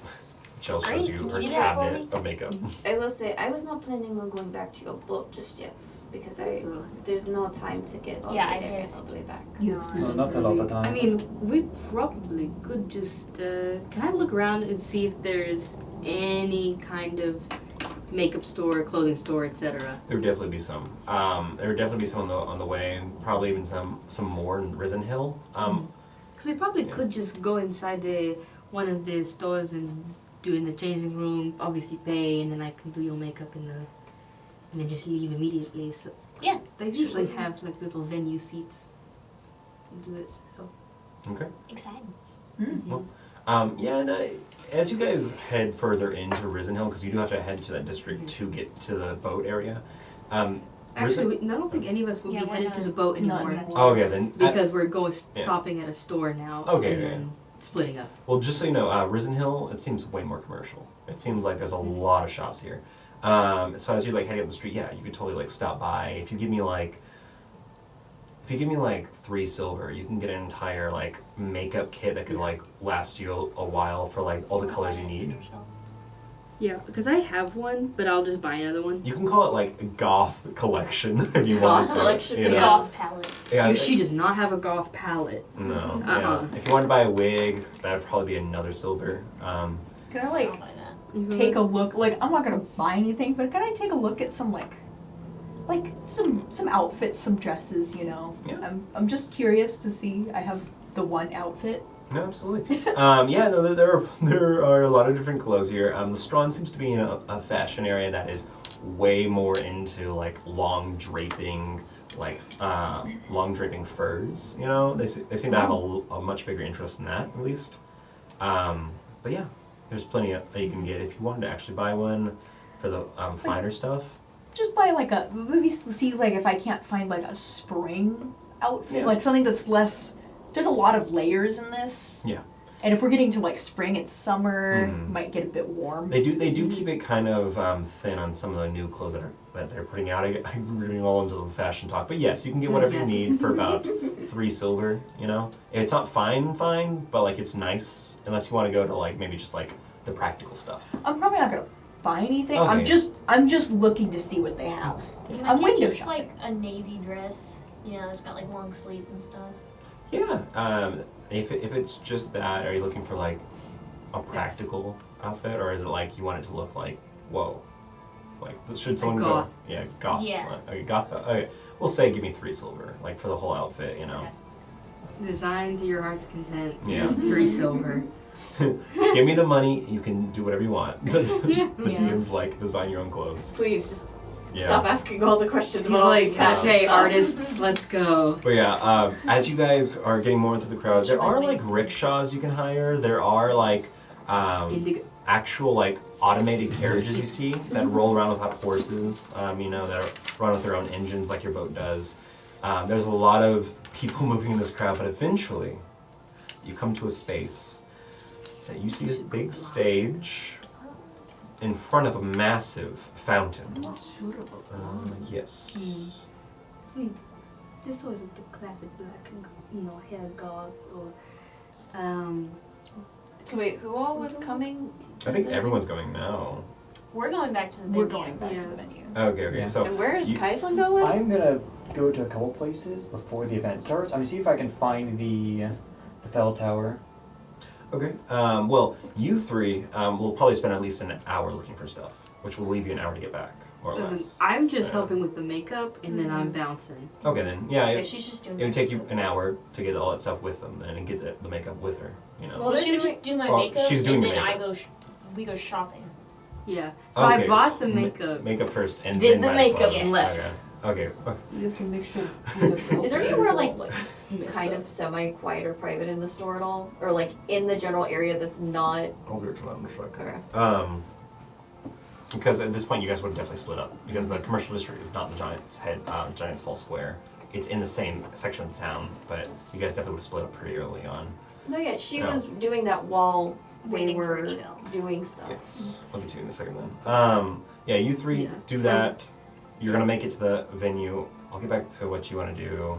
Chell shows Great. you Can her you do that for cabinet of makeup. I will say, I was not planning on going back to your boat just yet, because So- there's no time to get all Yeah, the I way there and missed. all the way back. Yes, we No, don't not a lot really- of time. I mean, we probably could just. Can I look around and see if there's any kind of makeup store, clothing store, etc.? There would definitely be some. There would definitely be some on the way, and probably even some more in Risen Hill. Because we probably Yeah. could just go inside one of the stores and do in the changing room, obviously pay, and then I can do your makeup and then just leave immediately. So 'cause Yeah. they usually have like little venue seats to do it. So Okay. Exciting. Yeah, and as you guys head further into Risen Hill, because you do have to head to that district to get to the boat area. actually, I don't think any of us will Yeah, be we're headed to not- the boat not anymore anymore. Oh, okay, then. because we're going Yeah. stopping at a store now Okay, and yeah, then splitting up. Well, just so you know, Risen Hill, it seems way more commercial. It seems like there's a lot of shops here. So as you're like heading up the street, yeah, you could totally like stop by. If you give me like 3 silver, you can get an entire like makeup kit that could like last you a while for like all the colors you need. Yeah, because I have one, but I'll just buy another one. You can call it like a goth collection if you Goth wanted to. collection, you know? yeah. Goth palette. Yeah, She does not have a goth palette. No. Uh-uh. Yeah. If you wanted to buy a wig, that would probably be another silver. Can I, I'll like, buy that. take a look? Like, I'm not gonna buy anything, but can I take a look at some, like some outfits, some dresses, you know? Yeah. I'm just curious to see. I have the one outfit. No, absolutely. Yeah, no, there are a lot of different clothes here. Lestron seems to be in a fashion area that is way more into like long draping, like long draping furs. You know, they seem to have a much bigger interest in that, at least. But yeah, there's plenty that you can get if you wanted to actually buy one for the finer stuff. Just buy like maybe see like if I can't find like a spring outfit, Yeah. like something that's less. There's a lot of layers in this. Yeah. And if we're getting to like spring and summer, Mhm. might get a bit warm. They do keep it kind of thin on some of the new clothes that they're putting out. I'm really all into the fashion talk, but yes, you can get whatever you Yes. need for about 3 silver. You know, it's not fine, but like it's nice. Unless you want to go to like maybe just like the practical stuff. I'm probably not gonna buy anything. Okay. I'm just looking to see what they have. Can I'm I get window just shopping. like a navy dress? You know, it's got like long sleeves and stuff. Yeah. If it's just that, are you looking for like a practical outfit, or is it like you want it to look like whoa? Like should someone go? goth. Yeah, goth. Yeah. Okay, goth. Okay, we'll say give me 3 silver, like for the whole outfit. You know. Okay. Design to your heart's content. Yeah. Here's 3 silver. Give me the money, you can do whatever you want. The Yeah. DM's like, design your own clothes. Please just Yeah. stop asking all the questions He's about all like, these fashion okay, stuff. artists, let's go. But yeah, as you guys are getting more into the crowd, there are like rickshaws you can hire. There are like Indigo. actual like automated carriages you see that roll around without horses, you know, that run with their own engines like your boat does. There's a lot of people moving in this crowd, but eventually you come to a space that you see this big stage in front of a massive fountain. Yes. Sweet. This wasn't the classic black, hair goth or, So wait, who all was coming? I think everyone's going now. We're going back to the venue. We're going back Yeah. to the venue. Okay, Yeah. so And where is you- Kaisan going? I'm gonna go to a couple places before the event starts. I'm gonna see if I can find the Fell Tower. Okay. Well, you three will probably spend at least an hour looking for stuff, which will leave you an hour to get back, more or listen, less. I'm just Yeah. helping with the makeup and then I'm bouncing. Okay, then. Yeah, Yeah, it, she's just doing it would that. take you an hour to get all that stuff with them and get the makeup with her, you know. Well, Well, they're she would doing- just do my Well, makeup she's doing and the then makeup. we go shopping. Yeah. So I Okay, bought so the makeup. Makeup first and Did then the buy makeup clothes. and left. Okay. You have to make sure. Is there anywhere like mess kind up. of semi-quiet or private in the store at all? Or like in the general area that's not I'll do it to that in a second. correct? Because at this point you guys would definitely split up because the commercial district is not the Giant's Fall Square. It's in the same section of the town, but you guys definitely would have split up pretty early on. No, yeah, she No. was doing that while they Waiting for were a chill. doing stuff. Yes. I'll get to you in a second then. Yeah, you three Yeah. do So- that. You're gonna make it to the venue. I'll get back to what you want to do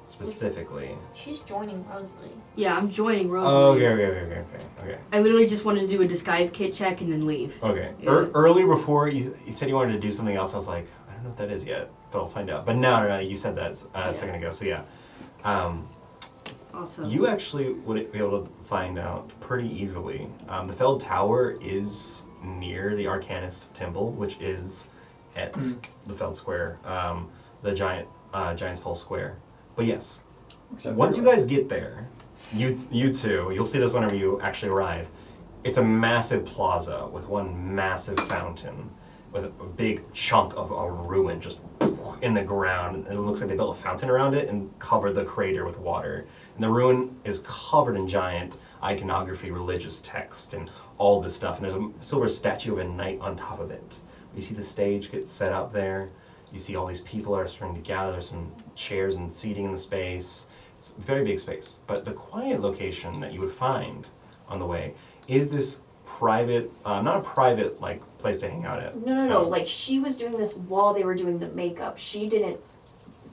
specifically. She's joining Rosalie. Yeah, I'm joining Oh, Rosalie. okay. I literally just wanted to do a disguise kit check and then leave. Okay. Yeah. Earlier before you said you wanted to do something else, I was like, I don't know what that is yet, but I'll find out. But no, you said that a second ago. So yeah, Also. you actually would be able to find out pretty easily. The Felled Tower is near the Arcanist Temple, which is at the Felled Square, the Giant's Fall Square. But yes, Except once you everywhere. guys get there, you two, you'll see this whenever you actually arrive. It's a massive plaza with one massive fountain with a big chunk of a ruin just in the ground. And it looks like they built a fountain around it and covered the crater with water. And the ruin is covered in giant iconography, religious text, and all this stuff. And there's a silver statue of a knight on top of it. You see the stage get set up there. You see all these people are starting to gather. There's some chairs and seating in the space. It's a very big space. But the quiet location that you would find on the way is this private, not a private like place to hang out at. No. Like she was doing this while they were doing the makeup. She didn't.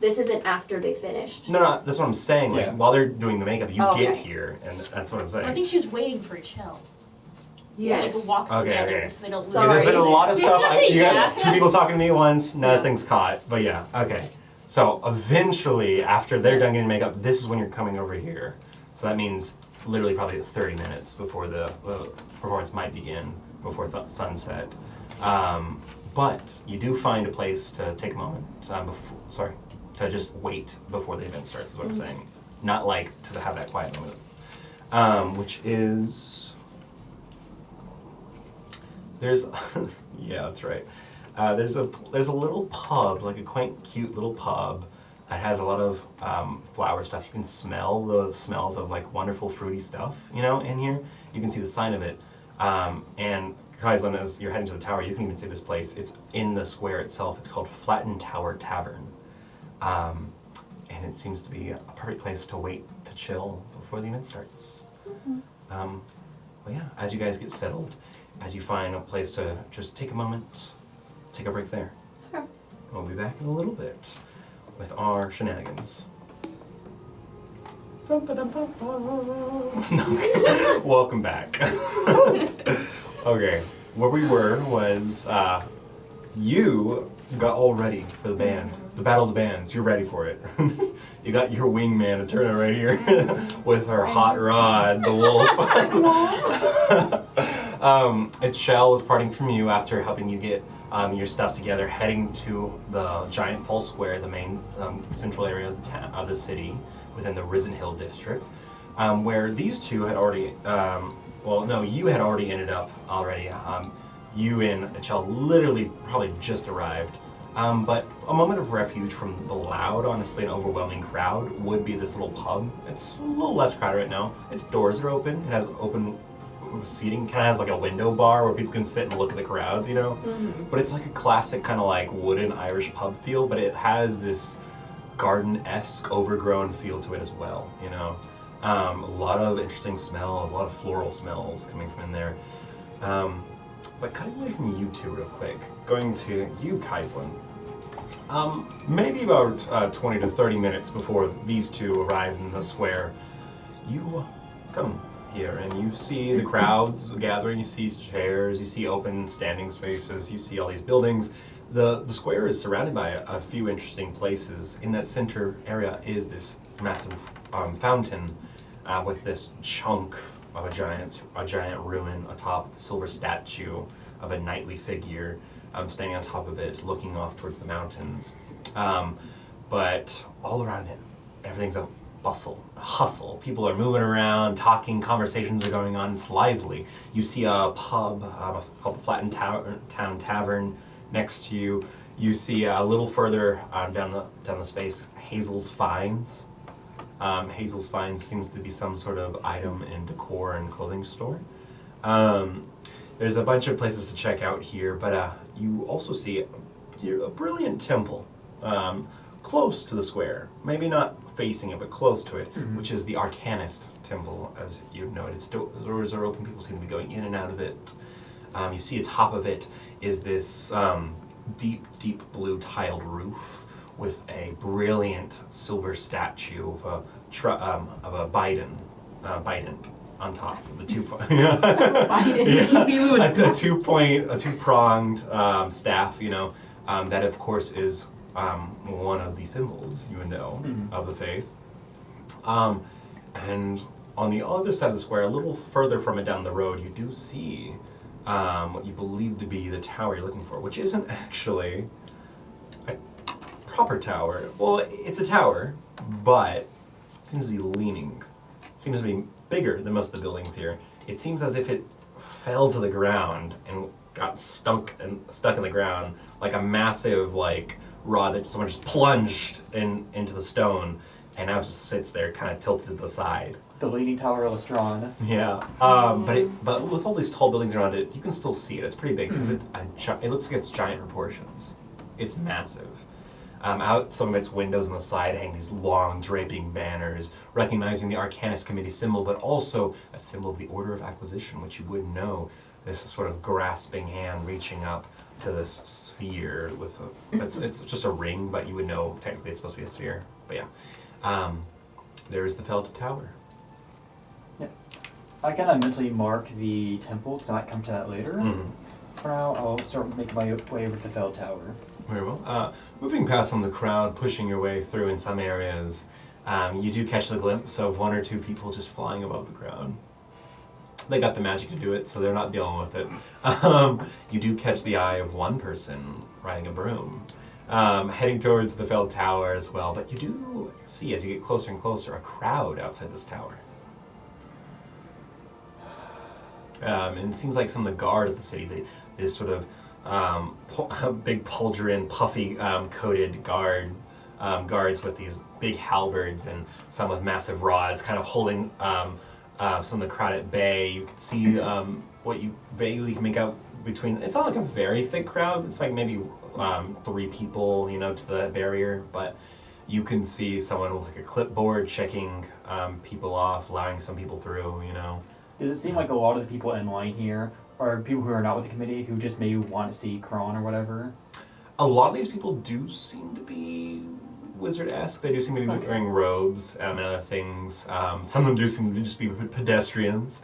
This isn't after they finished. No, that's what I'm saying. Like Yeah. while they're doing the makeup, you Oh, get okay. here, and that's what I'm saying. I think she was waiting for a chill. Yes. So they could walk Okay, together okay. so they don't lose. Because there's been a Sorry. lot of stuff. You got Yeah. two people talking to me at once. Yeah. Nothing's caught. But yeah, okay. So eventually, after they're done getting makeup, this is when you're coming over here. So that means literally probably 30 minutes before the performance might begin, before sunset. But you do find a place to take a moment. To just wait before the event starts. Is what I'm saying. Not like to have that quiet moment, which is. There's, yeah, that's right. there's a little pub, like a quaint, cute little pub. It has a lot of flower stuff. You can smell the smells of like wonderful fruity stuff, you know, in here. You can see the sign of it. And Kaizen, as you're heading to the tower, you can even see this place. It's in the square itself. It's called Flattened Tower Tavern. And it seems to be a perfect place to wait to chill before the event starts. Well, yeah, as you guys get settled, as you find a place to just take a moment, take a break there. Sure. We'll be back in a little bit with our shenanigans. No, welcome back. Okay, where we were was you got all ready for the band, the Battle of the Bands. You're ready for it. You got your wingman, Eterna, right here with her hot rod, the wolf. Shell was parting from you after helping you get your stuff together, heading to the giant fall square, the main central area of the city within the Risen Hill district, where these two had already, you had already ended up already. You and Shell literally probably just arrived. But a moment of refuge from the loud, honestly, and overwhelming crowd would be this little pub. It's a little less crowded right now. Its doors are open. It has open seating, kind of has like a window bar where people can sit and look at the crowds, you know? Mm-hmm. But it's like a classic kind of like wooden Irish pub feel, but it has this garden-esque overgrown feel to it as well, you know? A lot of interesting smells, a lot of floral smells coming from in there. But cutting away from you two real quick, going to you, Kaislin. Maybe about 20 to 30 minutes before these two arrive in the square, you come here and you see the crowds gathering, you see chairs, you see open standing spaces, you see all these buildings. The square is surrounded by a few interesting places. In that center area is this massive fountain with this chunk of a giant ruin atop the silver statue of a knightly figure standing on top of it, looking off towards the mountains. But all around it, everything's a bustle, a hustle. People are moving around, talking, conversations are going on. It's lively. You see a pub called the Flattened Town Tavern next to you. You see a little further down the space, Hazel's Finds. Hazel's Finds seems to be some sort of item and decor and clothing store. There's a bunch of places to check out here, but you also see a brilliant temple close to the square. Maybe not facing it, but close to it, which is the Arcanist Temple, as you've noted. Its doors are open, people seem to be going in and out of it. You see atop of it is this deep, deep blue tiled roof with a brilliant silver statue of a Biden on top of the a two-pronged staff, you know, that of course is one of the symbols you would know of the faith. And on the other side of the square, a little further from it down the road, you do see what you believe to be the tower you're looking for, which isn't actually a proper tower. Well, it's a tower, but it seems to be leaning. It seems to be bigger than most of the buildings here. It seems as if it fell to the ground and got stuck in the ground like a massive rod that someone just plunged into the stone, and now it just sits there kind of tilted to the side. The Leaning Tower of Lestron. Yeah, but with all these tall buildings around it, you can still see it. It's pretty big because it looks like it's giant proportions. It's massive. Out some of its windows on the side hang these long draping banners, recognizing the Arcanist Committee symbol, but also a symbol of the Order of Acquisition, which you wouldn't know. This sort of grasping hand reaching up to this sphere with it's just a ring, but you would know technically it's supposed to be a sphere. But yeah, there is the Felled Tower. Yeah, I kind of mentally mark the temple because I might come to that later. For now, I'll start making my way over to the Felled Tower. Very well. Moving past some of the crowd, pushing your way through in some areas, you do catch the glimpse of one or two people just flying above the crowd. They got the magic to do it, so they're not dealing with it. You do catch the eye of one person riding a broom, heading towards the Felled Tower as well, but you do see, as you get closer and closer, a crowd outside this tower. And it seems like some of the guard of the city, they sort of big pauldron, puffy coated guards with these big halberds and some with massive rods, kind of holding some of the crowd at bay. You can see what you vaguely can make out between. It's not like a very thick crowd. It's like maybe 3 people, to the barrier, but you can see someone with like a clipboard checking people off, allowing some people through. Does it seem like a lot of the people in line here are people who are not with the committee who just maybe want to see Kron or whatever? A lot of these people do seem to be wizard-esque. They do seem to be wearing robes and other things. Some of them do seem to just be pedestrians.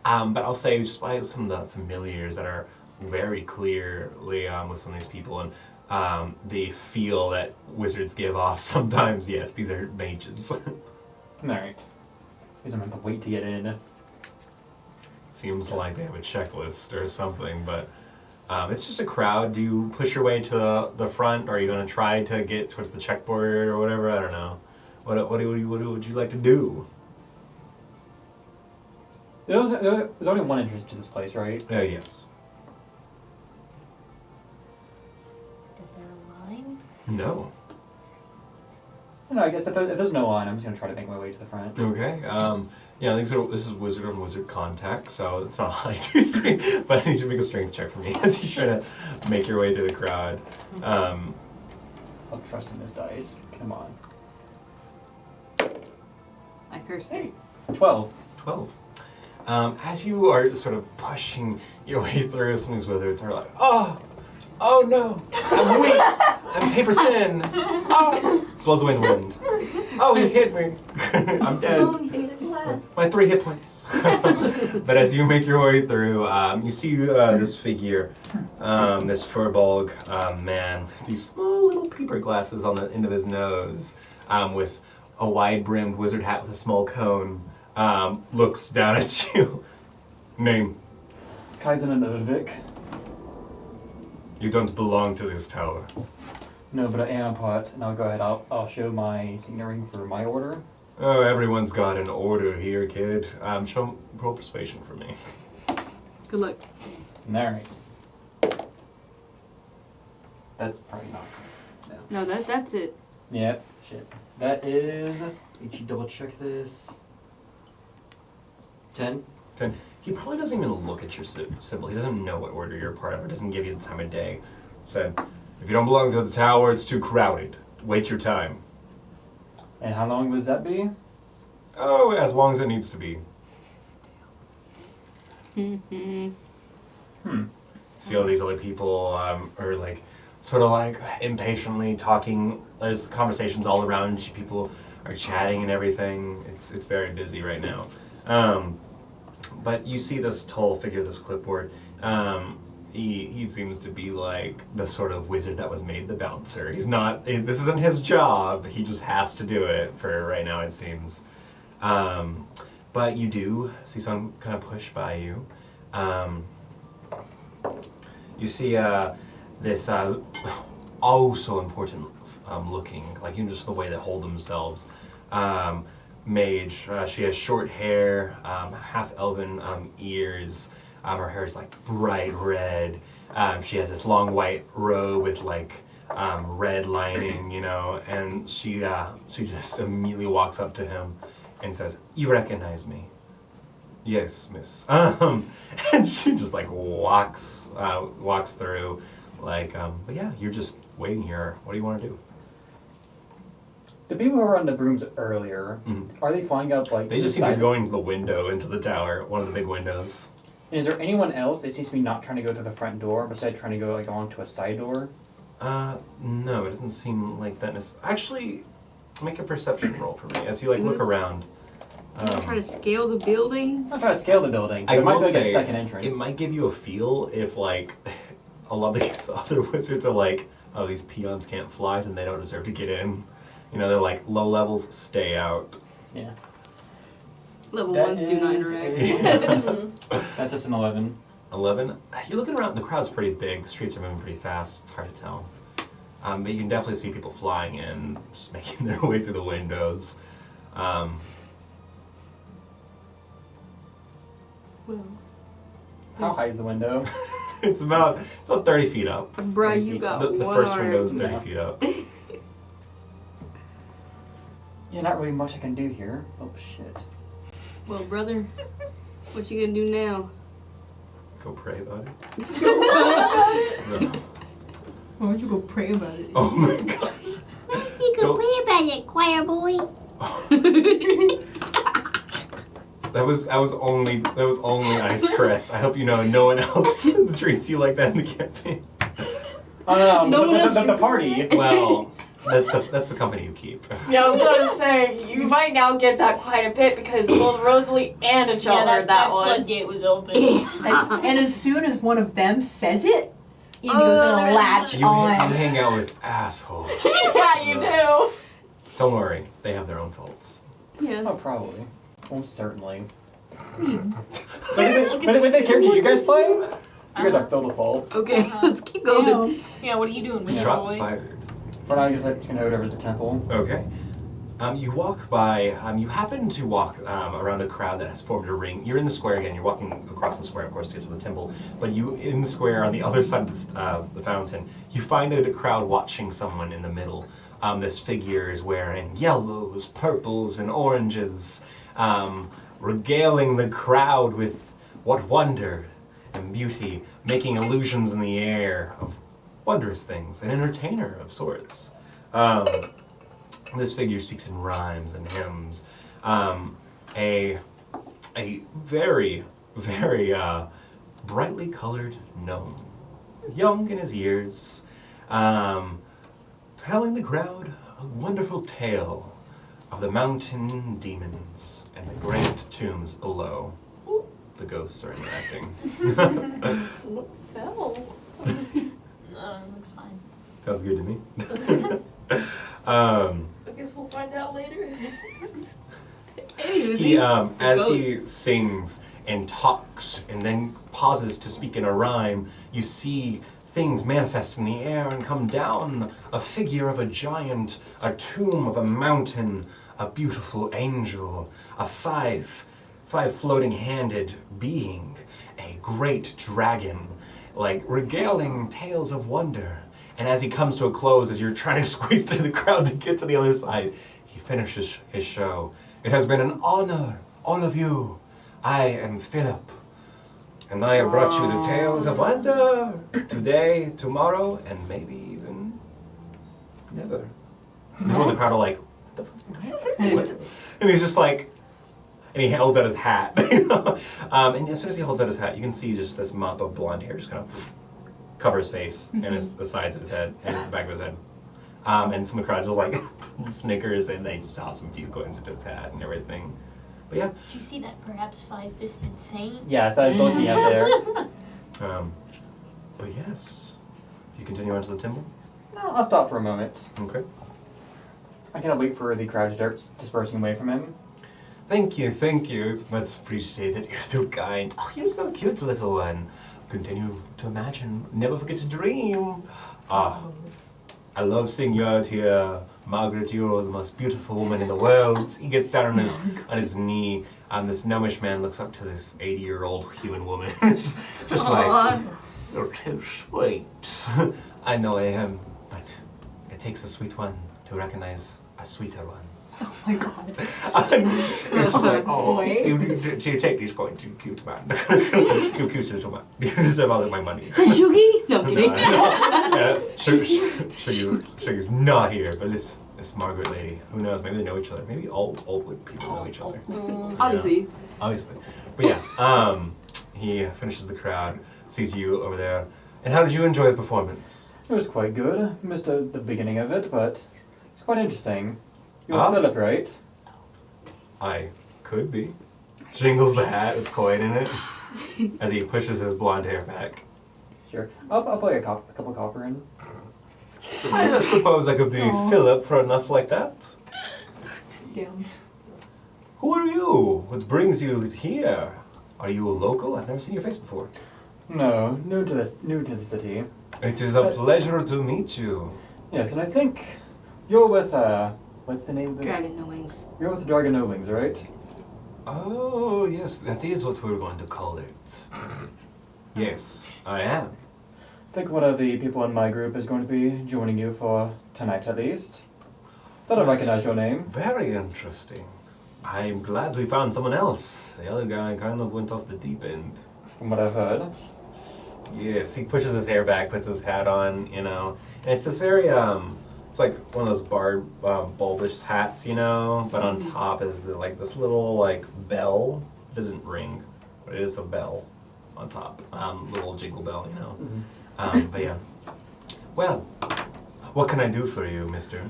But I'll say just by some of the familiars that are very clearly with some of these people, and they feel that wizards give off sometimes. Yes, these are mages. Alright. Because I'm going to wait to get in. Seems like they have a checklist or something, but it's just a crowd. Do you push your way to the front, or are you going to try to get towards the checkboard or whatever? I don't know. What would you like to do? There's only one entrance to this place, right? Yes. Is there a line? No. I guess if there's no line, I'm just going to try to make my way to the front. Okay. This is wizard on wizard contact, so it's not high DC, but I need you to make a strength check for me as you try to make your way through the crowd. I'll trust in this dice. Come on. I cursed. Hey, 12. 12. As you are sort of pushing your way through, some of these wizards are like, oh no, I'm weak, I'm paper thin, oh, blows away in the wind. Oh, he hit me, I'm dead. My 3 hit points. But as you make your way through, you see this figure, this furbolg man, with these small little paper glasses on the end of his nose, with a wide-brimmed wizard hat with a small cone, looks down at you. Name? Kaizen and Udvik. You don't belong to this tower. No, but I am a pot, and I'll go ahead. I'll show my signature for my order. Oh, everyone's got an order here, kid. Roll persuasion for me. Good luck. Alright. That's probably not. No, that's it. Yep. Shit. That is. Did you double check this? 10. 10. He probably doesn't even look at your symbol. He doesn't know what order you're part of. It doesn't give you the time of day. Said, if you don't belong to the tower, it's too crowded. Wait your time. And how long would that be? Oh, as long as it needs to be. See all these other people are like, sort of like impatiently talking. There's conversations all around you. People are chatting and everything. It's very busy right now. But you see this tall figure, this clipboard. He seems to be like the sort of wizard that was made the bouncer. He's not. This isn't his job. He just has to do it for right now, it seems. But you do see someone kind of push by you. You see this oh so important looking, like even just the way they hold themselves. Mage. She has short hair, half elven ears. Her hair is like bright red. She has this long white robe with like red lining, and she just immediately walks up to him and says, "You recognize me?" "Yes, miss." And she just like walks through, like, but yeah, you're just waiting here. What do you want to do? The people who were on the brooms earlier, are they flying up like? They just seem to be going to the window into the tower, one of the big windows. And is there anyone else that seems to be not trying to go to the front door, besides trying to go like onto a side door? No, it doesn't seem like that. Actually, make a perception roll for me as you like look around. Try to scale the building. I'm not trying to scale the building. I It might will be like say a second entrance. it might give you a feel if like a lot of these other wizards are like, oh, these peons can't fly, then they don't deserve to get in. They're like low levels, stay out. Yeah. Level That 1s do not is interact. That's just an 11. 11. You're looking around. The crowd's pretty big. The streets are moving pretty fast. It's hard to tell. But you can definitely see people flying in, just making their way through the windows. Well, How high is the window? It's about 30 feet up. Bruh, you got The one first arm. window is 30 Yeah. feet up. Yeah, not really much I can do here. Oh shit. Well, brother, what you gonna do now? Go pray about it. No. Why don't you go pray about it? Oh my gosh. You can Don't- pray about it, choir boy. That was only Ice Crest. I hope you know no one else treats you like that in the campaign. Oh No no, one else the party. Well, that's the company you keep. Yeah, I was gonna say, you might now get that quite a bit because both Rosalie and Achel Yeah, heard that one. floodgate was open. And as soon as one of them says it, Indigo's gonna latch You on. hang out with assholes. Yeah, you do. Don't worry, they have their own faults. Yeah. Oh, probably. Almost certainly. What the characters you guys play? You guys are filled with faults. Okay, let's keep going. Damn. Yeah, what are you doing, Mr. Shots Boy? fired. For now, I guess I'm gonna head over to the temple. Okay. You walk by, you happen to walk around a crowd that has formed a ring. You're in the square again, you're walking across the square, of course, to get to the temple. But in the square, on the other side of the fountain, you find a crowd watching someone in the middle. This figure is wearing yellows, purples, and oranges, regaling the crowd with what wonder and beauty, making illusions in the air of wondrous things, an entertainer of sorts. This figure speaks in rhymes and hymns. A very, very brightly colored gnome, young in his years, telling the crowd a wonderful tale of the mountain demons and the great tombs below. The ghosts are interacting. What fell? No, it looks fine. Sounds good to me. I guess we'll find out later. He, as he sings and talks and then pauses to speak in a rhyme, you see things manifest in the air and come down. A figure of a giant, a tomb of a mountain, a beautiful angel, a five floating-handed being, a great dragon, like regaling tales of wonder. And as he comes to a close, as you're trying to squeeze through the crowd to get to the other side, he finishes his show. It has been an honor, all of you. I am Philip, and I have brought you the tales of wonder today, tomorrow, and maybe even never. People in the crowd are like, what the fuck? What? And he's just like, and he holds out his hat. And as soon as he holds out his hat, you can see just this mop of blonde hair just kind of cover his face and the sides of his head and the back of his head. And some of the crowd just like snickers, and they just toss some few coins into his hat and everything. But yeah. Did you see that perhaps 5 is insane? Yes, I was looking up there. But yes, you continue on to the temple. No, I'll stop for a moment. Okay. I cannot wait for the crowd to start dispersing away from him. Thank you. It's much appreciated. You're so kind. Oh, you're so cute, little one. Continue to imagine. Never forget to dream. I love seeing you out here. Margaret, you're the most beautiful woman in the world. He gets down on his knee, and this gnomish man looks up to this 80-year-old human woman. just like, you're too sweet. I know I am, but it takes a sweet one to recognize a sweeter one. Oh my god. It's just like, oh, Boy. you take these coins, you cute man. You cute little man. You deserve all of my money. Is that Shugi? No, I'm kidding. Sugar's not here, but this Margaret lady, who knows, maybe they know each other. Maybe all Oldwood people know each other. Obviously. Yeah, obviously. But yeah, he finishes the crowd, sees you over there. And how did you enjoy the performance? It was quite good. Missed the beginning of it, but it's quite interesting. You're Philip, right? I could be. Jingles the hat with coin in it as he pushes his blonde hair back. Sure. I'll play a couple copper in. I suppose I could be Philip for enough like that. Damn. Who are you? What brings you here? Are you a local? I've never seen your face before. No, new to the city. It is a pleasure to meet you. Yes, and I think you're with what's the name of the Dragon no wings. You're with the Dragon No Wings, right? Oh, yes, that is what we're going to call it. Yes, I am. I think one of the people in my group is going to be joining you for tonight at least. Thought I That's recognize your name. Very interesting. I'm glad we found someone else. The other guy kind of went off the deep end. From what I've heard. Yes, he pushes his hair back, puts his hat on, and it's this very, it's like one of those bulbous hats, but on top is this little, bell. It doesn't ring, but it is a bell on top. Little jingle bell, But yeah. Well, what can I do for you, mister?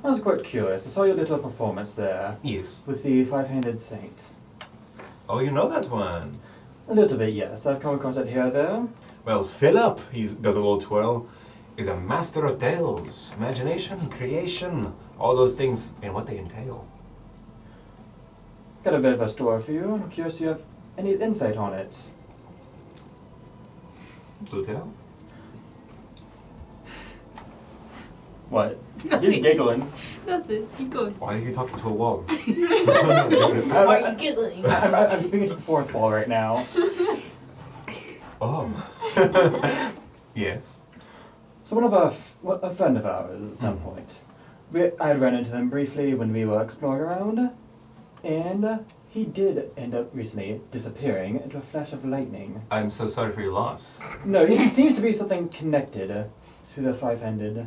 I was quite curious. I saw your little performance there Yes. with the five-handed saint. Oh, you know that one. A little bit, yes. I've come across it here or there. Well, Philip, he does a little twirl, is a master of tales, imagination, creation, all those things and what they entail. Got a bit of a story for you. I'm curious if you have any insight on it. Do tell. What? You're giggling. Nothing. Keep going. Why are you talking to a wall? Why are you giggling? I'm speaking to the fourth wall right now. Oh. Yes. So a friend of ours at some point, I had run into them briefly when we were exploring around, and he did end up recently disappearing into a flash of lightning. I'm so sorry for your loss. No, it seems to be something connected to the five-fisted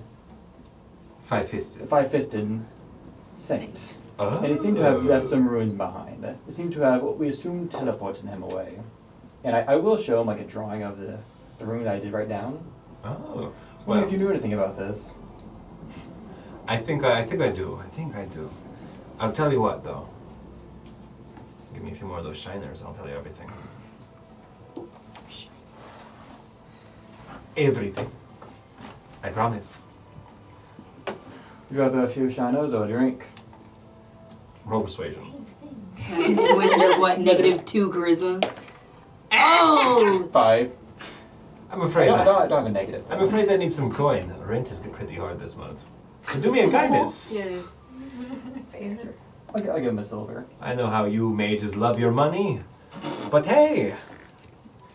saint. Oh. And he seemed to have left some ruins behind. It seemed to have what we assumed teleported him away. And I will show him a drawing of the room that I did write down. Oh. I wonder if you knew anything about this. I think I do. I'll tell you what, though. Give me a few more of those shiners, and I'll tell you everything. Everything. I promise. Would you rather a few shiners or a drink? Roll persuasion. With your, -2 charisma? Oh! 5. I'm afraid. I don't have a negative. I'm afraid I need some coin. Rent is pretty hard this month. So do me a kindness. Yeah. I'll give him a silver. I know how you mages love your money, but hey,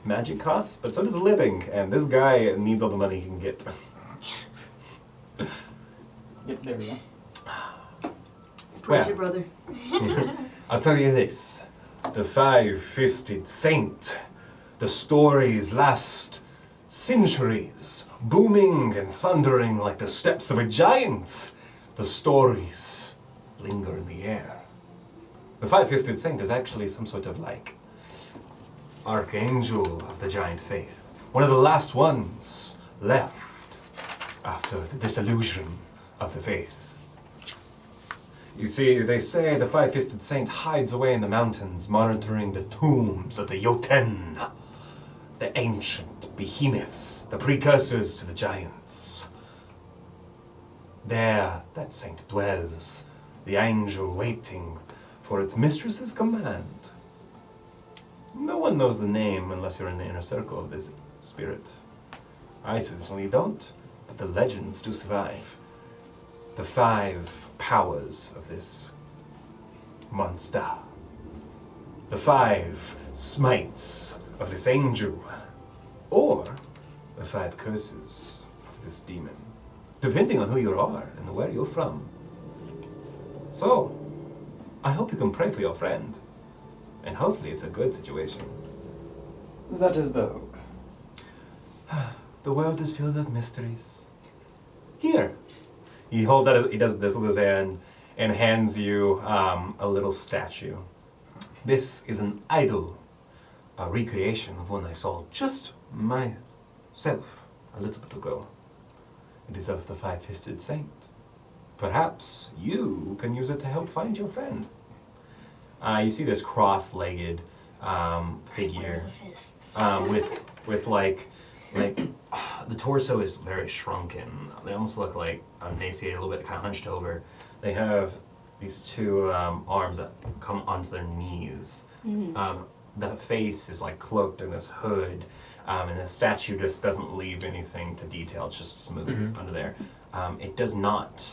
magic costs, but so does living, and this guy needs all the money he can get. Yep, there we go. Praise Well. your brother. I'll tell you this, the five-fisted saint, the stories last centuries, booming and thundering like the steps of a giant. The stories linger in the air. The five-fisted saint is actually some sort of archangel of the giant faith. One of the last ones left after the dissolution of the faith. You see, they say the five-fisted saint hides away in the mountains, monitoring the tombs of the Jotun, the ancient behemoths, the precursors to the giants. There, that saint dwells, the angel waiting for its mistress's command. No one knows the name unless you're in the inner circle of this spirit. I certainly don't, but the legends do survive. The 5 powers of this monster. The 5 smites of this angel. Or the 5 curses of this demon. Depending on who you are and where you're from. So, I hope you can pray for your friend. And hopefully it's a good situation. That is the hope. The world is filled with mysteries. Here. He holds out he does this with his hand and hands you a little statue. This is an idol, a recreation of one I saw just myself a little bit ago. It is of the five-fisted saint. Perhaps you can use it to help find your friend. You see this cross-legged figure with the torso is very shrunken. They almost look like emaciated, a little bit kind of hunched over. They have these 2 arms that come onto their knees. The face is cloaked in this hood, and the statue just doesn't leave anything to detail. It's just smooth under there. It does not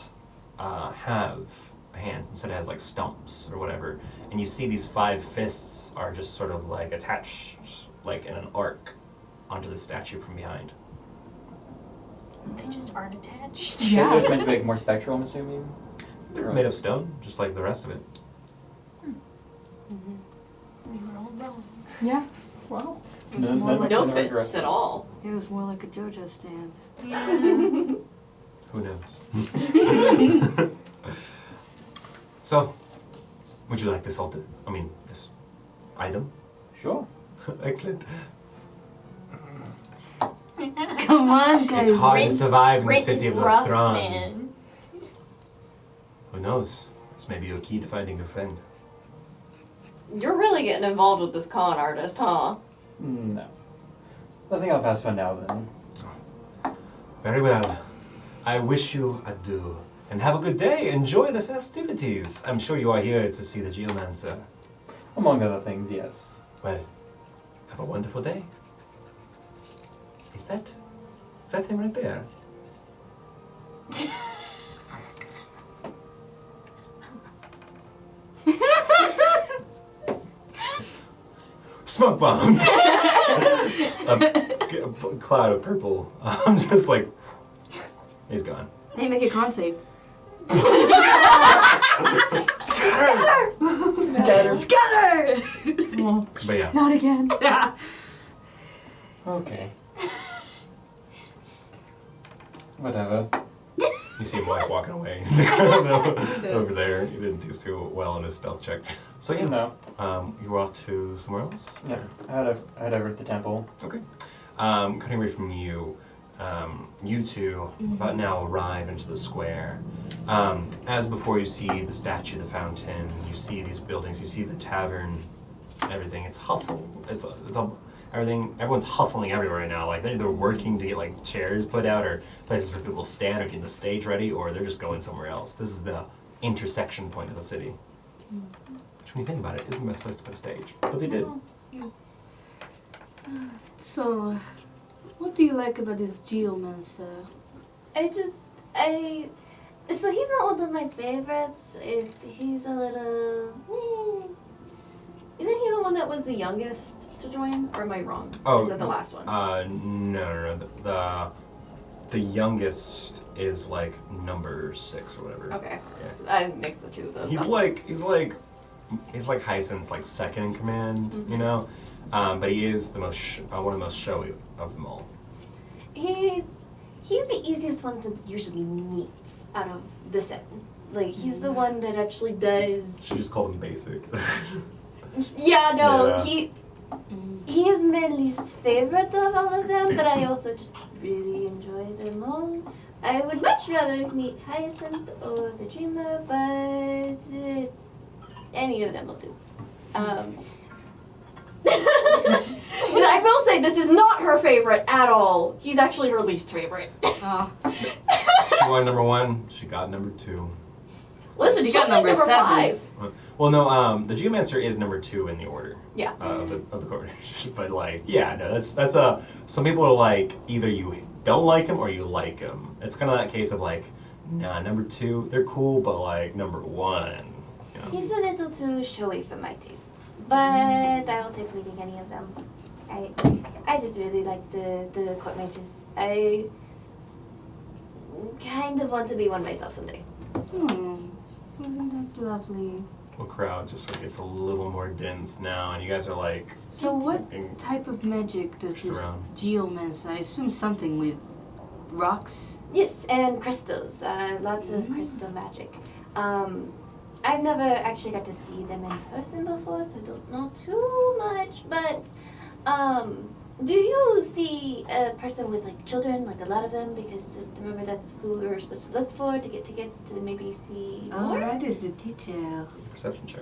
have hands. Instead, it has stumps or whatever. And you see these 5 fists are just sort of attached in an arc onto the statue from behind. They just aren't attached. Yeah. It's meant to make more spectral, I'm assuming. They're made of stone, just like the rest of it. We were all wrong. Yeah. Wow. No fists at all. It was more like a JoJo stand. Who knows? So, would you like this this item? Sure. Excellent. Come on, guys. It's hard to Rent- survive in the Rent city is of rough, Lestrange. man. Who knows? This may be your key to finding your friend. You're really getting involved with this con artist, huh? No. I think I'll pass for now then. Very well. I wish you adieu. And have a good day. Enjoy the festivities. I'm sure you are here to see the Geomancer. Among other things, yes. Well, have a wonderful day. Is that him right there? Smoke bomb! a cloud of purple. I'm just like, he's gone. Hey, make a con save. Scatter! Scatter! But yeah. Not again. Okay. Whatever. You see him like walking away over there. He didn't do too well in his stealth check. So yeah, No. you were off to somewhere else? Yeah. I head over to the temple. Okay. Cutting away from you, you two about now arrive into the square. As before, you see the statue, the fountain. You see these buildings. You see the tavern. Everything. It's hustle. It's everything. Everyone's hustling everywhere right now. Like they're either working to get like chairs put out or places for people to stand or getting the stage ready, or they're just going somewhere else. This is the intersection point of the city. Which, when you think about it, isn't the best place to put a stage. But they did. So, what do you like about this Geomancer? So he's not one of my favorites. He's a little. Isn't he the one that was the youngest to join? Or am I wrong? Oh, Is that the last one? No. The youngest is like number 6 or whatever. Okay. Yeah. I mixed the two of those. He's up. like Hyacinth's like second in command, you know, but he is the most one of the most showy of them all. He's the easiest one to usually meet out of the 7. Like he's the one that actually does. She just called him basic. Yeah, no, Yeah. he is my least favorite of all of them, but I also just really enjoy them all. I would much rather meet Hyacinth or the Dreamer, but any of them will do. I will say this is not her favorite at all. He's actually her least favorite. She wanted number 1. She got number 2. Listen, She she'll got take number 7. 5. Well, no. The Geomancer is number 2 in the order. Yeah. Of the coordination, but like, yeah, no, that's some people are like either you don't like him or you like him. It's kind of that case of like, nah, number 2, they're cool, but like number 1. You know? He's a little too showy for my taste, but I'll take reading any of them. I just really like the court mages. I kind of want to be one myself someday. Isn't that lovely? The crowd just sort of gets a little more dense now, and you guys are like, So what in- type of magic does this Around. Geomancer? I assume something with rocks? Yes, and crystals. Lots of crystal magic. I've never actually got to see them in person before, so I don't know too much. But do you see a person with like children, like a lot of them? Because remember that's who we were supposed to look for to get tickets to maybe see more. Alright, is the teacher. perception check.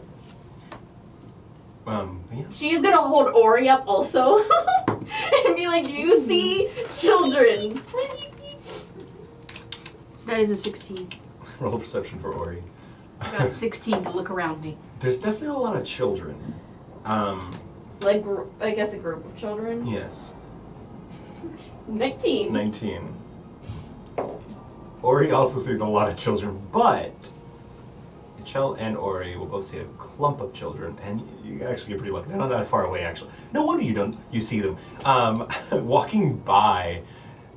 Yeah. She is gonna hold Ori up also and be like, "Do you see children?" That is a 16. Roll perception for Ori. I got 16 to look around me. There's definitely a lot of children. Like, I guess a group of children. Yes. 19. 19. Ori also sees a lot of children, but Chell and Ori will both see a clump of children, and you actually get pretty lucky. They're not that far away, actually. No wonder you see them walking by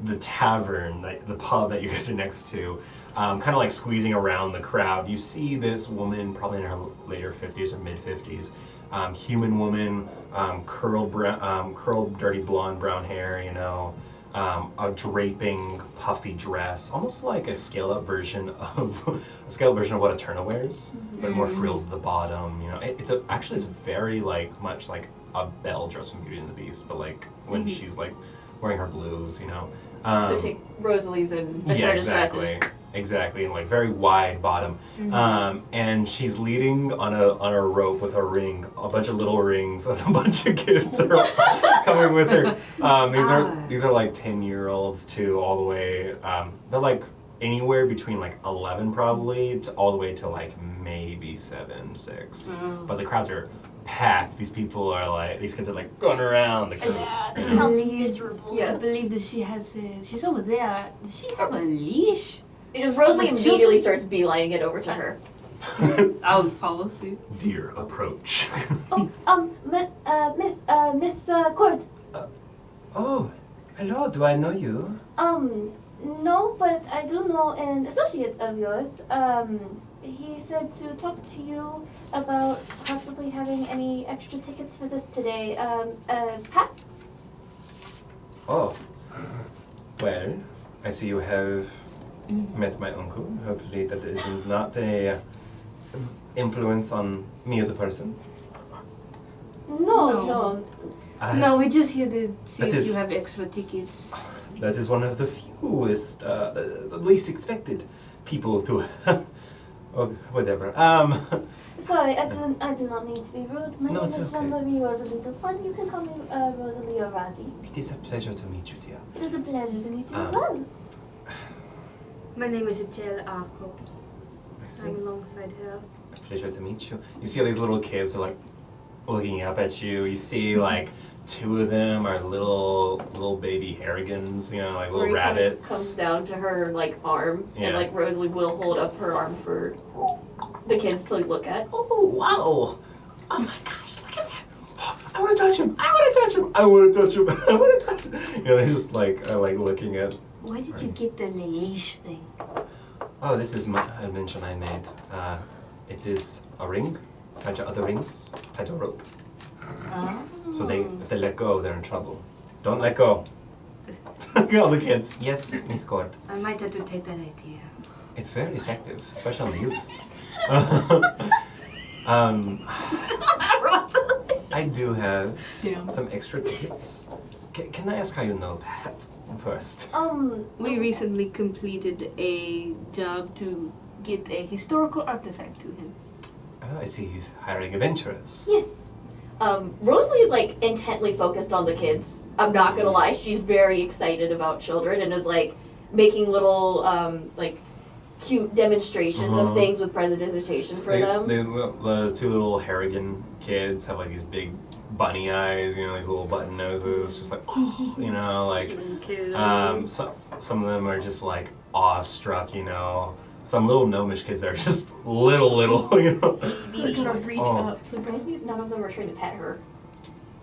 the tavern, the pub that you guys are next to, kind of like squeezing around the crowd. You see this woman, probably in her later 50s or mid 50s, human woman, curled, dirty blonde brown hair, you know. A draping, puffy dress, almost like a scaled-up version of what a Eterna wears, but more frills at the bottom. You know, it's very much like a Belle dress from Beauty and the Beast, but like when she's like wearing her blues, you know. So take Rosalie's and Eterna's dresses. Exactly, and like very wide bottom. And she's leading on a rope with a ring, a bunch of little rings, as a bunch of kids are coming with her. These are like 10-year-olds to all the way. They're like anywhere between like 11 probably to all the way to like maybe 7, 6. But the crowds are packed. These people are like, these kids are like going around. Yeah, that sounds miserable. I believe that she has she's over there. Does she have a leash? Rosalie immediately starts beelining it over to her. I'll follow suit. Dear, approach. Miss Cord. Oh, hello. Do I know you? No, but I do know an associate of yours. He said to talk to you about possibly having any extra tickets for this today. Pat? Oh, well, I see you have met my uncle. Hopefully that is not a influence on me as a person. No. No, we're just here to see That if is- you have extra tickets. That is one of the fewest, the least expected people to, oh, whatever. Sorry, I do not need to be rude. My No, name it's is okay. Jean-Marie Rosalie Dupont. You can call me Rosalie or Razi. It is a pleasure to meet you, dear. It is a pleasure to meet you as well. My name is Echel Arco. I see. I'm alongside her. A pleasure to meet you. You see all these little kids are like looking up at you. You see like 2 of them are little baby harrigans, you know, like little Rory kind of rabbits. comes down to her like arm, Yeah. and like Rosalie will hold up her arm for the kids to look at. Oh, wow. Oh my gosh, look at that. I want to touch him. I want to touch him. I want to touch him. I want to touch him. You know, they just like are like looking at. Why did you get the leash thing? Oh, this is my invention I made. It is a ring, tied to other rings, tied to a rope. So if they let go, they're in trouble. Don't let go. All the kids. Yes, Miss Cord. I might have to take that idea. It's very effective, especially on the youth. I do have some extra tickets. Can I ask how you know Pat first? We recently completed a job to get a historical artifact to him. Oh, I see he's hiring adventurers. Yes. Rosalie is like intently focused on the kids. I'm not gonna lie, she's very excited about children and is like making little like cute demonstrations of things with presentation for them. The 2 little Harrigan kids have like these big bunny eyes, you know, these little button noses, just like, you know, like, some of them are just like awestruck, you know. Some little gnomish kids that are just little, you know. They're gonna reach Oh. up. Surprised me none of them are trying to pet her.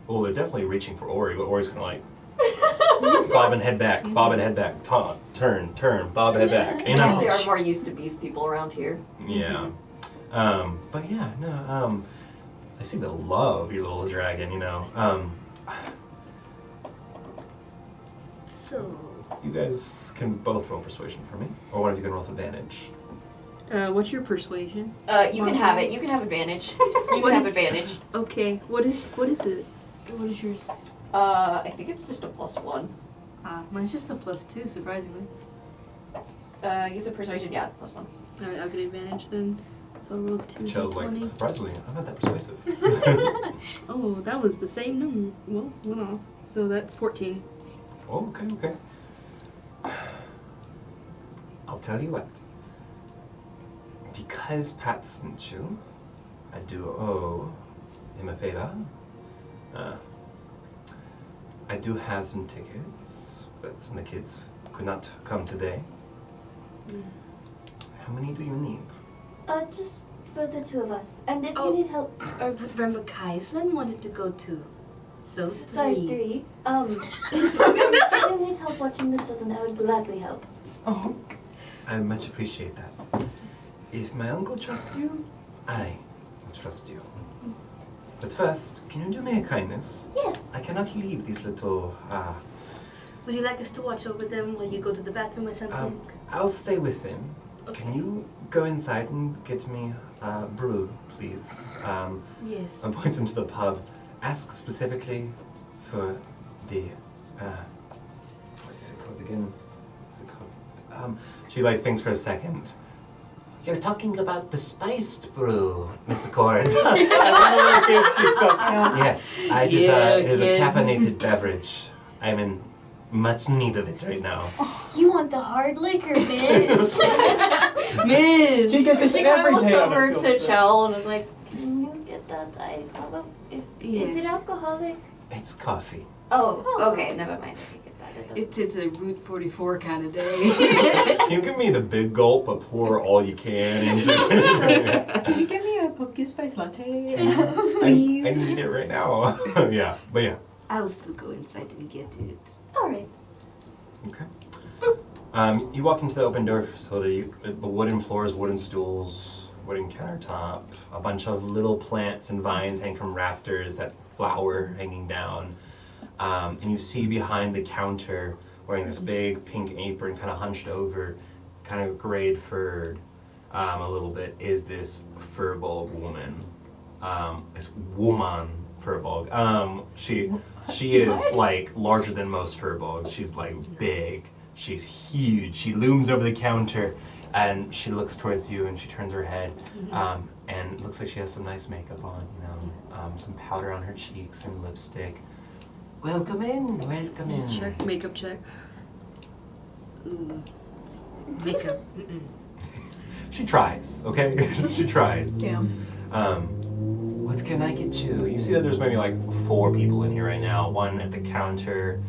Well, they're definitely reaching for Ori, but Ori's kind of like, bob and head back, turn, bob head back, you I guess know. they are more used to beast people around here. Yeah. But yeah, no, I seem to love your little dragon, you know. So, You guys can both roll persuasion for me, or one of you can roll with advantage. what's your persuasion? You can have it. You can have advantage. You can have advantage. Okay, what is it? What is yours? I think it's just a +1. Mine's just a +2, surprisingly. Use a persuasion. Yeah, it's +1. Alright, I'll get advantage then. So I'll roll 2 Chell's like, 20. surprisingly, I'm not that persuasive. Oh, that was the same number. Well, went off. So that's 14. Oh, okay. I'll tell you what. Because Pat sent you, I do owe him a favor. I do have some tickets, but some of the kids could not come today. How many do you need? Just for the two of us. And if Oh. you need help, Or remember Kaislin wanted to go too. So sorry, 3. If you need help watching the children, I would gladly help. Oh, I much appreciate that. If my uncle trusts you, I trust you. But first, can you do me a kindness? Yes. I cannot leave these little, Would you like us to watch over them while you go to the bathroom or something? I'll stay with him. Okay. Can you go inside and get me a brew, please? Yes. And points into the pub. Ask specifically for the, what is it called again? What's it called? She like thinks for a second. You're talking about the spiced brew, Miss Accord. Yes, it is a caffeinated beverage. I'm in much need of it right now. You want the hard liquor, miss? Miss! She gets this She kind of every looks day on over her to field trip. Chell and is like, Can you get that? I probably. Yes. Is it alcoholic? It's coffee. Oh, okay. Never mind. I take it back. It doesn't- It's a Route 44 kind of day. Can you give me the big gulp, but pour all you can into it? can you give me a pumpkin spice latte? I need it right now. Yeah, but yeah. I'll still go inside and get it. All right. Okay. You walk into the open door facility. The wooden floors, wooden stools, wooden countertop, a bunch of little plants and vines hang from rafters, that flower hanging down. And you see behind the counter, wearing this big pink apron, kind of hunched over, kind of grayed furred a little bit, is this furball woman. This woman furball. She is like larger than most furballs. She's like big. She's huge. She looms over the counter, and she looks towards you, and she turns her head, and it looks like she has some nice makeup on, some powder on her cheeks and lipstick. Welcome in, welcome in. Check, makeup check. Ooh. Makeup. Mm-mm. She tries, okay? She tries. Damn. What can I get you? You see that there's maybe like 4 people in here right now. One at the counter.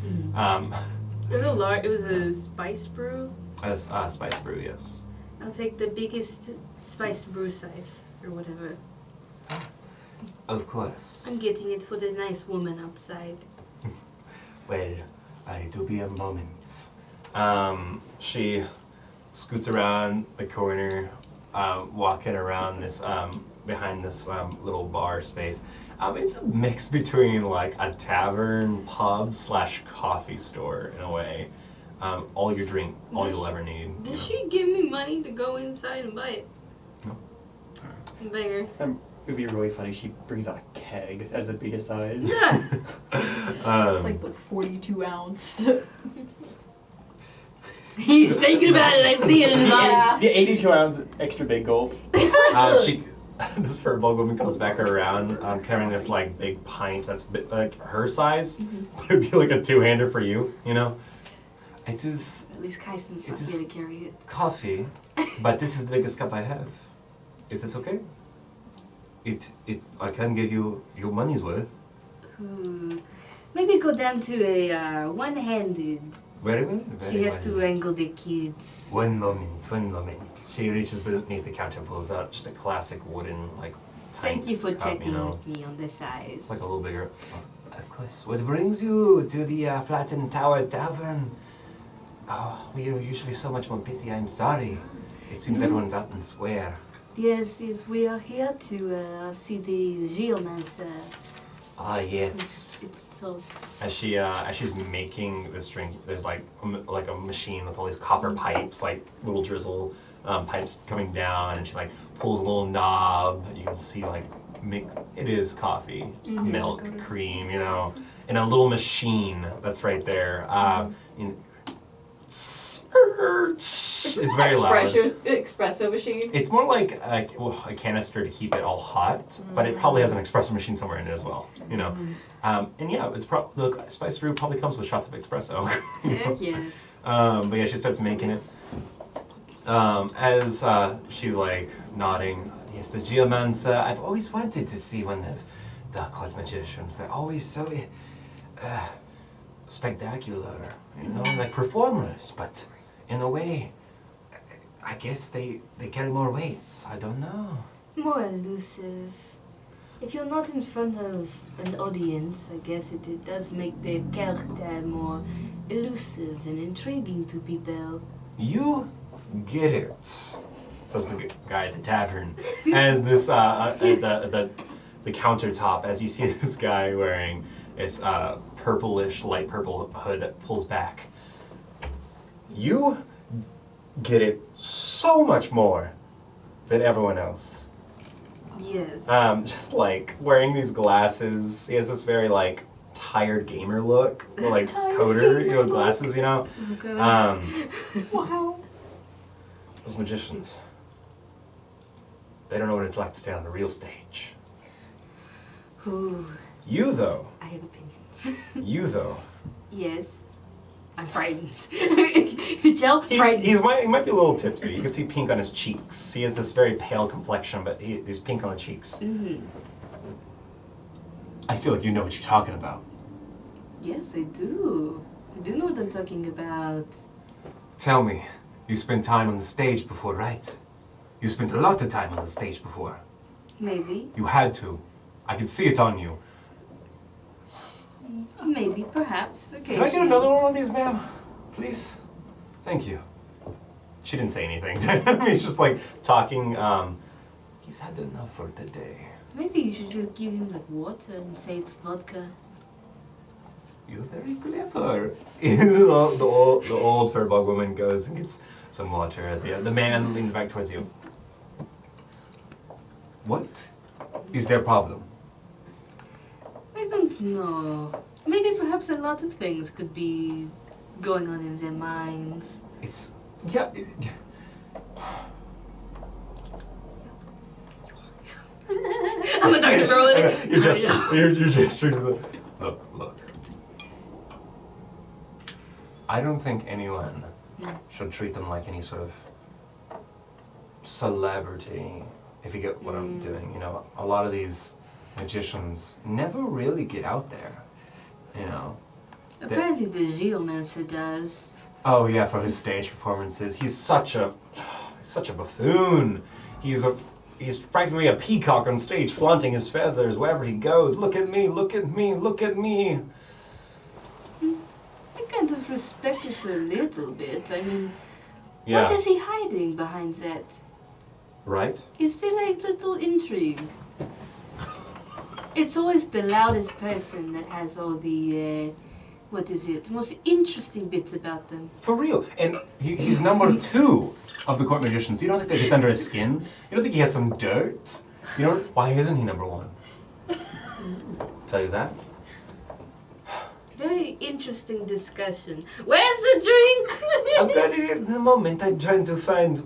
It was a spice brew. Spice brew, yes. I'll take the biggest spice brew size, or whatever. Of course. I'm getting it for the nice woman outside. Well, it'll be a moment. She scoots around the corner, walking around this, behind this little bar space. It's a mix between like a tavern, pub / coffee store in a way. All you'll ever need. Did she give me money to go inside and buy it? No. Banger. It would be really funny. She brings out a keg as the biggest size. Yeah. It's like the 42 ounce. He's thinking about it. I see it in his eyes. The 82 ounce extra big gulp. This furball woman comes back around, carrying this like big pint that's like her size. But it'd be like a 2-hander for you, you know. It is At least Kaisten's not It is- here to carry it. coffee, but this is the biggest cup I have. Is this okay? I can give you your money's worth. Maybe go down to a one-handed. Very well. She has to wrangle the kids. One moment. She reaches beneath the counter and pulls out just a classic wooden like pint Thank you for cup, checking you know. with me on the size. It's like a little bigger. Of course. What brings you to the Flattened Tower Tavern? Oh, we are usually so much more busy. I'm sorry. It seems everyone's out in the square. Yes, we are here to see the geomancer. Ah, yes. It's so As she's making this drink, there's like a machine with all these copper pipes, like little drizzle pipes coming down, and she like pulls a little knob. You can see like it is coffee, milk, cream, you know, in a little machine that's right there. It's very loud. Espresso machine. It's more like a canister to keep it all hot, but it probably has an espresso machine somewhere in it as well, you know. And yeah, it's look, Spice Brew probably comes with shots of espresso. heck yeah. But yeah, she starts making it. As she's like nodding, yes, the geomancer. I've always wanted to see one of the occult magicians. They're always so spectacular, you know, like performers, but in a way, I guess they carry more weight. I don't know. More elusive. If you're not in front of an audience, I guess it does make the character more elusive and intriguing to people. You get it, says the guy at the tavern. As this, the countertop, as you see this guy wearing this purplish, light purple hood that pulls back. You get it so much more than everyone else. Yes. Just like wearing these glasses. He has this very like tired gamer look, or, like coder, you know, glasses, you know. Okay. Wow. Those magicians, they don't know what it's like to stand on a real stage. Ooh, You though, I have opinions. you though. Yes. I'm frightened. Jill, frightened. He might be a little tipsy. You can see pink on his cheeks. He has this very pale complexion, but he's pink on the cheeks. Mm-hmm. I feel like you know what you're talking about. Yes, I do. I do know what I'm talking about. Tell me, you spent time on the stage before, right? You spent a lot of time on the stage before. Maybe. You had to. I can see it on you. Maybe, perhaps. Okay. Can I get another one of these, ma'am? Please? Thank you. She didn't say anything. He's just like talking. He's had enough for today. Maybe you should just give him like water and say it's vodka. You're very clever. the old furball woman goes and gets some water. The man leans back towards you. What is their problem? I don't know. Maybe perhaps a lot of things could be going on in their minds. It's yeah. I'm a Dr. Rollin. You're gesturing to the look. I don't think anyone should treat them like any sort of celebrity, if you get what I'm doing. You know, a lot of these magicians never really get out there, you know. Apparently the geomancer does. Oh yeah, for his stage performances. He's such a buffoon. He's practically a peacock on stage, flaunting his feathers wherever he goes. Look at me, look at me, look at me. I kind of respect it a little bit. I mean, Yeah. what is he hiding behind that? Right? Is there like little intrigue? It's always the loudest person that has all the, most interesting bits about them. For real. And he's number 2 of the court magicians. You don't think that gets under his skin? You don't think he has some dirt? You know, why isn't he number 1? Tell you that? Very interesting discussion. Where's the drink? I'm got it in a moment. I'm trying to find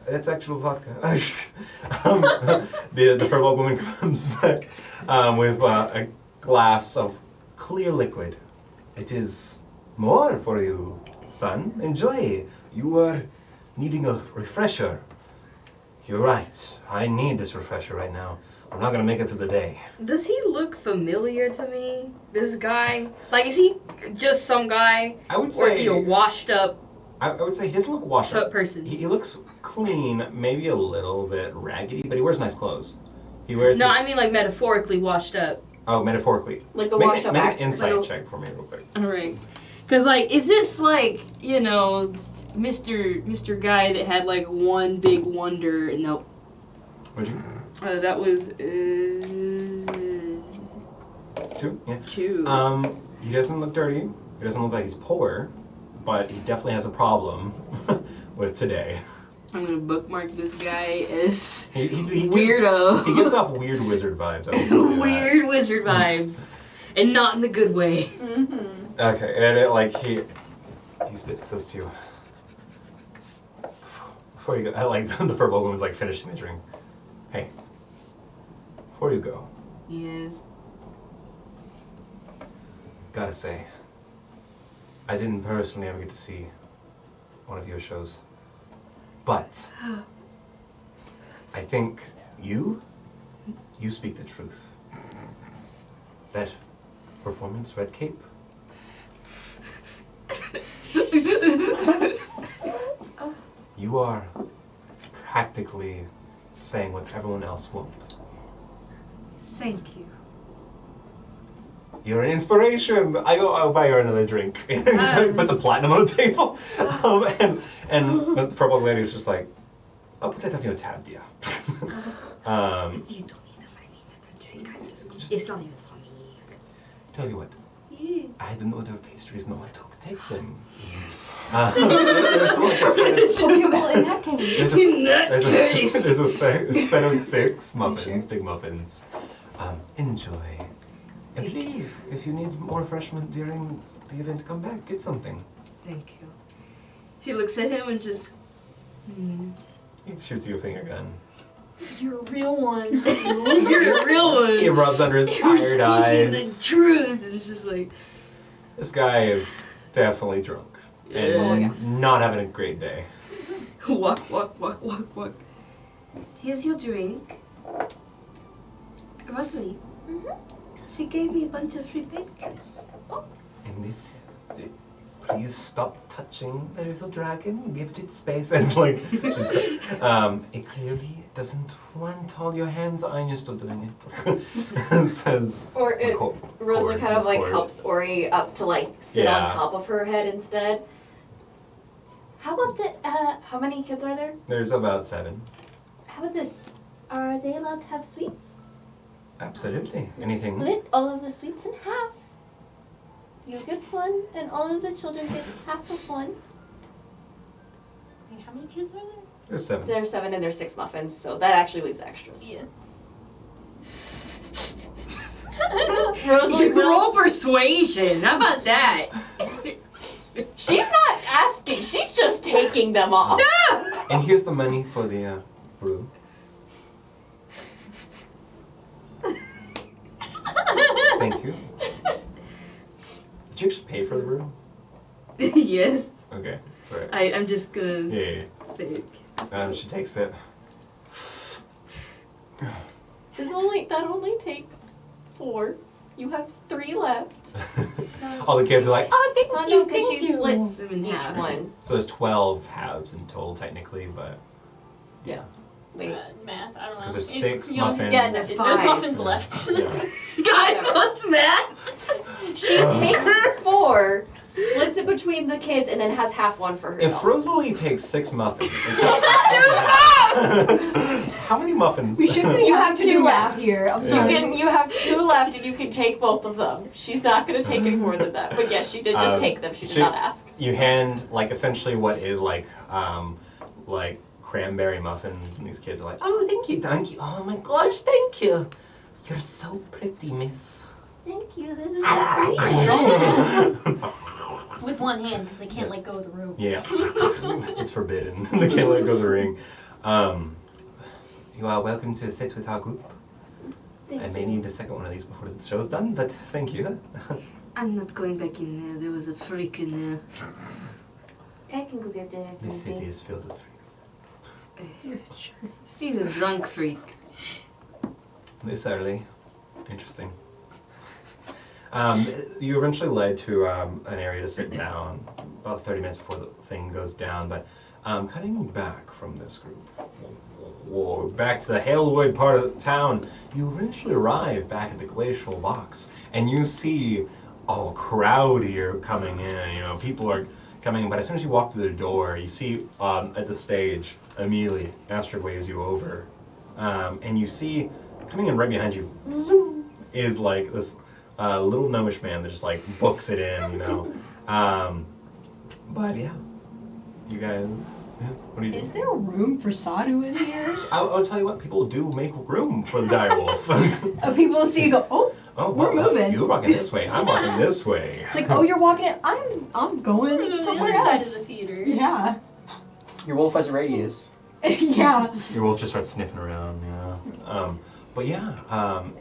it's actual vodka. The purple woman comes back with a glass of clear liquid. It is more for you, son. Enjoy. You are needing a refresher. You're right. I need this refresher right now. I'm not gonna make it through the day. Does he look familiar to me? This guy? Like, is he just some guy? I would Or is say he a washed up I would say he doesn't look washed up. person? He looks clean, maybe a little bit raggedy, but he wears nice clothes. He wears No, this, I mean like metaphorically washed up. Oh, metaphorically. Like a Make washed up an actor. insight Like a- check for me real quick. Alright. Cause like, is this like, you know, Mr. Guy that had like one big wonder? Nope. What'd you? That was 2? Yeah. 2. He doesn't look dirty. He doesn't look like he's poor, but he definitely has a problem with today. I'm gonna bookmark this guy as He weirdo. He gives off weird wizard vibes. I will tell you that. Weird wizard vibes, and not in the good way. Mm-hmm. Okay, and it, like he says to you, before you go, I like the purple woman's like finishing the drink. Hey, before you go, Yes. gotta say, I didn't personally ever get to see one of your shows, but I think you speak the truth. That performance, Red Cape, you are practically saying what everyone else won't. Thank you. You're an inspiration. I'll buy her another drink. He puts a platinum on the table. And the purple lady is just like, I'll put that on your tab, dear. You don't need to buy me another drink. I'm just it's not even funny. Tell you what, Yeah. I had an order of pastries, no, I took. Take them. Yes. Okay, well, in that case. There's a set of 6 muffins, big muffins. Enjoy. And please, if you need more refreshment during the event, come back, get something. Thank you. She looks at him and just. He shoots you a finger gun. You're a real one. You're a real one. He rubs under his You're tired speaking eyes. the truth. And it's just like. This guy is definitely drunk and not having a great day. Walk. Here's your drink. Rosalie. She gave me a bunch of free pastries. And this, please stop touching the little dragon. Give it its space. It's like, just, it clearly doesn't want all your hands. I'm used to doing it. Says. Or Rosalie kind of like Cord. helps Ori up to like sit on Yeah. top of her head instead. How about how many kids are there? There's about 7. How about this? Are they allowed to have sweets? Absolutely. Let's Anything. split all of the sweets in half. You get one, and all of the children get half of one. Wait, how many kids are there? There's So 7. there's 7 and there's 6 muffins, so that actually leaves extras. Yeah. Rosalie You roll persuasion. How about that? She's not asking, she's just taking them off. And here's the money for the brew. Thank you. Did you actually pay for the brew? Yes. Okay, it's alright. I'm just gonna Yeah. say it. She takes it. That only takes 4. You have 3 left. All the kids are like, oh, thank Oh you, no, because thank she you. splits Them in each half. one. So there's 12 halves in total, technically, but Yeah. Wait. Math, I don't know. because there's It- 6 you know, muffins. Yeah, There's Five. muffins left. Yeah. Guys, what's math? She takes 4, splits it between the kids, and then has half one for herself. If Rosalie takes 6 muffins, how many muffins? We shouldn't You have have to 2 do left. math here. I'm Yeah. sorry. You have 2 left, and you can take both of them. She's not going to take any more than that. But yes, she did just take them. She did not ask. You hand like essentially what is like cranberry muffins, and these kids are like, oh, thank you. Oh my gosh, thank you. You're so pretty, miss. Thank you. That is sweet. With one hand, because they can't let go of the rope. Yeah, it's forbidden. They can't let go of the ring. You are welcome to sit with our group. I may need a second one of these before the show's done, but thank you. I'm not going back in there. There was a freak in there. I can go get the This city is filled with freaks. He's a drunk freak. This early. Interesting. You eventually led to an area to sit down about 30 minutes before the thing goes down, but cutting back from this group, back to the Halewood part of town, you eventually arrive back at the Glacial Box, and you see a crowd here coming in. You know, people are coming in, but as soon as you walk through the door, you see at the stage, immediately, Astrid waves you over, and you see coming in right behind you is like this little gnomish man that just like books it in, you know. But yeah, you guys, yeah, what do you do? Is there room for Sadhu in here? I'll tell you what, people do make room for the direwolf. People see go, oh, Oh, we're well, moving. You're walking this way. I'm walking this way. It's like, oh, you're walking it. I'm going We're on the somewhere other side of else. the theater. Yeah. Your wolf has a radius. Yeah. Your wolf just starts sniffing around, yeah. But yeah, you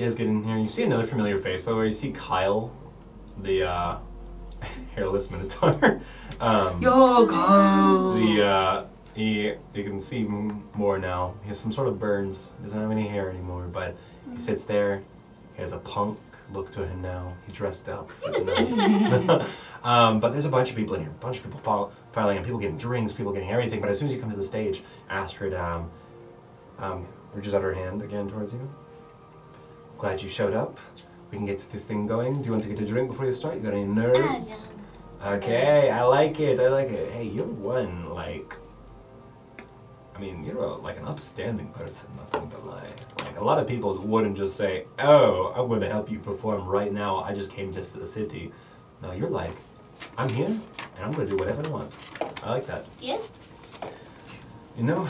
guys get in here. You see another familiar face, by the way. You see Kyle, the hairless minotaur. Yo, go. You can see more now. He has some sort of burns. Doesn't have any hair anymore, but he sits there. He has a punk look to him now. He's dressed up for tonight. But there's a bunch of people in here. A bunch of people filing in. People getting drinks. People getting everything. But as soon as you come to the stage, Astrid Reaches out her hand again towards you. Glad you showed up. We can get this thing going. Do you want to get a drink before you start? You got any nerves? Okay, I like it. Hey, you're one, like... I mean, you're like an upstanding person, nothing to lie. Like, a lot of people wouldn't just say, oh, I'm going to help you perform right now. I just came just to the city. No, you're like, I'm here, and I'm going to do whatever I want. I like that. Yeah. You know,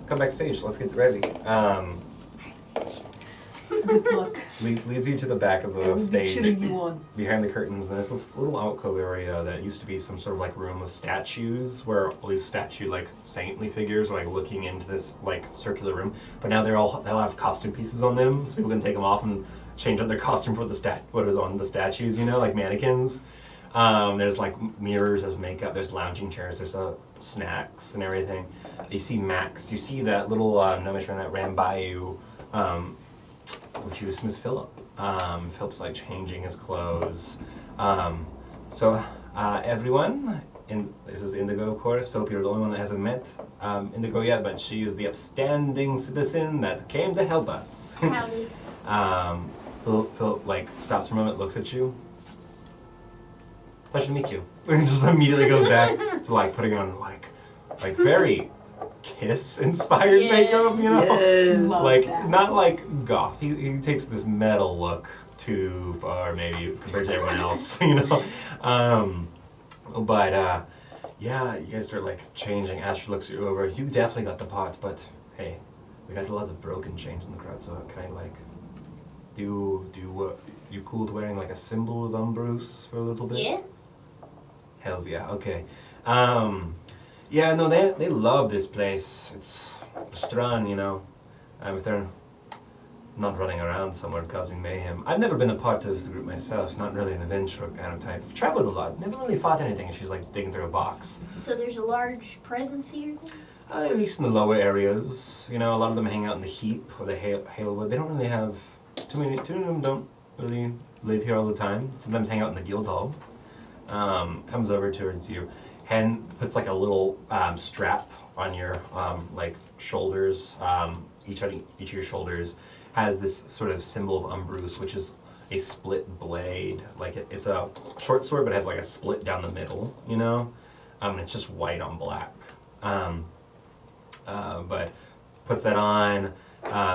come backstage. Let's get ready. Good luck. Leads you to the back of I the will be stage. cheering you on. Behind the curtains, and there's this little alcove area that used to be some sort of like room of statues, where all these like saintly figures are like looking into this like circular room. But now they'll have costume pieces on them, so people can take them off and change out their costume for what is on the statues. You know, like mannequins. There's like mirrors, there's makeup, there's lounging chairs, there's snacks and everything. You see Max. You see that little gnomish man that ran by you. Which you assume is Philip. Philip's like changing his clothes. Everyone, this is Indigo, of course. Philip, you're the only one that hasn't met Indigo yet, but she is the upstanding citizen that came to help us. Howdy. Philip like stops for a moment, looks at you. Pleasure to meet you. And just immediately goes back to like putting on like very Kiss-inspired makeup, you know? Yes. Like, not like goth. He takes this metal look too far, maybe, compared to everyone else, you know? Yeah, you guys start, like, changing. Asher looks you over. You definitely got the part, but, hey, we got lots of broken chains in the crowd, so can I, like, do you cool with wearing, like, a symbol of Bruce for a little bit? Yeah. Hells yeah, okay. Yeah, no, they love this place. It's Strand, you know. If they're not running around somewhere causing mayhem. I've never been a part of the group myself, not really an adventurer kind of type. I've traveled a lot, never really fought anything, and she's like digging through a box. So there's a large presence here then? At least in the lower areas. You know, a lot of them hang out in the heap or the Halewood. They don't really have too of them don't really live here all the time. Sometimes hang out in the guild hall. Comes over towards you. And puts like a little strap on your like shoulders. Each of your shoulders has this sort of symbol of Bruce, which is a split blade. Like it's a short sword, but it has like a split down the middle. You know, and it's just white on black. But puts that on.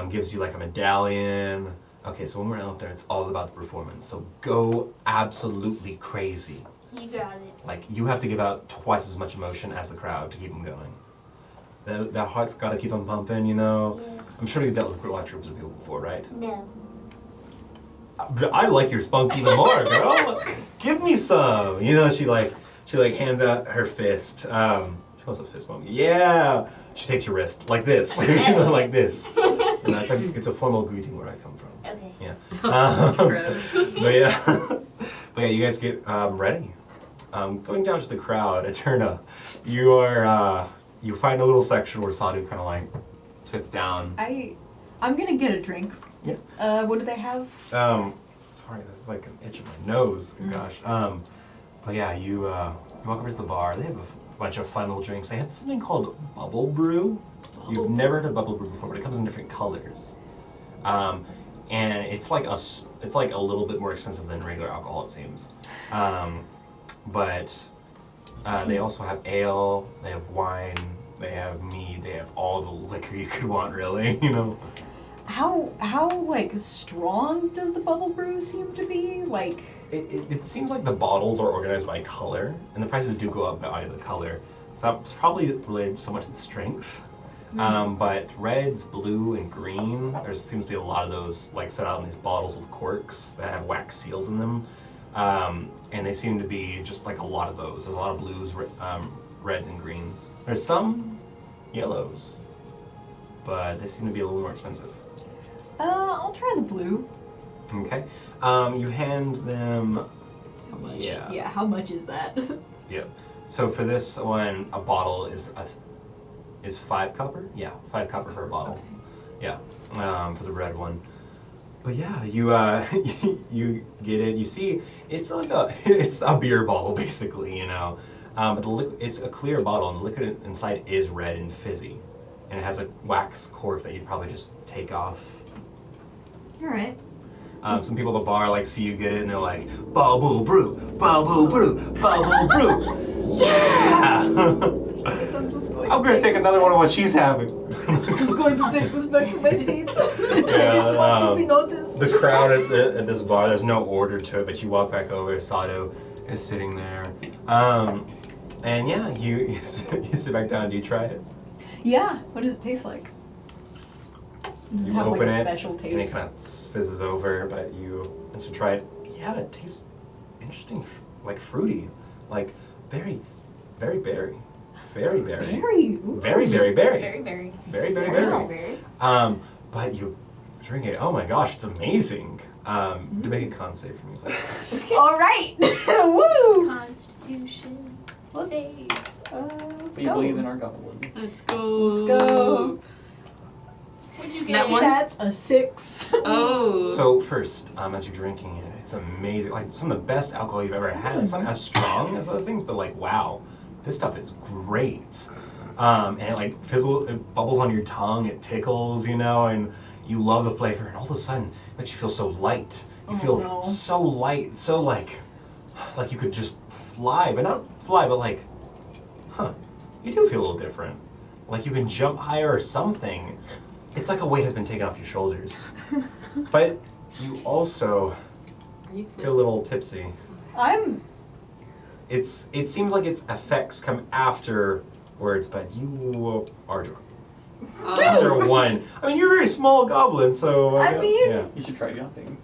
Gives you like a medallion. Okay, so when we're out there, it's all about the performance. So go absolutely crazy. You got it. Like, you have to give out twice as much emotion as the crowd to keep them going. The heart's got to keep them pumping, you know? Yeah. I'm sure you've dealt with a lot of troops of people before, right? No. I like your spunk even more, girl. Give me some. You know, she hands out her fist. She wants a fist bump. Yeah. She takes your wrist like this, you know, like this. And it's a formal greeting where I come from. Okay. Yeah. But yeah, you guys get ready. Going down to the crowd, Eterna, you find a little section where Sadhu kind of like sits down. I'm gonna get a drink. Yeah. What do they have? Sorry, there's like an itch in my nose. Gosh. But yeah, you walk over to the bar. They have a bunch of fun little drinks. They have something called Bubble Brew. You've never heard of Bubble Brew before, but it comes in different colors. And it's like a little bit more expensive than regular alcohol, it seems. But they also have ale, they have wine, they have mead, they have all the liquor you could want, really, you know. How like strong does the bubble brew seem to be? Like it seems like the bottles are organized by color, and the prices do go up by the color. So it's probably related somewhat to the strength. But reds, blue, and green, there seems to be a lot of those like set out in these bottles with corks that have wax seals in them. And they seem to be just like a lot of those. There's a lot of blues, reds, and greens. There's some yellows, but they seem to be a little more expensive. I'll try the blue. Okay. You hand them... How much? Yeah. How much is that? Yep. So for this one, a bottle is 5 copper? Yeah, 5 copper per bottle. Okay. Yeah, for the red one. But yeah, you you get it. You see, it's like it's a beer bottle basically, you know. But it's a clear bottle, and the liquid inside is red and fizzy. and it has a wax cork that you'd probably just take off. All right. Some people at the bar like see you get it and they're like, bubble brew, bubble brew, bubble brew. Yeah! I'm just going. I'm gonna take another one of what she's having. I'm just going to take this back to my seat. I didn't want to be noticed. The crowd at this bar, there's no order to it, but you walk back over, Sato is sitting there. And yeah, you sit back down. Do you try it? Yeah. What does it taste like? Does it You have like open a it, special and it taste? kind of fizzes over, but so try it. Yeah, it tastes interesting, like fruity, like very, very berry, very berry, Berry. Ooh. very berry, berry, Very, very. very berry, Wow. berry. But you drink it. Oh my gosh, it's amazing. To make a con save for me, please. All right. Woo. Constitution. Let's, Save. let's We go. believe in our goblin. Let's go. Let's go. What'd you That get? one? That's a 6. Oh. So first, as you're drinking it, it's amazing. Like some of the best alcohol you've ever had. It's not as strong as other things, but like wow, this stuff is great. And it like it bubbles on your tongue, it tickles, and you love the flavor, and all of a sudden it makes you feel so light. You feel no. so light, so like you could just fly, but not fly, but like, you do feel a little different. Like you can jump higher or something. It's like a weight has been taken off your shoulders. But you also Are you feel a little tipsy. It seems like its effects come afterwards, but you are drunk. After one. I mean, you're a very small goblin, so I mean- yeah. You should try jumping.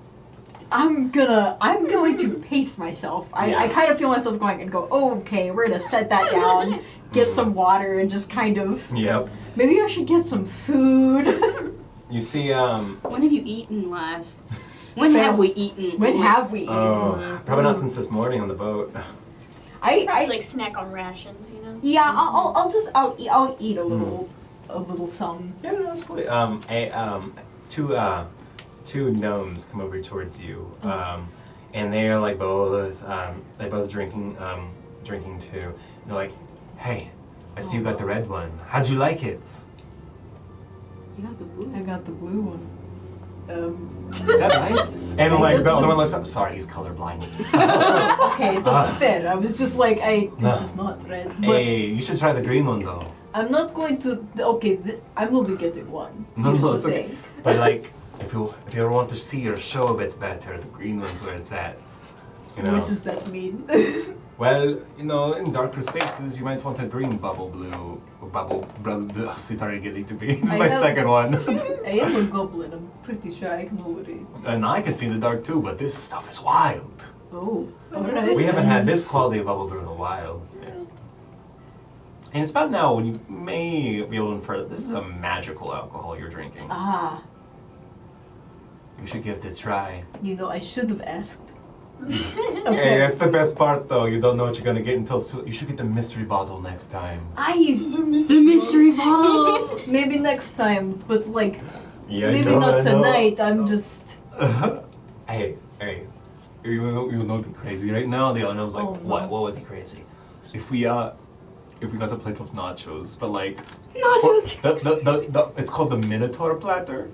I'm going to pace myself. I Yeah. kind of feel myself going and go, oh, okay, we're gonna set that down, get some water, and just kind of, Yep. maybe I should get some food. You see, When have you eaten last? When have we eaten? When have we eaten? probably not since this morning on the boat. Probably I like snack on rations, you know? yeah, I'll eat a little some. Yeah, no, absolutely. Two gnomes come over towards you, and they are like both drinking too. And they're like, "Hey, I see you got the red one. How'd you like it?" You got the blue. I got the blue one. Is that right? And like the other one looks up. Sorry, he's colorblind. Okay, that's fair. I was just like, this is not red. But Hey, you should try the green one though. I'm not going to. Okay, I'm only getting one. No, Here's no, the it's okay. thing. But like, if you ever want to see your show a bit better, the green one's where it's at. What does that mean? Well, in darker spaces, you might want a green bubble blue. It's already getting to be. This is I my have- second one. I am a goblin. I'm pretty sure I can already. And I can see in the dark too, but this stuff is wild. Oh, alright. We haven't had this quality of bubble brew in a while. Yeah. And it's about now when you may be able to infer that this is a magical alcohol you're drinking. Ah, You should give it a try. I should have asked. Hey, that's the best part though. You don't know what you're gonna get until you should get the mystery bottle next time. The mystery bottle. Maybe next time, but like, Yeah, maybe not tonight. I'm just. Hey, you know what'd be crazy right now? The other was like, Oh, no. what would be crazy? If we got a plate of nachos, but like Nachos. the it's called the Minotaur platter.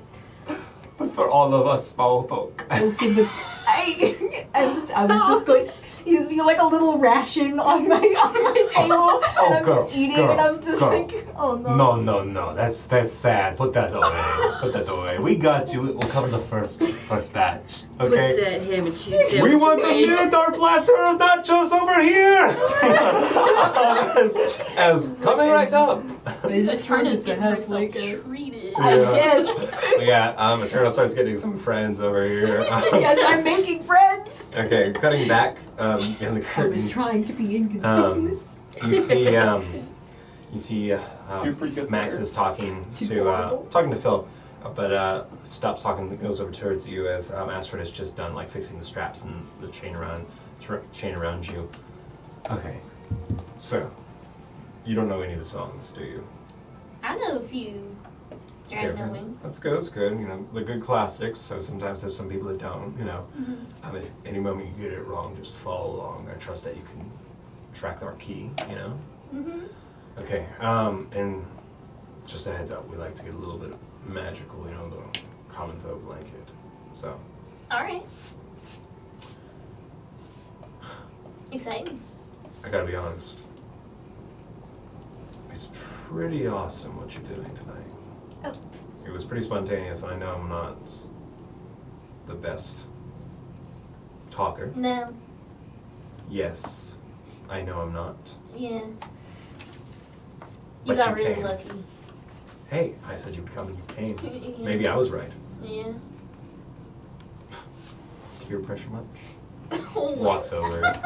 But for all of us small folk. Okay, but I was just going. He's like a little ration on my table, and I'm just eating, and I was just like, oh no. No. That's sad. Put that away. We got you. We'll cover the first batch. Put Okay. that ham and cheese sandwich We want the away. Minotaur platter of nachos over here! as coming right up. I just wanted Eterna's to getting have herself like a. treated. I Yeah. guess. Yeah, Eternal starts getting some friends over here. Yes, I'm making friends. Okay, cutting back in the I curtains. was trying to be inconspicuous. You see You're pretty good Max there. is talking Too to horrible. Phil, but stops talking and goes over towards you as Astrid has just done like fixing the straps and the chain around you. Okay, so you don't know any of the songs, do you? I know a few. Drag No Wings. That's good. That's good. The good classics. So sometimes there's some people that don't. If any moment you get it wrong, just follow along. I trust that you can track our key. Mm-hmm. Okay. And just a heads up, we like to get a little bit magical, you know, the common folk like it. So. Alright. Exciting. I gotta be honest. It's pretty awesome what you're doing tonight. Oh. It was pretty spontaneous, and I know I'm not the best talker. No. Yes, I know I'm not. Yeah. You But got you really came. lucky. Hey, I said you'd come and you came. Yeah. Maybe I was right. Yeah. Peer pressure much? Oh my Walks God. over.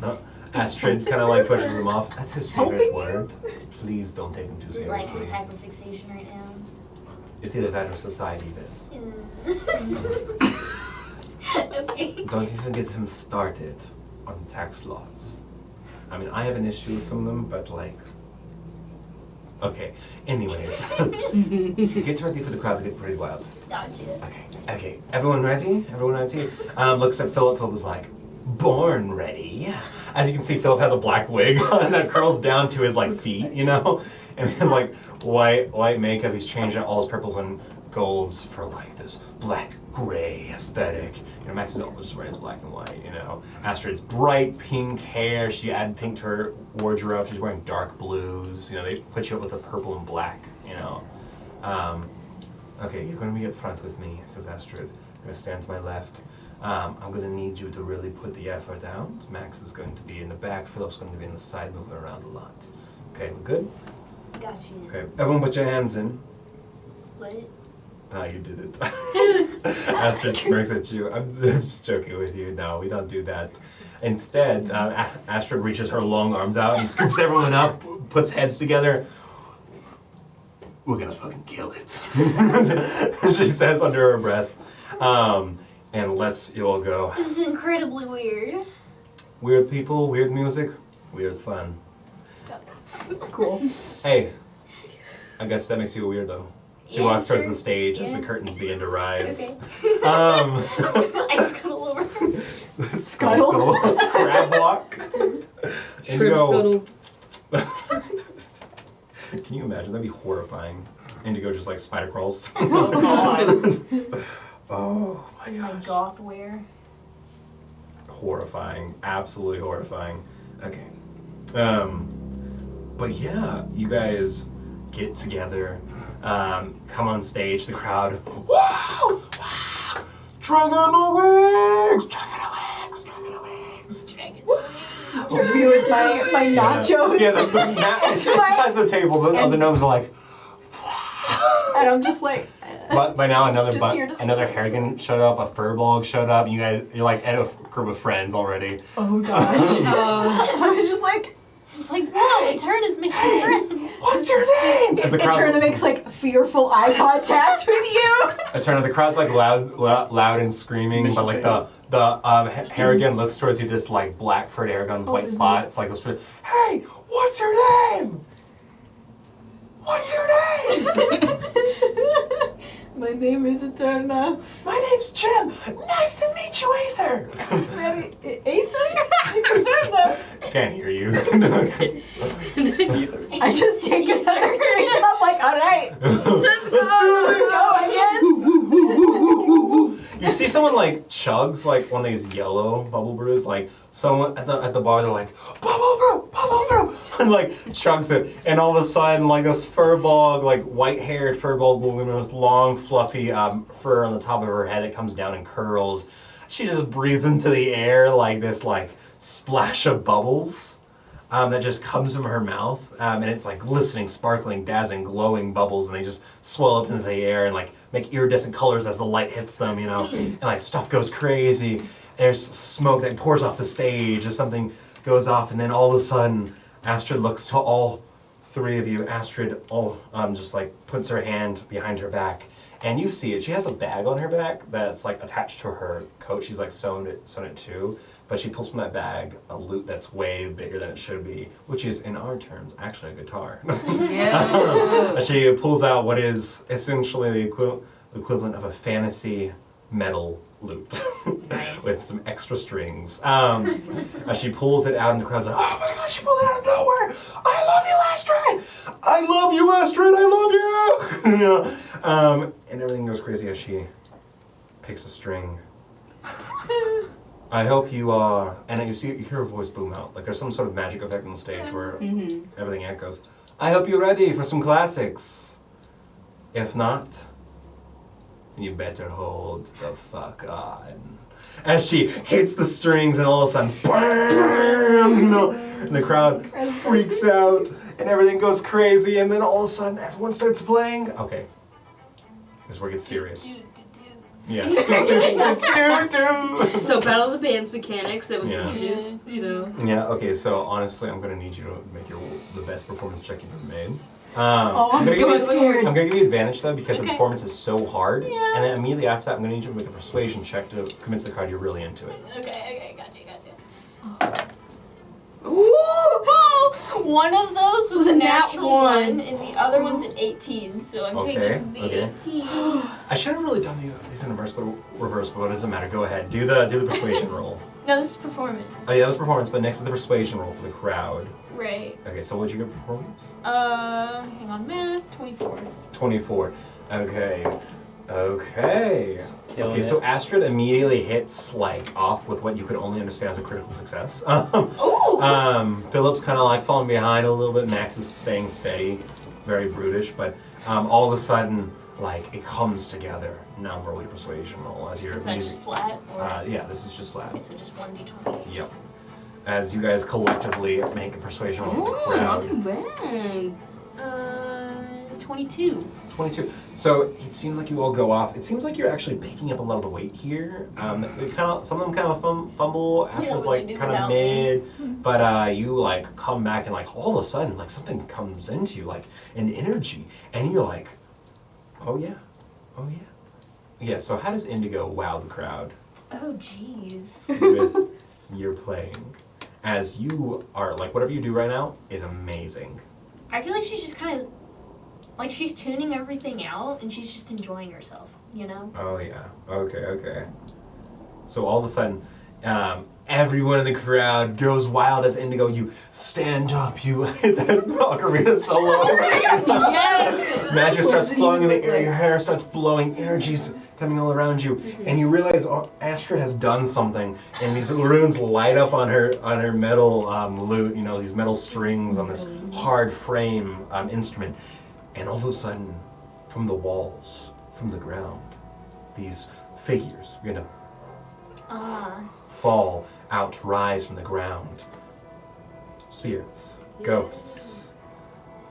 No, Astrid kind of like pushes him off. That's his favorite word. Please don't take him too Is it like his seriously. hyperfixation right now? It's either that or society this. Yeah. Okay. Don't even get him started on tax laws. I mean, I have an issue with some of them, but like... Okay, anyways. Get ready for the crowd to get pretty wild. Gotcha. Okay, everyone ready? Everyone ready? Looks at Philip. Philip was like, born ready. As you can see, Philip has a black wig on that curls down to his like feet, you know? And his like white makeup. He's changing all his purples and golds for like this black gray aesthetic. You know, Max is almost wearing his black and white, you know. Astrid's bright pink hair. She added pink to her wardrobe. She's wearing dark blues. You know, they put you up with the purple and black, you know. Okay, you're going to be up front with me, says Astrid. I'm going to stand to my left. I'm going to need you to really put the effort out. Max is going to be in the back. Philip's going to be in the side, moving around a lot. Okay, we're good? Gotcha. Okay, everyone put your hands in. What? Ah, you did it. Astrid smirks at you. I'm just joking with you. No, we don't do that. Instead, Astrid reaches her long arms out and scoops everyone up, puts heads together. We're gonna fucking kill it. She says under her breath. And lets you all go. This is incredibly weird. Weird people, weird music, weird fun. Cool. Hey, I guess that makes you a weirdo. She Yeah, walks towards sure. the stage as Yeah. the curtains begin to rise. Okay. I scuttle over. Scuttle? Crab walk. Shrimp scuttle. Can you imagine? That'd be horrifying. Indigo just like spider crawls. Oh god. Oh my In my gosh. goth wear. Horrifying. Absolutely horrifying. Okay. But yeah, you guys get together, come on stage, the crowd, wow! Wow! Dragon the Wings! Dragon the Wings! Dragon the Wings! Dragon. Me with my nachos. Yeah, it's the size of the table, the other gnomes are like, And I'm just like, but by now another Just here to another Harrigan showed up, a Furbolg showed up, and you're like at a group of friends already. oh gosh. I was just like, whoa, Eterna's making friends. What's your name? As the crowd's- Eterna makes like fearful eye contact with you. Eterna, the crowd's like loud and screaming, but like the Harrigan looks towards you, this like black furred Aragon with white is it? spots, like those. Hey, what's your name? What's your name? My name is Eterna. My name's Jim. Nice to meet you, Aether. Very Aether? It's Eterna. Can't hear you. I just take another drink and I'm like, all right, Let's go, I guess. You see someone like chugs like one of these yellow bubble brews, like someone at the bar, they're like, bubble brew, and like chugs it, and all of a sudden like this furball, like white-haired furball woman with long fluffy fur on the top of her head that comes down and curls. She just breathes into the air like this like splash of bubbles. That just comes from her mouth, and it's like glistening, sparkling, dazzling, glowing bubbles, and they just swell up into the air and like make iridescent colors as the light hits them, you know, and like stuff goes crazy. There's smoke that pours off the stage as something goes off, and then all of a sudden, Astrid looks to all three of you. Astrid just like puts her hand behind her back, and you see it. She has a bag on her back that's like attached to her coat. She's like sewn it too. But she pulls from that bag a lute that's way bigger than it should be, which is, in our terms, actually a guitar. Yeah. She pulls out what is essentially the equivalent of a fantasy metal lute Nice. with some extra strings. As she pulls it out, and the crowd's like, "Oh my gosh, she pulled it out of nowhere! I love you, Astrid! I love you, Astrid, I love you! Yeah. And everything goes crazy as she picks a string. I hope you and you hear her voice boom out. Like there's some sort of magic effect on the stage where everything echoes. I hope you're ready for some classics. If not, you better hold the fuck on. As she hits the strings and all of a sudden, BAM! You know, and the crowd freaks out and everything goes crazy and then all of a sudden everyone starts playing. Okay, this is where it gets serious. Yeah. So Battle of the Bands mechanics that was Yeah. introduced, you know. Yeah, okay, so honestly I'm gonna need you to make the best performance check you've ever made. I'm so scared. I'm gonna give you advantage though because the Okay. performance is so hard. Yeah. And then immediately after that I'm gonna need you to make a persuasion check to convince the crowd you're really into it. Okay, gotcha. Ooh! One of those was a natural one, and the other one's an 18, so I'm taking the 18. I should have really done these in reverse, but it doesn't matter. Go ahead. Do the persuasion roll. No, this is performance. Oh yeah, that was performance, but next is the persuasion roll for the crowd. Right. Okay, so what'd you get performance? Hang on, math, 24. 24. Okay. Okay, Killing so it. Astrid immediately hits like off with what you could only understand as a critical success. Ooh! Philip's kind of like falling behind a little bit. Max is staying steady, very brutish, but all of a sudden, like it comes together. Now roll your persuasion roll as your Is that music. just flat? Or? Yeah, this is just flat. Okay, so just 1d20. Yep. As you guys collectively make a persuasion roll with the Oh, not crowd. too bad. 22. 22. So it seems like you all go off. It seems like you're actually picking up a lot of the weight here. Some of them kind of fumble. Astrid's really like do kind of without me. mid, but you like come back and like all of a sudden like something comes into you like an energy, and you're like, oh yeah. Yeah. So how does Indigo wow the crowd Oh, jeez. with your playing? As you are like whatever you do right now is amazing. I feel like she's just kind of, like she's tuning everything out and she's just enjoying herself, you know? Oh yeah. Okay. So all of a sudden, everyone in the crowd goes wild as Indigo. You stand up. You hit that ocarina solo. Yes! Magic starts flowing in the air. Your hair starts blowing. Energy's coming all around you, and you realize Astrid has done something. And these runes light up on her metal lute. You know, these metal strings on this hard frame instrument. And all of a sudden, from the walls, from the ground, these figures are gonna fall out, rise from the ground. Spirits, ghosts,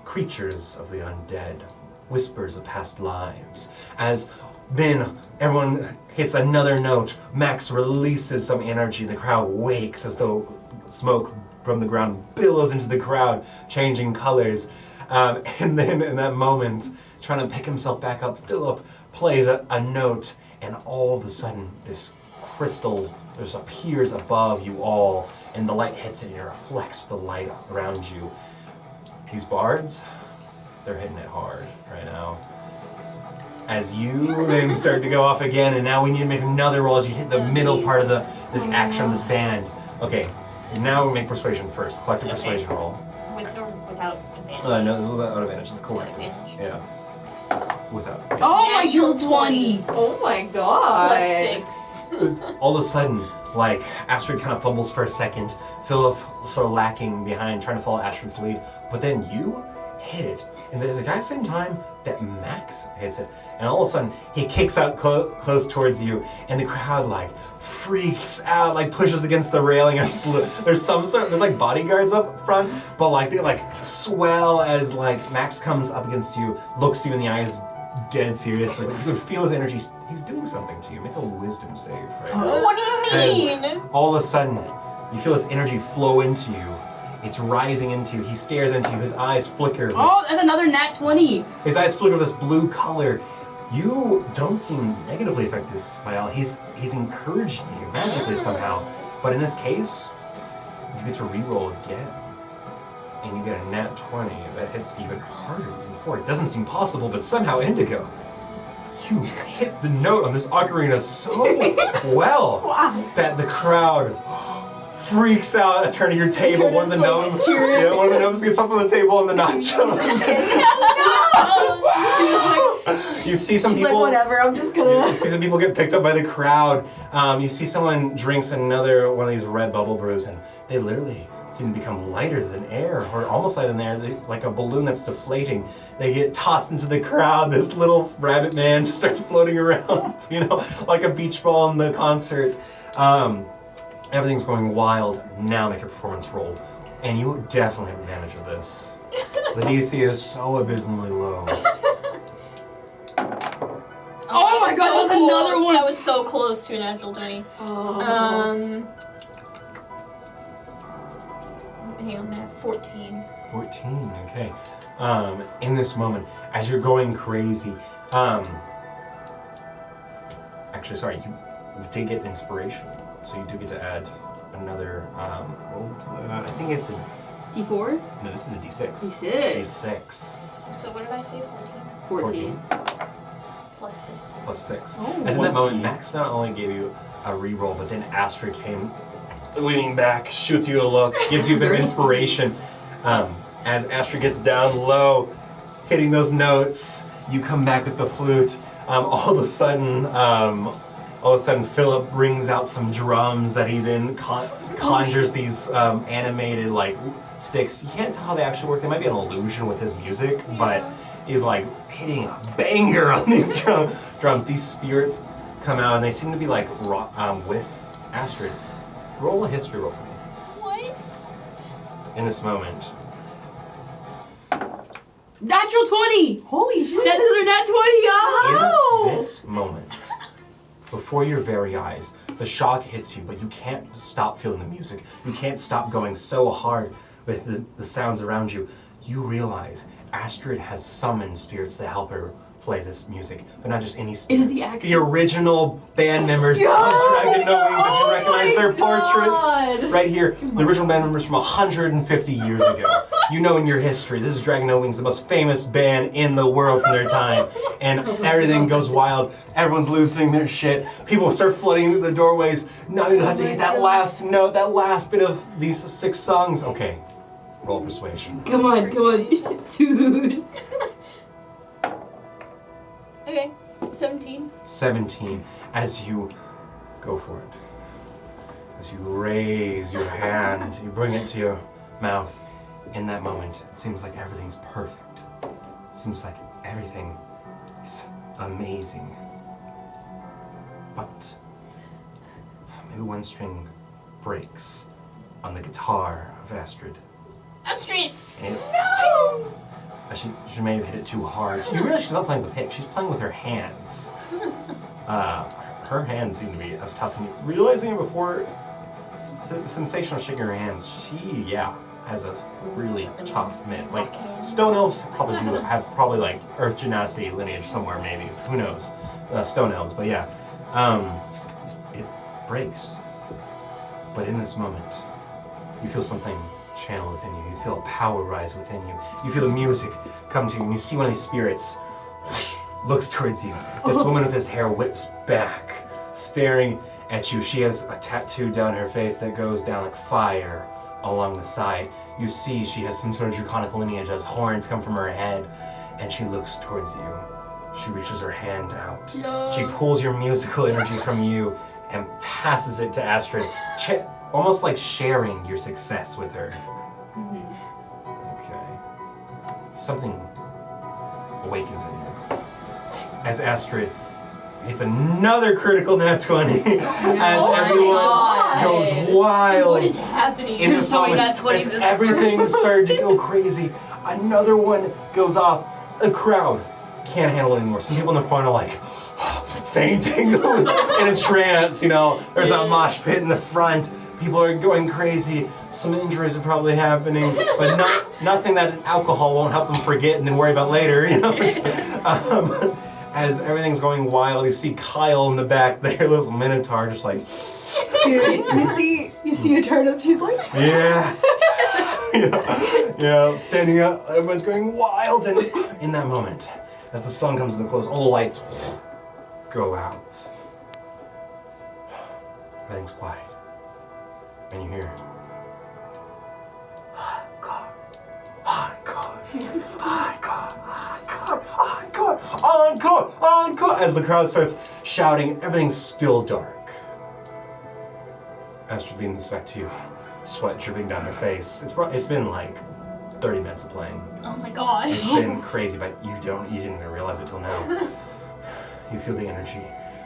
creatures of the undead, whispers of past lives. As then everyone hits another note, Max releases some energy. The crowd wakes as though smoke from the ground billows into the crowd, changing colors. And then in that moment, trying to pick himself back up, Philip plays a note, and all of a sudden, this crystal just appears above you all, and the light hits it and it reflects with the light around you. These bards, they're hitting it hard right now. As you then start to go off again, and now we need to make another roll as you hit the middle part of this action, this band. Okay, now we make persuasion first. Collective persuasion roll. With or without advantage? No, this is without advantage. It's collective. Advantage. Yeah. Without. Oh my Natural god, 20! Oh my god. Plus 6. All of a sudden, like, Astrid kind of fumbles for a second. Philip sort of lacking behind, trying to follow Astrid's lead. But then you hit it. And at the exact same time that Max hits it. And all of a sudden, he kicks out close towards you. And the crowd, like, freaks out, like, pushes against the railing. There's like, bodyguards up front. But, like, they, like, swell as, like, Max comes up against you, looks you in the eyes dead seriously. But you can feel his energy. He's doing something to you. Make a wisdom save right now. What do you mean? As all of a sudden, you feel this energy flow into you. It's rising into you. He stares into you. His eyes flicker. Oh, that's another nat 20! His eyes flicker with this blue color. You don't seem negatively affected by all. He's encouraging you magically somehow. But in this case, you get to re-roll again. And you get a nat 20 that hits even harder than before. It doesn't seem possible, but somehow Indigo, you hit the note on this ocarina so well that the crowd freaks out at turning your table. One of the gnomes, one of the gnomes gets up on the table and the nachos. You see some She's people. like, whatever, I'm just gonna. You see some people get picked up by the crowd. You see someone drinks another one of these red bubble brews, and they literally seem to become lighter than air, or almost lighter than air, like a balloon that's deflating. They get tossed into the crowd. This little rabbit man just starts floating around, like a beach ball in the concert. Everything's going wild. Now make a performance roll, and you definitely have advantage of this. The DC is so abysmally low. Oh my god, that was another one! That was so close to a natural 20. Hang on there, 14. 14, okay. In this moment, as you're going crazy, actually, sorry, you did get inspiration, so you do get to add another, I think it's a... D4? No, this is a D6. D6. D6. So what did I say, 14. Plus 6. Plus 6. Oh. As in that moment, Max not only gave you a reroll, but then Astrid came leaning back, shoots you a look, gives you a bit of inspiration. As Astrid gets down low, hitting those notes, you come back with the flute. All of a sudden, Philip brings out some drums that he then conjures these animated sticks. You can't tell how they actually work. They might be an illusion with his music, but he's hitting a banger on these drums. These spirits come out and they seem to be with Astrid. Roll a history roll for me. What? In this moment. Natural 20! Holy shit! That's another nat 20! Oh! In this moment, before your very eyes, the shock hits you, but you can't stop feeling the music. You can't stop going so hard with the sounds around you. You realize Astrid has summoned spirits to help her play this music, but not just any spirits. Is it the original band members of Dragon No Wings, as you recognize their portraits right here. The original band members from 150 years ago. You know in your history, this is Dragon No Wings, the most famous band in the world from their time. And everything goes wild. Everyone's losing their shit. People start flooding through the doorways. Now you have to hit that last note, that last bit of these 6 songs. Okay, roll persuasion. Come on, dude. Okay, 17. 17, as you go for it. As you raise your hand, you bring it to your mouth. In that moment, it seems like everything's perfect. It seems like everything is amazing. But maybe one string breaks on the guitar of Astrid. Astrid! And No! She may have hit it too hard. You realize she's not playing with the pick, she's playing with her hands. Her hands seem to be as tough. And realizing it before, the sensation of shaking her hands, she, has a really tough mitt. Stone elves have probably earth genasi lineage somewhere, maybe. Who knows? Stone elves, but it breaks. But in this moment, you feel something channel within you. You feel a power rise within you. You feel the music come to you, and you see one of these spirits looks towards you. This woman with this hair whips back, staring at you. She has a tattoo down her face that goes down like fire along the side. You see she has some sort of draconic lineage as horns come from her head, and she looks towards you. She reaches her hand out. No. She pulls your musical energy from you and passes it to Astrid, almost like sharing your success with her. Okay. Something awakens in you. As Astrid hits another critical nat 20, as everyone goes wild. What is happening? In this moment, as everything started to go crazy, another one goes off. The crowd can't handle it anymore. Some people in the front are fainting in a trance, There's a mosh pit in the front. People are going crazy. Some injuries are probably happening, but nothing that alcohol won't help them forget and then worry about later, As everything's going wild, you see Kyle in the back there, little minotaur, just you see Eternus, he's like... Yeah. Standing up, everyone's going wild, and in that moment, as the sun comes to the close, all the lights go out. Everything's quiet. And you hear, encore, encore, encore, encore, encore, encore, encore, as the crowd starts shouting. Everything's still dark. Astrid leans back to you, sweat dripping down her face. It's been like 30 minutes of playing. Oh my gosh. It's been crazy, but you didn't even realize it till now. You feel the energy,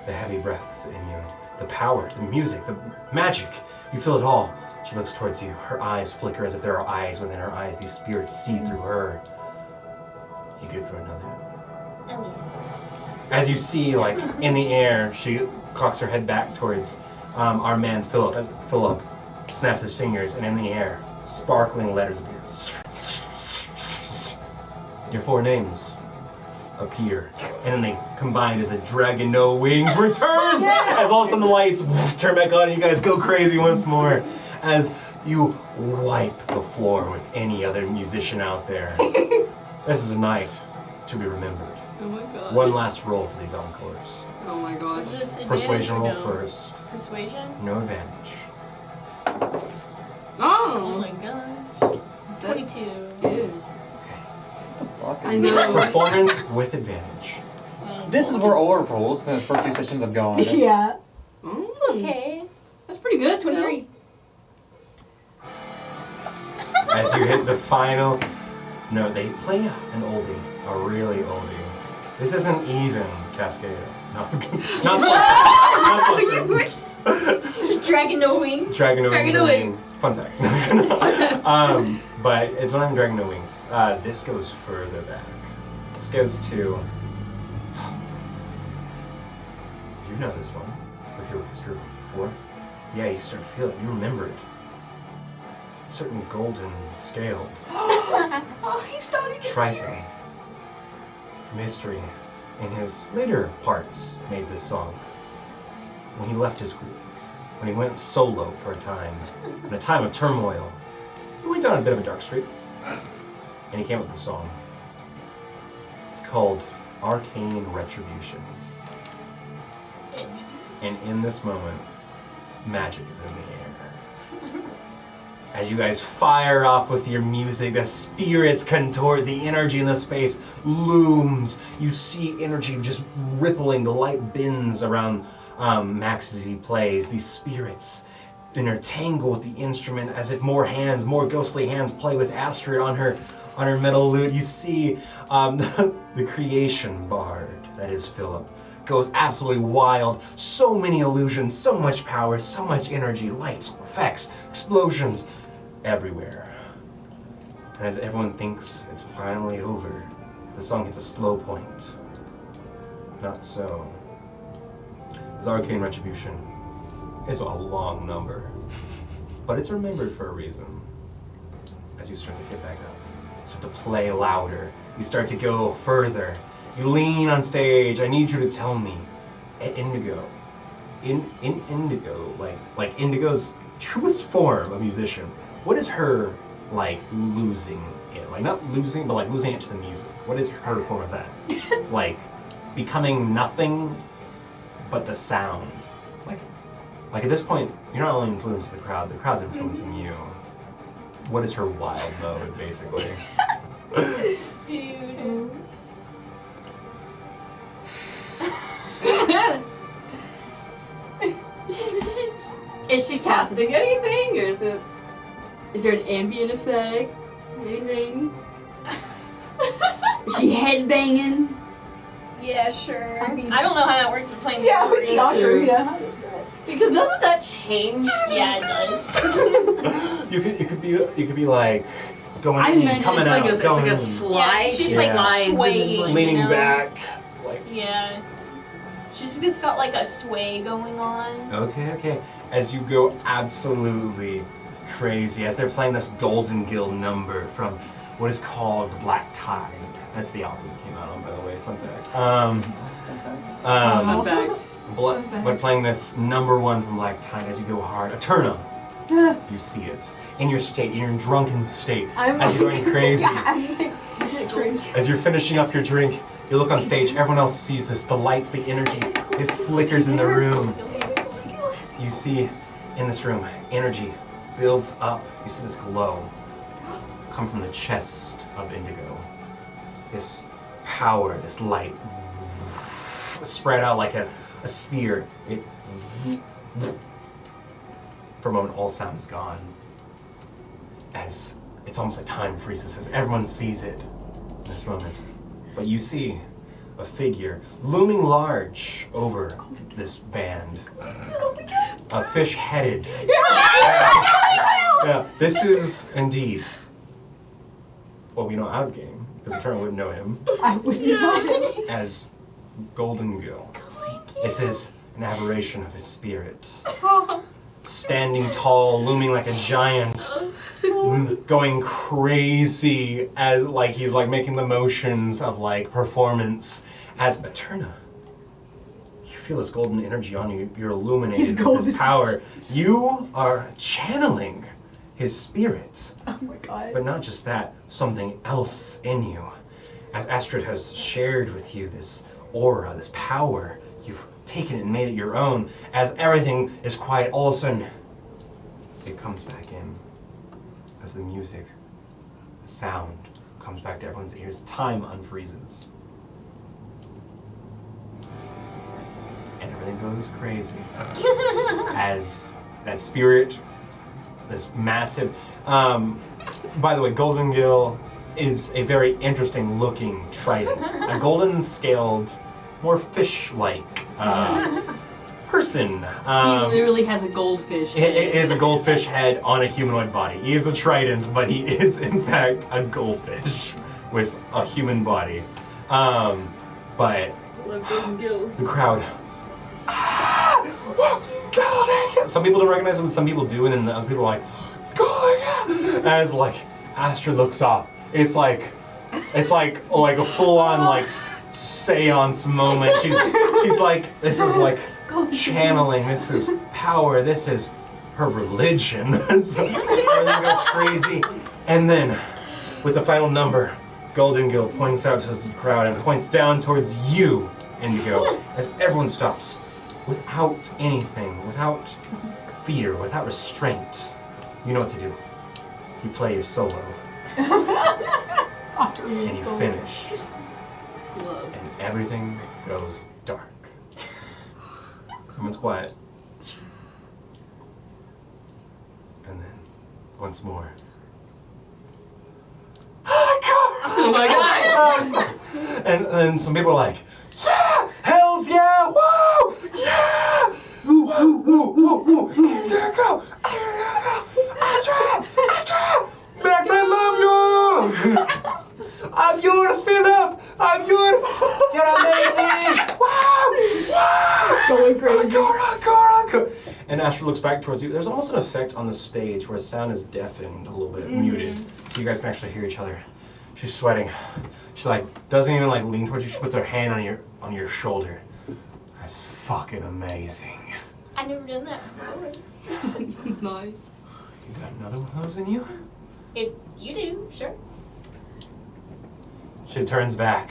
the heavy breaths in you, the power, the music, the magic. You feel it all. She looks towards you. Her eyes flicker as if there are eyes within her eyes. These spirits see through her. You good for another? Oh As you see, like, in the air, she cocks her head back towards our man Philip, as Philip snaps his fingers, and in the air, sparkling letters appear. Your 4 names appear, and then they combine to the dragon no wings returns, as all of a sudden the lights turn back on and you guys go crazy once more, as you wipe the floor with any other musician out there. This is a night to be remembered. Oh my god. One last roll for these encores. Oh my god. Is this advantage Persuasion or roll no? first. Persuasion? No advantage. Oh Oh! my gosh. 22. Ew. Fuck. I know. Performance with advantage. This is where all our rolls in the first 2 sessions have gone. Yeah. Okay. That's pretty good. 23. As you hit the final note, they play an oldie, a really oldie. This isn't even Cascade. No, not sponsored. Dragon no wings. Dragon No Dragon Wings. No I mean, Wings. Fun fact. But it's not even Dragon No Wings. This goes further back. This goes to. You know this one with your orchestra before. Yeah, you start to feel it. You remember it. Certain golden scaled Oh, he's starting to Triton from history in his later parts made this song. When he left his group, when he went solo for a time, in a time of turmoil, he went down a bit of a dark street, and he came up with a song. It's called Arcane Retribution. And in this moment, magic is in the air. As you guys fire off with your music, the spirits contort, the energy in the space looms. You see energy just rippling, the light bends around Max as he plays. These spirits intertangle with the instrument as if more hands, more ghostly hands play with Astrid on her metal lute. You see the creation bard, that is Philip, goes absolutely wild. So many illusions, so much power, so much energy, lights, effects, explosions everywhere. And as everyone thinks it's finally over, the song hits a slow point. Not so. This Arcane Retribution is a long number, but it's remembered for a reason. As you start to get back up, you start to play louder, you start to go further, you lean on stage. I need you to tell me, at Indigo, in Indigo, like Indigo's truest form of musician, what is her like losing it? Like not losing, but like losing it to the music. What is her form of that? Like becoming nothing but the sound. Like at this point, you're not only influencing the crowd's influencing you. What is her wild mode, basically? Dude. Is she casting anything, or is it? Is there an ambient effect? Anything? Is she headbanging? Yeah, sure. I mean- I don't know how that works with playing Yeah, with the organ. ocarina. How does that? Because doesn't that change? Yeah, it does. You could be like going I in, meant coming it's out, like a, going in, slide. Yeah, she's She like slides and swaying. like, leaning you know? back. Like Yeah. She's just got like a sway going on. okay. As you go absolutely crazy, as they're playing this Golden Guild number from what is called Black Tide. That's the album it came out on, by the way. Fun fact. Fun fact. But playing this #1 from Black Tide, as you go hard, a turn on. You see it in your state, in your drunken state, as you're going crazy. Is it drink? As you're finishing up your drink, you look on stage. Everyone else sees this. The lights, the energy, it flickers in the room. You see in this room energy builds up. You see this glow come from the chest of Indigo. This power, this light, spread out like a sphere. For a moment, all sound is gone. As it's almost like time freezes, as everyone sees it in this moment. But you see a figure looming large over this band. A fish-headed. Yeah, this is indeed what we know out of game, because Eternal wouldn't know him. I wouldn't know him. As Golden Gill. This is an aberration of his spirit. Standing tall, looming like a giant, going crazy as like he's like making the motions of like performance. As Eterna, you feel this golden energy on you. You're illuminated with his power. You are channeling his spirit. Oh my god. But not just that, something else in you. As Astrid has shared with you this aura, this power, you've taken it and made it your own. As everything is quiet, all of a sudden, it comes back in. As the music, the sound comes back to everyone's ears, time unfreezes. And everything goes crazy. As that spirit, this massive, by the way, Golden Gill is a very interesting looking trident. A golden scaled, more fish-like person. He literally has a goldfish head. It is a goldfish head on a humanoid body. He is a trident, but he is in fact a goldfish with a human body. But the crowd. Some people don't recognize him, and some people do, and then the other people are like, as like Astrid looks up, it's like a full-on like seance moment. She's like, this is like channeling. This is power. This is her religion. So everything goes crazy, and then with the final number, Golden Gill points out to the crowd and points down towards you, Indigo, as everyone stops. Without anything, without fear, without restraint, you know what to do. You play your solo. And you finish. And everything goes dark. Everyone's quiet. And then, once more. Oh my god! And then some people are like, yeah! Hells yeah! Woo! Yeah! Woo, woo, woo, woo, woo! Indigo! Astrid! Astrid! Max, I love you! I'm yours, Philip! I'm yours! You're amazing! Wow! Wow! Going crazy. Encore! And Astrid looks back towards you. There's almost an effect on the stage where sound is deafened, a little bit muted, so you guys can actually hear each other. She's sweating. She like doesn't even like lean towards you. She puts her hand on your shoulder. That's fucking amazing. I never done that before. Nice. You got another one of those in you? If you do, sure. She turns back.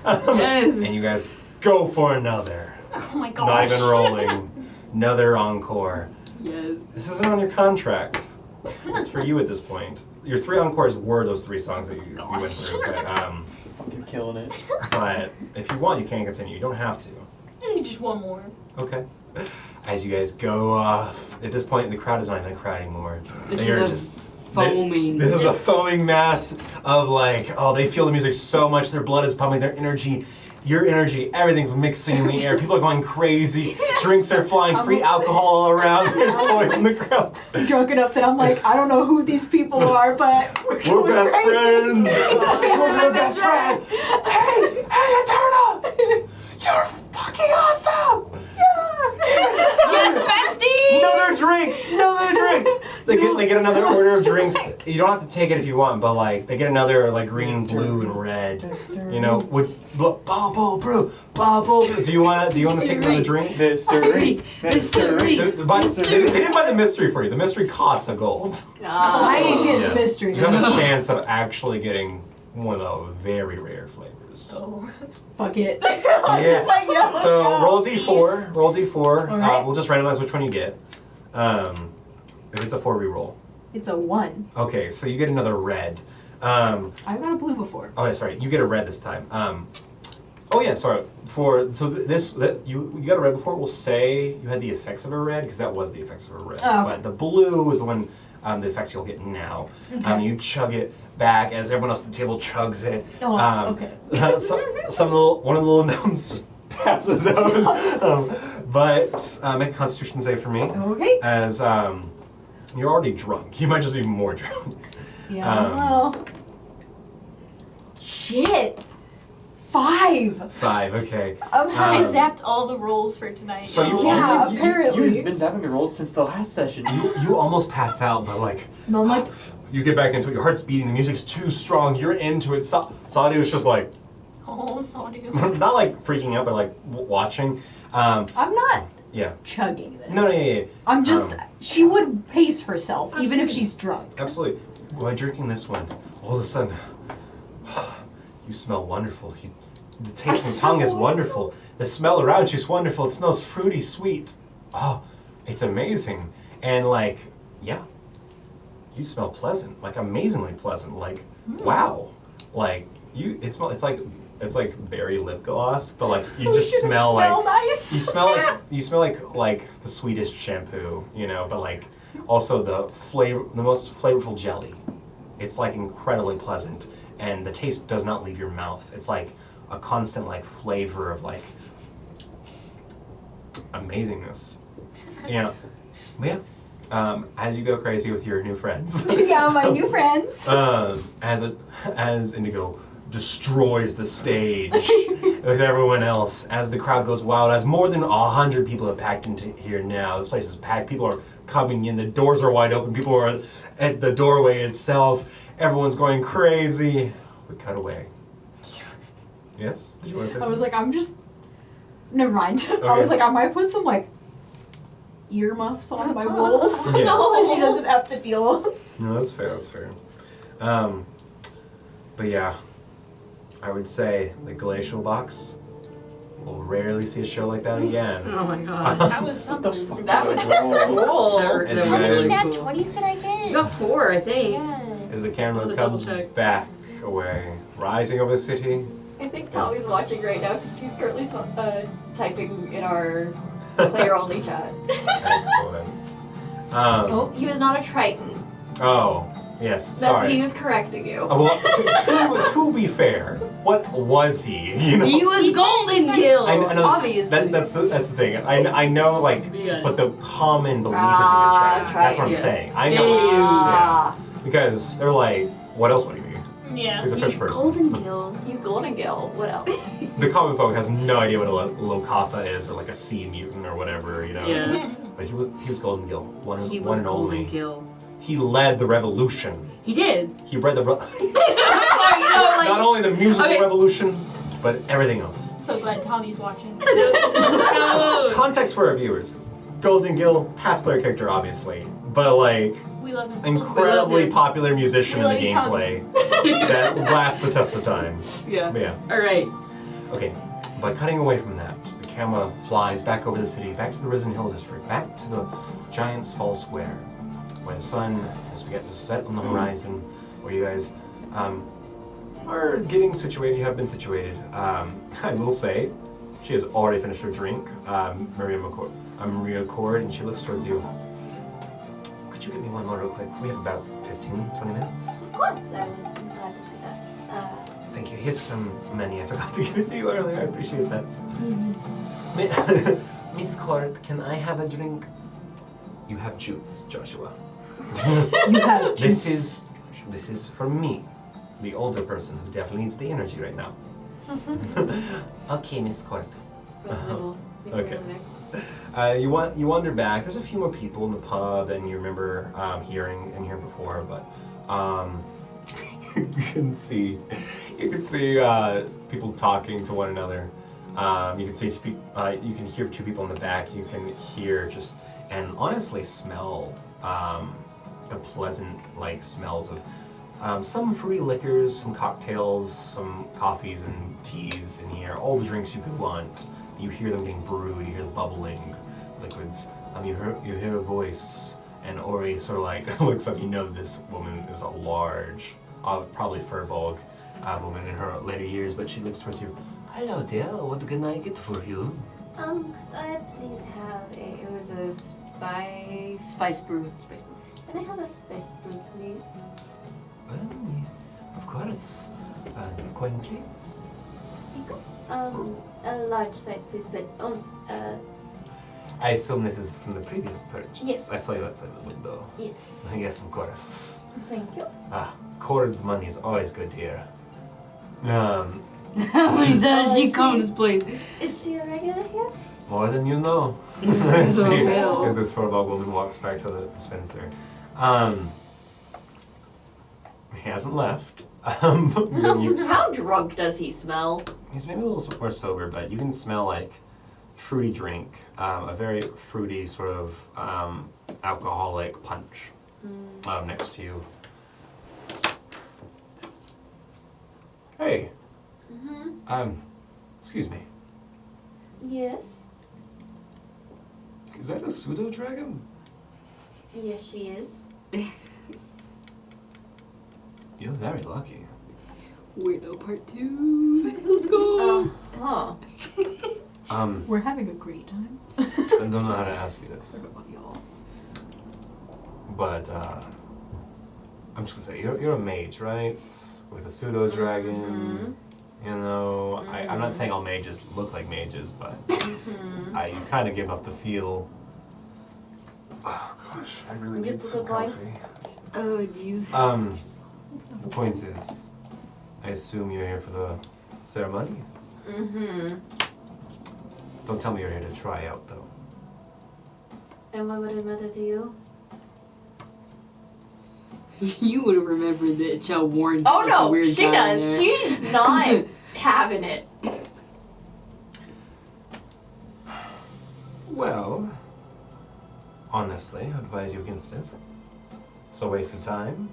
Yes. And you guys go for another. Oh my Not gosh. even rolling. Another encore. Yes. This isn't on your contract. It's for you at this point. Your 3 encores were those 3 songs that you went through, but You're killing it. but if you want, you can continue. You don't have to. Maybe just one more. Okay. As you guys go off, at this point, the crowd is not even a crowd anymore. This They are is a just foaming. This is a foaming mass of like, oh, they feel the music so much. Their blood is pumping. Their energy, your energy, everything's mixing in the air. People are going crazy. Drinks are flying. Free alcohol all around. There's toys in the crowd. Drunk enough that I'm like, I don't know who these people are, but we're best crazy. friends. We're your best friend. Hey, Eternal, you're fucking awesome. Yes, bestie! Another drink. They get another order of drinks. You don't have to take it if you want, but like they get another like green, blue, and red. You know, with bubble brew. Do you want to take another drink? Mystery. They didn't buy the mystery for you. The mystery costs a gold. I ain't getting the mystery. You have a chance of actually getting one of the very rare flavors. Oh. Fuck it. Yeah. Just like, yeah, let's So go. roll d4. Roll d4. All right. We'll just randomize which one you get. If it's a 4, re-roll. It's a 1. Okay, so you get another red. I've got a blue before. Oh, yeah, sorry. You get a red this time. You got a red before. We'll say you had the effects of a red because that was the effects of a red. Oh, okay. But the blue is the one, the effects you'll get now. Okay. You chug it back as everyone else at the table chugs it. Oh, okay. One of the little gnomes just passes out. Make a Constitution save for me. Okay. As you're already drunk. You might just be more drunk. Yeah, well. Shit. 5. 5, okay. I zapped all the rolls for tonight. So you Yeah, almost, apparently. You've been zapping your rolls since the last session. you almost pass out, but like, No, I'm like, you get back into it, your heart's beating, the music's too strong, you're into it. Saudi was just like, Oh, sorry. not like freaking out, but like watching. I'm not Yeah. chugging this. No, yeah. I'm just, she would pace herself, even if Absolutely. she's drunk. Absolutely. By drinking this one, all of a sudden, you smell wonderful. The taste in your tongue is wonderful. The smell around you is wonderful. It smells fruity, sweet. Oh, it's amazing. And like, yeah, you smell pleasant, like amazingly pleasant. Like, wow, like it's like berry lip gloss, but like you just smell like nice. you smell like the sweetest shampoo, you know, but like also the most flavorful jelly. It's like incredibly pleasant, and the taste does not leave your mouth. It's like a constant like flavor of like amazingness. Yeah. As you go crazy with your new friends. Yeah, my new friends. As Indigo destroys the stage with everyone else, as the crowd goes wild, as more than 100 people have packed into here now. This place is packed. People are coming in. The doors are wide open. People are at the doorway itself. Everyone's going crazy. We cut away. Yes? Did you want to say something? I was like, I'm just, never mind. I Okay. was like, I might put some like earmuffs on my wolf Yeah. so she doesn't have to deal. No, that's fair, that's fair. But yeah, I would say the Glacial Box, we'll rarely see a show like that again. Oh my god. That was something. That was cool. As How you many guys- nat 20s did I get? You got 4, I think. Yeah. As the I'll camera double comes check. back away, rising over the city. I think Tommy's watching right now because he's currently typing in our player-only chat. Excellent. Oh, he was not a Triton. Oh, yes, That sorry. he was correcting you. Well, to be fair, what was he? You know? He was Golden Gill, I know obviously. that's the thing. I know like, Yeah. but the common belief is he's a Triton. That's what I'm Yeah. saying. I know what he is. Ah, Yeah. Because they're like, what else would he be? Yeah. He's a fish person. Golden Gill. he's Golden Gill. What else? The common folk has no idea what a Lokatha is, or like a sea mutant or whatever, you know. Yeah. But he was Golden Gill, one He was and Golden only. Gill. He led the revolution. He did. He read the Like, not only the musical Okay. revolution, but everything else. So glad Tommy's watching. no. Context for our viewers: Golden Gill, past player character, obviously, but like We love him. incredibly him. popular musician We in the love you, Tommy. gameplay that lasts the test of time. Yeah. But yeah. Alright. Okay, by cutting away from that, the camera flies back over the city, back to the Risen Hill District, back to the Giant's Fall Square, where the sun is beginning to set on the horizon, where you guys are getting situated, you have been situated. I will say, she has already finished her drink, Maria Cord, and she looks towards you. Could you get me one more real quick? We have about 15, 20 minutes. Of course, I would be glad to do that. Thank you. Here's some money. I forgot to give it to you earlier. I appreciate that. Miss Cord, can I have a drink? You have juice, Joshua. You have juice. This is for me, the older person who definitely needs the energy right now. Okay, Miss Cord. Okay. You wander back. There's a few more people in the pub than you remember hearing before, but you can see people talking to one another. You can hear two people in the back. You can hear and honestly smell the pleasant smells of some fruity liquors, some cocktails, some coffees and teas in here. All the drinks you could want. You hear them getting brewed. You hear the bubbling liquids. You hear a voice And Ori sort of like looks up. You know this woman is a large, probably furball woman in her later years, but she looks towards you. Hello dear, what can I get for you? Could I please have it was a Spice brew. Can I have a spice brew, please? Well, of course. Coin, please. A large size, please, but I assume this is from the previous purchase. Yes. I saw you outside the window. yes. Yes, of course. Thank you. Cord's money is always good here. How many times she comes, please? Is she a regular here? More than you know. Real. As this furball woman walks back to the dispenser. He hasn't left. How drunk does he smell? He's maybe a little more sober, but you can smell like fruity drink, a very fruity sort of alcoholic punch next to you. Hey. Excuse me. Yes. Is that a pseudo dragon? Yes, she is. You're very lucky. Weirdo part 2. Let's go. Huh. We're having a great time. I don't know how to ask you this, but I'm just gonna say you're a mage, right? With a pseudo dragon. You know, I'm not saying all mages look like mages, but you kind of give off the feel. Oh gosh, I really need some coffee. Oh jeez. The point is, I assume you're here for the ceremony? Don't tell me you're here to try out, though. And what would it matter to you? You would have remembered that Chell warned Oh us a no, weird she time does. there. She's not having it. Well, honestly, I advise you against it. It's a waste of time.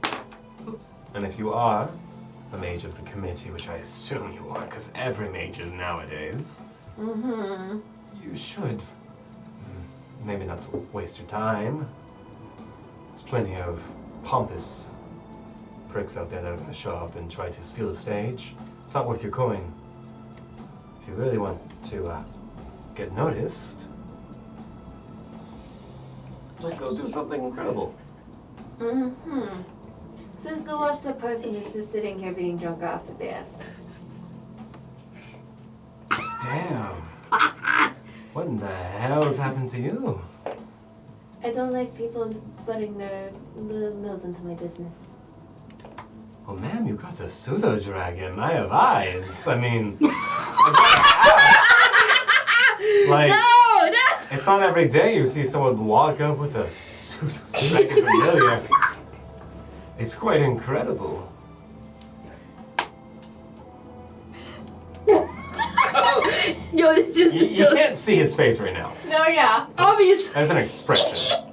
Oops. And if you are a mage of the committee, which I assume you are, because every mage is nowadays, you should. Maybe not to waste your time. There's plenty of pompous pricks out there that are going to show up and try to steal the stage. It's not worth your coin. If you really want to get noticed, just go do something incredible. Since the worst person is just sitting here being drunk off his ass. Damn. What in the hell has happened to you? I don't like people butting their little nose into my business. Well, ma'am, you got a pseudo dragon. I have eyes. I mean, like, it's not every day you see someone walk up with a pseudo dragon familiar. It's quite incredible. Yo, just, You can't see his face right now. No, yeah. obvious. There's an expression.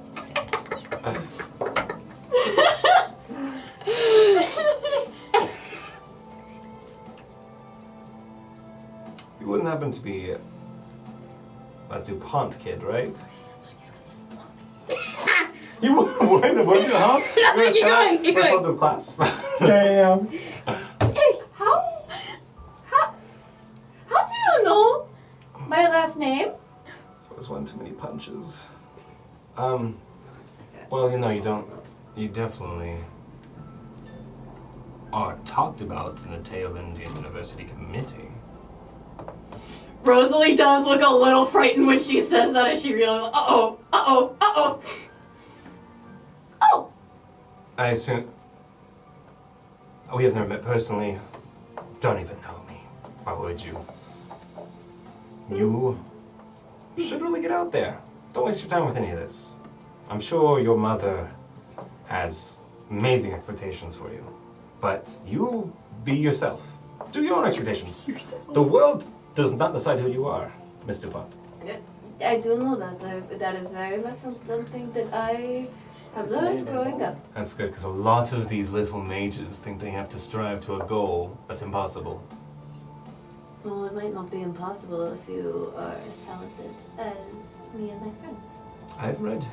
You wouldn't happen to be a DuPont kid, right? You would, huh? No, keep going, keep We're going. from the class. Damn. Hey, how do you know my last name? That was one too many punches. Well, you know, you definitely are talked about in the Tale Indian University Committee. Rosalie does look a little frightened when she says that as she realizes, uh-oh. Oh! I assume... We have never met personally. Don't even know me. Why would you? You should really get out there. Don't waste your time with any of this. I'm sure your mother has amazing expectations for you. But you be yourself. Do your own expectations. The world does not decide who you are, Miss DuPont. I do know that. That is very much something that I have learned growing up. That's good, because a lot of these little mages think they have to strive to a goal that's impossible. Well, it might not be impossible if you are as talented as me and my friends. I've read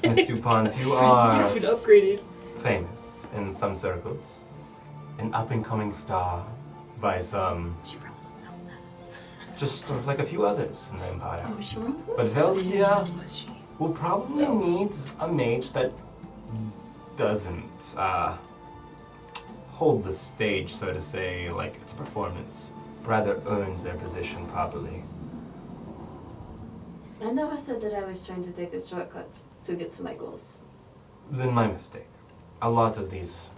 Miss DuPont, you are You've been upgraded. famous in some circles. An up-and-coming star by some, just like a few others in the Empire. But Velstia will probably need a mage that doesn't hold the stage, so to say, like its performance, rather earns their position properly. I never said that I was trying to take a shortcut to get to my goals. Then my mistake. A lot of these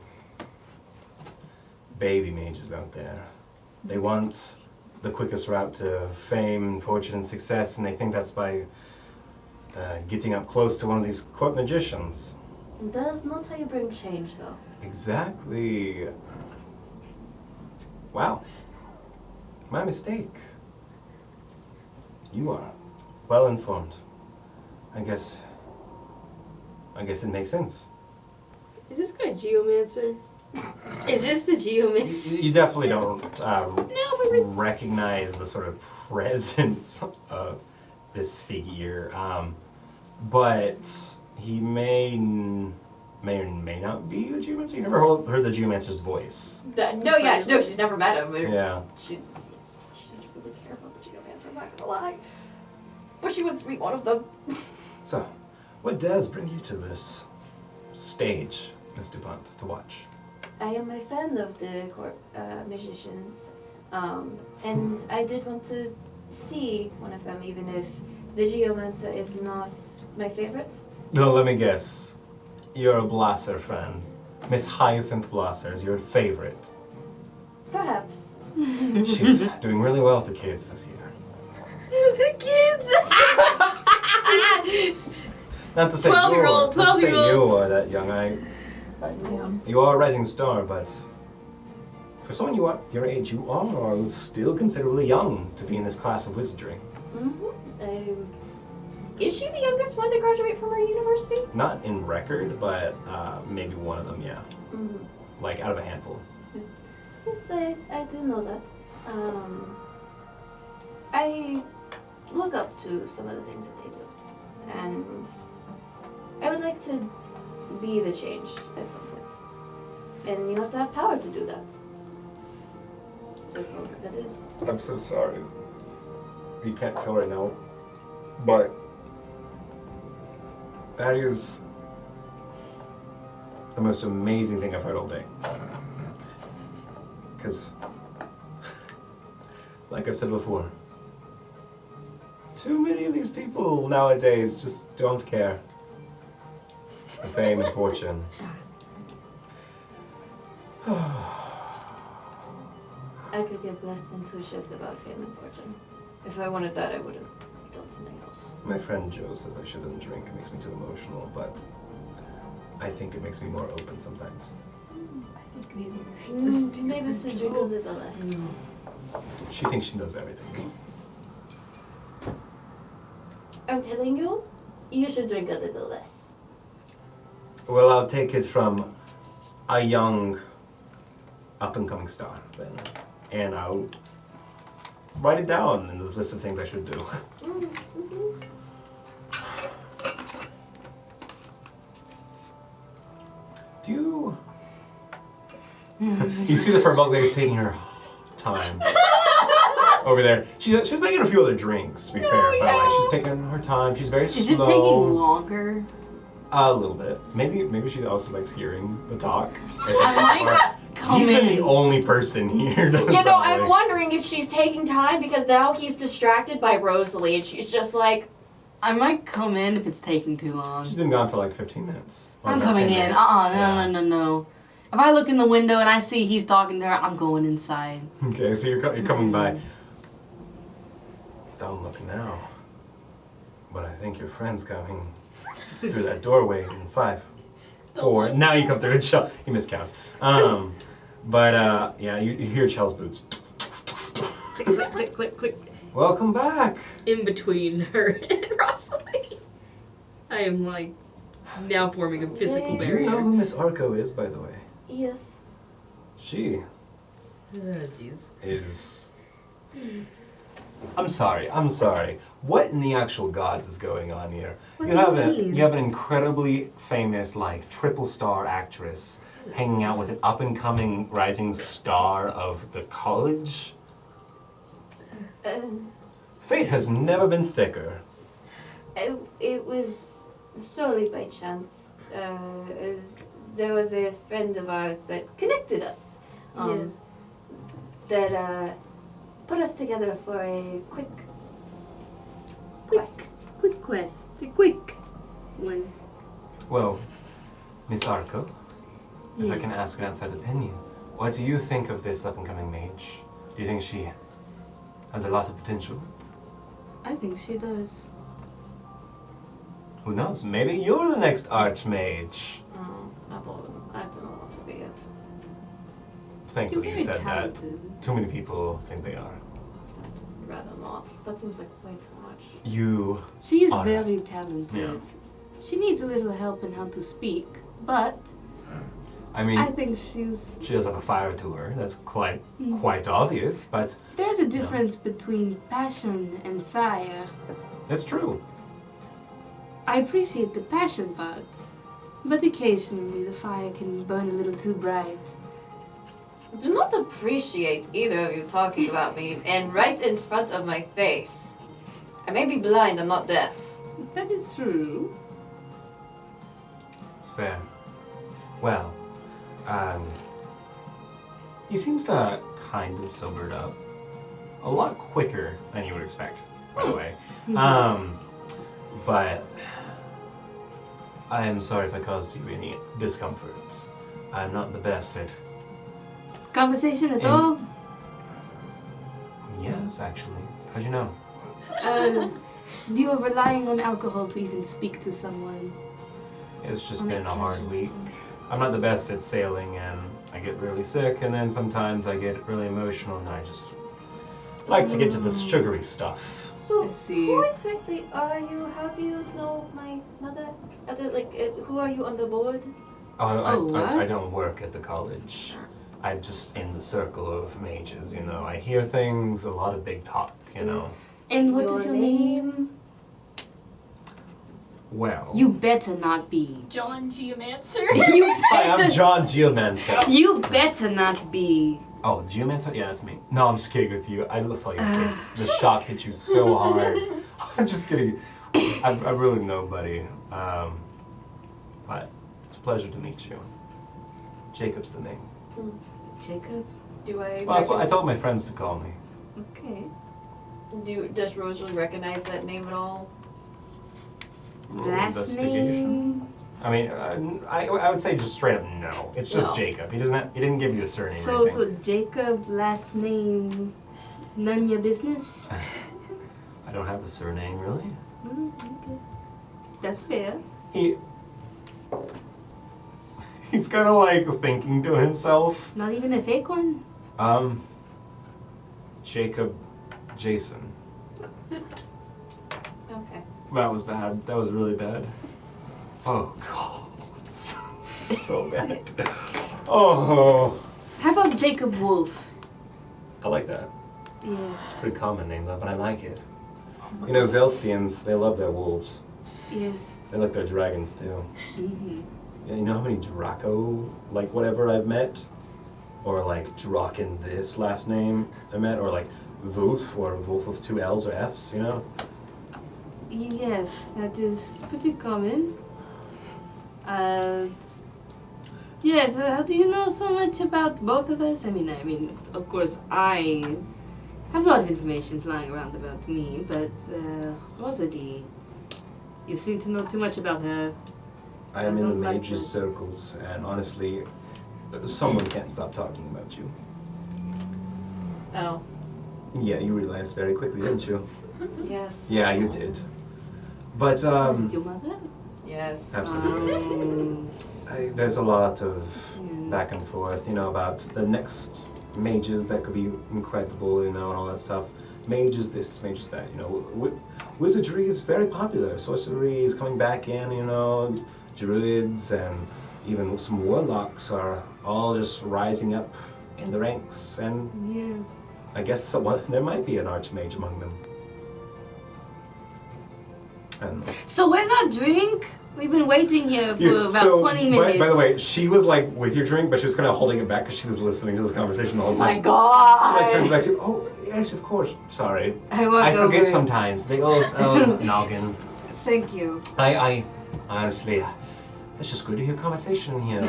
baby mages out there, they want the quickest route to fame, fortune, and success, and they think that's by getting up close to one of these court magicians. That is not how you bring change, though. Exactly. Wow. My mistake. You are well informed. I guess it makes sense. Is this guy Geomancer? Is this the Geomancer? You definitely don't recognize the sort of presence of this figure, but he may or may not be the Geomancer. You never heard the Geomancer's voice. No, she's never met him. Yeah. She's really careful with Geomancer, I'm not gonna lie. But she wants to meet one of them. So, what does bring you to this stage, Miss DuPont, to watch? I am a fan of the court magicians, and I did want to see one of them, even if the Geomancer is not my favorite. No, let me guess. You're a Blosser fan. Miss Hyacinth Blosser is your favorite. Perhaps. She's doing really well with the kids this year. The kids! Not to say 12-year-old, not to say 12-year-old. you are that young. You are a rising star, but for someone your age, you are still considerably young to be in this class of wizardry. Is she the youngest one to graduate from our university? Not in record, but maybe one of them, yeah. Like out of a handful. Yes, I do know that. I look up to some of the things that they do, and I would like to be the change at some point. And you have to have power to do that. That's all that is. I'm so sorry. You can't tell right now, but that is the most amazing thing I've heard all day. Because, like I've said before, too many of these people nowadays just don't care. The fame and fortune. I could give less than 2 shits about fame and fortune. If I wanted that, I would have done something else. My friend Joe says I shouldn't drink. It makes me too emotional, but I think it makes me more open sometimes. I think maybe you should listen to Maybe to drink a little less. She thinks she knows everything. I'm telling you, you should drink a little less. Well, I'll take it from a young, up-and-coming star, then. And I'll write it down in the list of things I should do. Do you... You see the Furbolg lady's taking her time over there. She's making a few other drinks, to be fair, by the way. She's taking her time. She's very slow. Is it taking longer? A little bit. Maybe she also likes hearing the talk. I might come He's been the in. only person here. You know, I'm wondering if she's taking time because now he's distracted by Rosalie and she's just like, I might come in if it's taking too long. She's been gone for like 15 minutes. Or I'm is that coming 10 in. minutes? No. If I look in the window and I see he's talking to her, I'm going inside. Okay, so you're coming by. Don't look now. But I think your friend's coming through that doorway in 5, 4. Now you come through and Chell. He miscounts. Yeah, you hear Chell's boots. Click, click, click, click, click. Welcome back. In between her and Rosalie. I am like now forming a physical Do you barrier. know who Miss Arco is, by the way? Yes. She Oh, jeez. is I'm sorry. What in the actual gods is going on here? What You do have you a mean? you have an incredibly famous, like, triple star actress hanging out with an up and coming rising star of the college. Fate has never been thicker. It was solely by chance. There was a friend of ours that connected us. Yes. That put us together for a quick quest. Quick quest. A quick one. Well, Miss Arco, if I Yes. can ask an outside opinion, what do you think of this up and coming mage? Do you think she has a lot of potential? I think she does. Who knows? Maybe you're the next archmage. I don't want to be it. Thankfully You're you very said talented. that. Too many people think they are. Rather not. That seems like way too much. You She is are. very talented. Yeah. She needs a little help in how to speak, but I mean, I think she's. she does have a fire to her. That's quite obvious, but There's a difference between passion and fire. it's true. I appreciate the passion part, but occasionally the fire can burn a little too bright. Do not appreciate either of you talking about me and right in front of my face. I may be blind, I'm not deaf. That is true. It's fair. Well, he seems to kind of sobered up a lot quicker than you would expect, by the way. But I am sorry if I caused you any discomfort. I'm not the best at. Conversation at And- all? Yes, actually. How'd you know? You are relying on alcohol to even speak to someone. It's just On been a hard occasion. week. I'm not the best at sailing, and I get really sick, and then sometimes I get really emotional, and I just like to get to the sugary stuff. So, I see. who exactly are you? How do you know my mother? Who are you on the board? I what? don't work at the college. I'm just in the circle of mages, you know. I hear things, a lot of big talk, you know. And what is your name? Well, You better not be. John Geomancer. You Hi, I'm better. John Geomancer. You better not be. Oh, Geomancer? Yeah, that's me. No, I'm just kidding with you. I saw your face. The shock hit you so hard. I'm just kidding. I really know, buddy. But it's a pleasure to meet you. Jacob's the name. Jacob. Do I? Well, that's what I told my friends to call me. Okay. Does Rosalie recognize that name at all? Roll Last investigation. name. I mean, I would say just straight up no. It's just No. Jacob. He didn't give you a surname or So anything. Jacob, last name, none your business. I don't have a surname really. Okay. That's fair. He's kind of like thinking to himself. Not even a fake one. Jacob, Jason. Okay. That was bad. That was really bad. Oh God, so bad. Oh, How about Jacob Wolf? I like that. Yeah. It's a pretty common name though, but I like it. You know, Velstians, they love their wolves. Yes. They like their dragons too. Mm-hmm. Yeah, you know how many Draco, like whatever I've met? Or like Rockin this last name I met? Or like Wolf, or Wolf with two L's or F's, you know? Yes, that is pretty common. Yes, how do you know so much about both of us? I mean, of course, I have a lot of information flying around about me, but Rosalie, you seem to know too much about her. I am in the don't like mages' it. circles, and honestly, someone can't stop talking about you. Oh. Yeah, you realized very quickly, didn't you? Yes. Oh. Yeah, you did. But, Is it your mother? Yes. absolutely. There's a lot of back and forth, you know, about the next mages that could be incredible, you know, and all that stuff. Mages this, mages that, you know. Wizardry is very popular. Sorcery is coming back in, you know. Druids and even some warlocks are all just rising up in the ranks. And Yes. I guess there might be an archmage among them. And So where's our drink? We've been waiting here for about 20 minutes. By the way, she was like with your drink, but she was kind of holding it back because she was listening to this conversation the whole time. My God! She like turns back to you. Oh yes, of course. Sorry, I forget sometimes. The old noggin. Thank you. I honestly, it's just good to hear conversation here.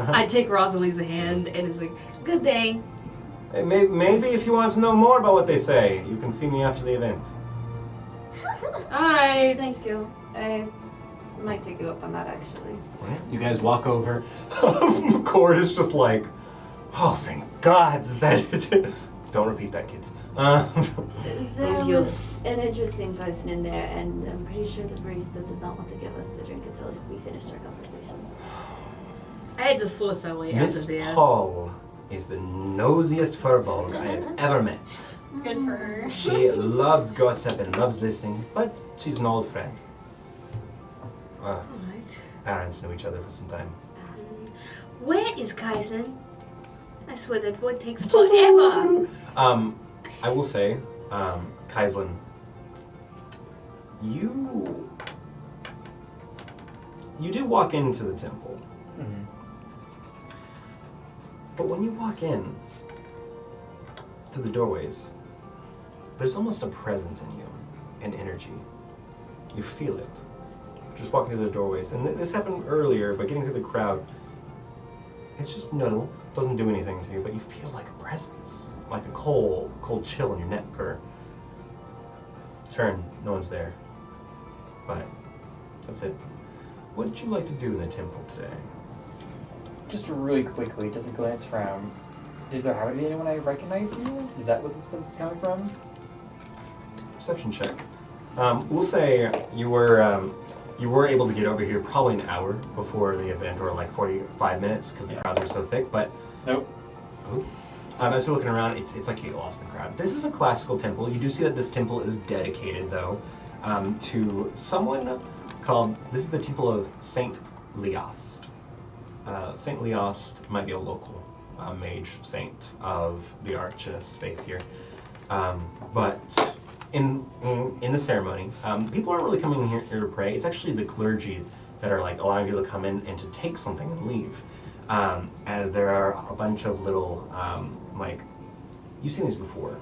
I take Rosalie's hand and it's like, good day. Hey, maybe if you want to know more about what they say, you can see me after the event. Alright. Thank you. I might take you up on that actually. Yeah, you guys walk over. Cord is just like, oh, thank God. Is that it? Don't repeat that, kids. There You'll was an interesting person in there, and I'm pretty sure the barista did not want to give us the drink until we finished our conversation. I had to force our way out Miss of there. Paul is the nosiest furball I have ever met. Good for her. She loves gossip and loves listening, but she's an old friend. Alright. Parents knew each other for some time. Where is Kaislin? I swear that boy takes forever. I will say, Kaislin, you do walk into the temple. Mm-hmm. But when you walk in to the doorways, there's almost a presence in you, an energy. You feel it. Just walking through the doorways. And this happened earlier, but getting through the crowd, it's just notable. Doesn't do anything to you, but you feel like a presence. Like a cold chill in your neck or turn, no one's there. But that's it. What did you like to do in the temple today? Just really quickly, just a glance around. Does there happen to be anyone I recognize here? Is that what this sense is coming from? Perception check. We'll say you were able to get over here probably an hour before the event, or like 45 minutes because the crowds were so thick. But Nope. as you're looking around, it's like you get lost in the crowd. This is a classical temple. You do see that this temple is dedicated, though, to someone called. This is the temple of Saint Leost. Saint Leost might be a local mage saint of the Archist faith here, but in the ceremony, people aren't really coming here to pray. It's actually the clergy that are like allowing you to come in and to take something and leave. As there are a bunch of little, like, you've seen these before.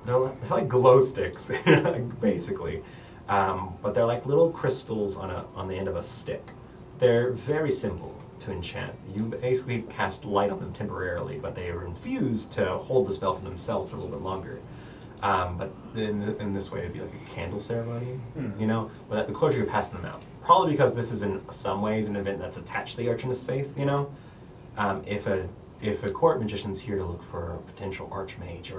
They're like glow sticks, basically. But they're like little crystals on the end of a stick. They're very simple to enchant. You basically cast light on them temporarily, but they are infused to hold the spell for themselves for a little bit longer. But in this way, it'd be like a candle ceremony, you know, where the clergy are passing them out. Probably because this is in some ways an event that's attached to the Archonist faith, you know. If a court magician's here to look for a potential archmage,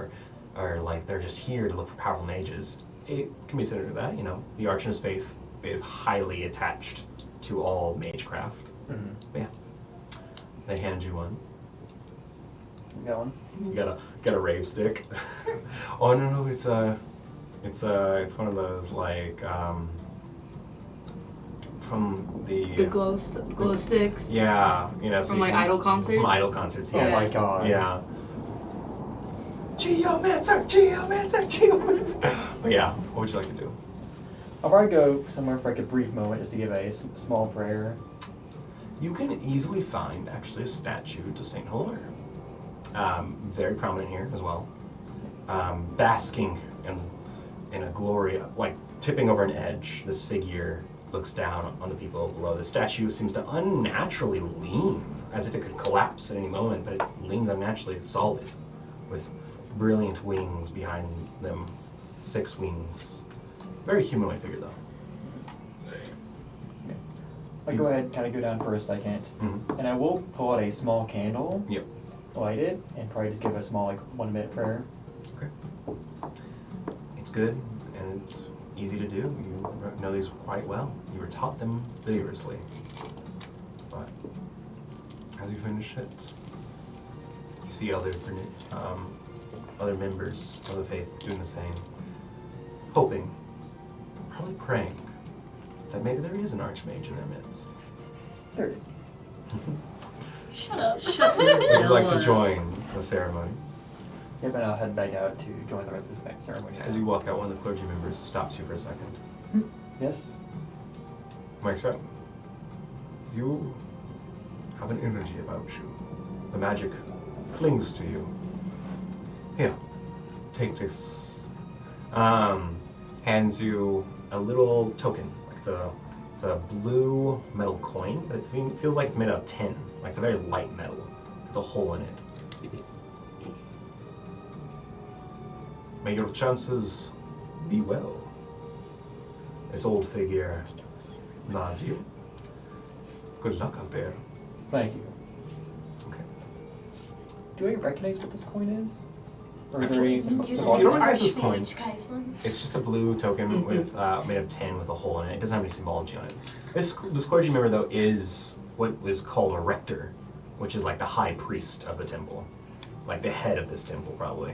or like they're just here to look for powerful mages, it can be considered that, you know. The Archonist faith is highly attached to all magecraft. Mm-hmm. But yeah, they hand you one. Going. You got a rave stick. Oh no, it's one of those like from The glow sticks. Yeah, you know. So From you like can- idol concerts. From idol concerts. Oh Yes. my God. Yeah. Geomancer. But yeah, what would you like to do? I'll probably go somewhere for like a brief moment just to give a small prayer. You can easily find actually a statue to Saint Hilary. Very prominent here as well. Basking in a glory, like tipping over an edge. This figure looks down on the people below. The statue seems to unnaturally lean, as if it could collapse at any moment, but it leans unnaturally solid, with brilliant wings behind them, 6 wings. Very humanoid figure, though. I'll go ahead and kind of go down for a second, and I will pull out a small candle, Yep. light it, and probably just give a small, like, 1-minute prayer. Okay. It's good, and it's easy to do. You know these quite well. You were taught them vigorously. But as you finish it, you see other members of the faith doing the same, hoping, probably praying, that maybe there is an archmage in their midst. There it is. Shut up. Shut the Would you like hell to up. join the ceremony? Yep, and I'll head back out to join the rest of this next ceremony. As you walk out, one of the clergy members stops you for a second. Yes? Mike's up. You have an energy about you. The magic clings to you. Here, take this. Hands you a little token. Like it's a blue metal coin, but it feels like it's made out of tin. Like it's a very light metal. It's a hole in it. May your chances be well. This old figure nods you. Good luck out there. Thank you. Okay. Do I recognize what this coin is? Or is Actually, there any you don't recognize this coin. Archmage It's just a blue token with made of tin with a hole in it. It doesn't have any symbology on it. This clergy member, though, is what is called a rector, which is like the high priest of the temple. Like the head of this temple, probably.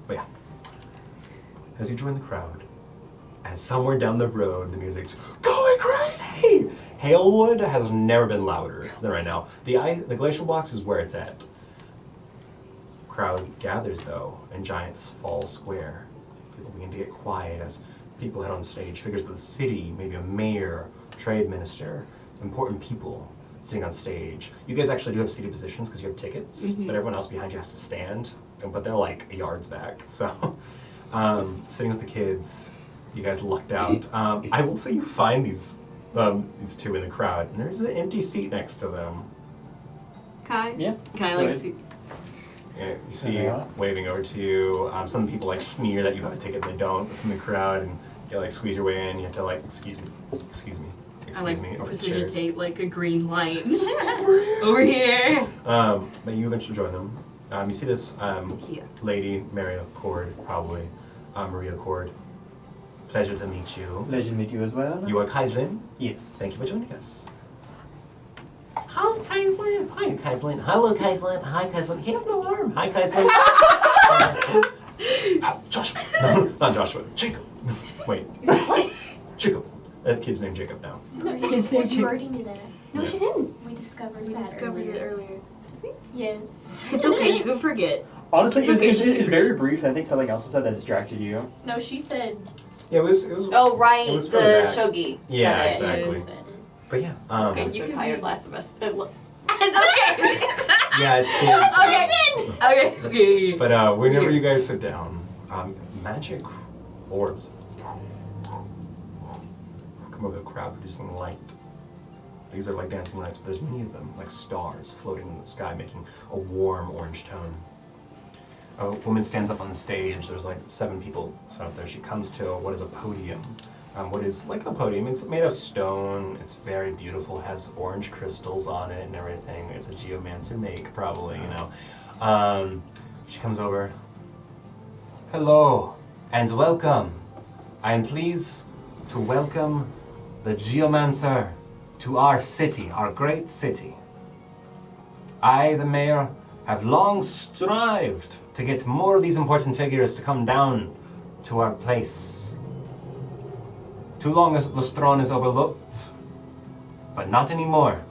But yeah. As you join the crowd, as somewhere down the road, the music's going crazy! Halewood has never been louder than right now. The glacial box is where it's at. Crowd gathers, though, and Giants Fall Square. People begin to get quiet as people head on stage. Figures of the city, maybe a mayor, trade minister, important people sitting on stage. You guys actually do have seated positions because you have tickets, but everyone else behind you has to stand, but they're like yards back. So, sitting with the kids, you guys lucked out. I will say you find these two in the crowd, and there's an empty seat next to them. Kai? Yeah. Kai Go like ahead. see. Yeah, you see waving over to you. Some people like sneer that you have a ticket, they don't, from the crowd, and you like squeeze your way in. You have to like, excuse me, I like over the chairs. precipitate like a green light. Over here. But you eventually join them. You see this Here. lady, Maria Cord, probably, Maria Cord. Pleasure to meet you. Pleasure to meet you as well. You are Kaislin. Yes. Thank you for joining us. Hi, Kaislin. Hi, Kaislin. Hello, Kaislin. Hi, Kaislin. He has no arm. Hi, Kaislin. Joshua. No, not Joshua. Jacob. Wait. What? Jacob. That kid's named Jacob now. You already knew that. No, she didn't. We discovered We that discovered earlier. it earlier. Yes. It's okay, you can forget. Honestly, It's okay. it's very brief. I think something else was said that distracted you. No, she said. Yeah, it was. Oh, right, It was the further back. shogi. Yeah, said it. exactly. She said it. But yeah. I Okay. was You so can tired be- last semester. It's okay. Yeah, it's cool. Okay. But whenever you guys sit down, magic orbs come over the crowd, producing light. These are like dancing lights, but there's many of them, like stars floating in the sky, making a warm orange tone. A woman stands up on the stage. There's like 7 people out there. She comes to what is a podium. What is like a podium. It's made of stone. It's very beautiful. It has orange crystals on it and everything. It's a geomancer make, probably, you know. She comes over. Hello, and welcome. I am pleased to welcome the geomancer to our city, our great city. I, the mayor, have long strived to get more of these important figures to come down to our place. Too long as Lestron is overlooked, but not anymore.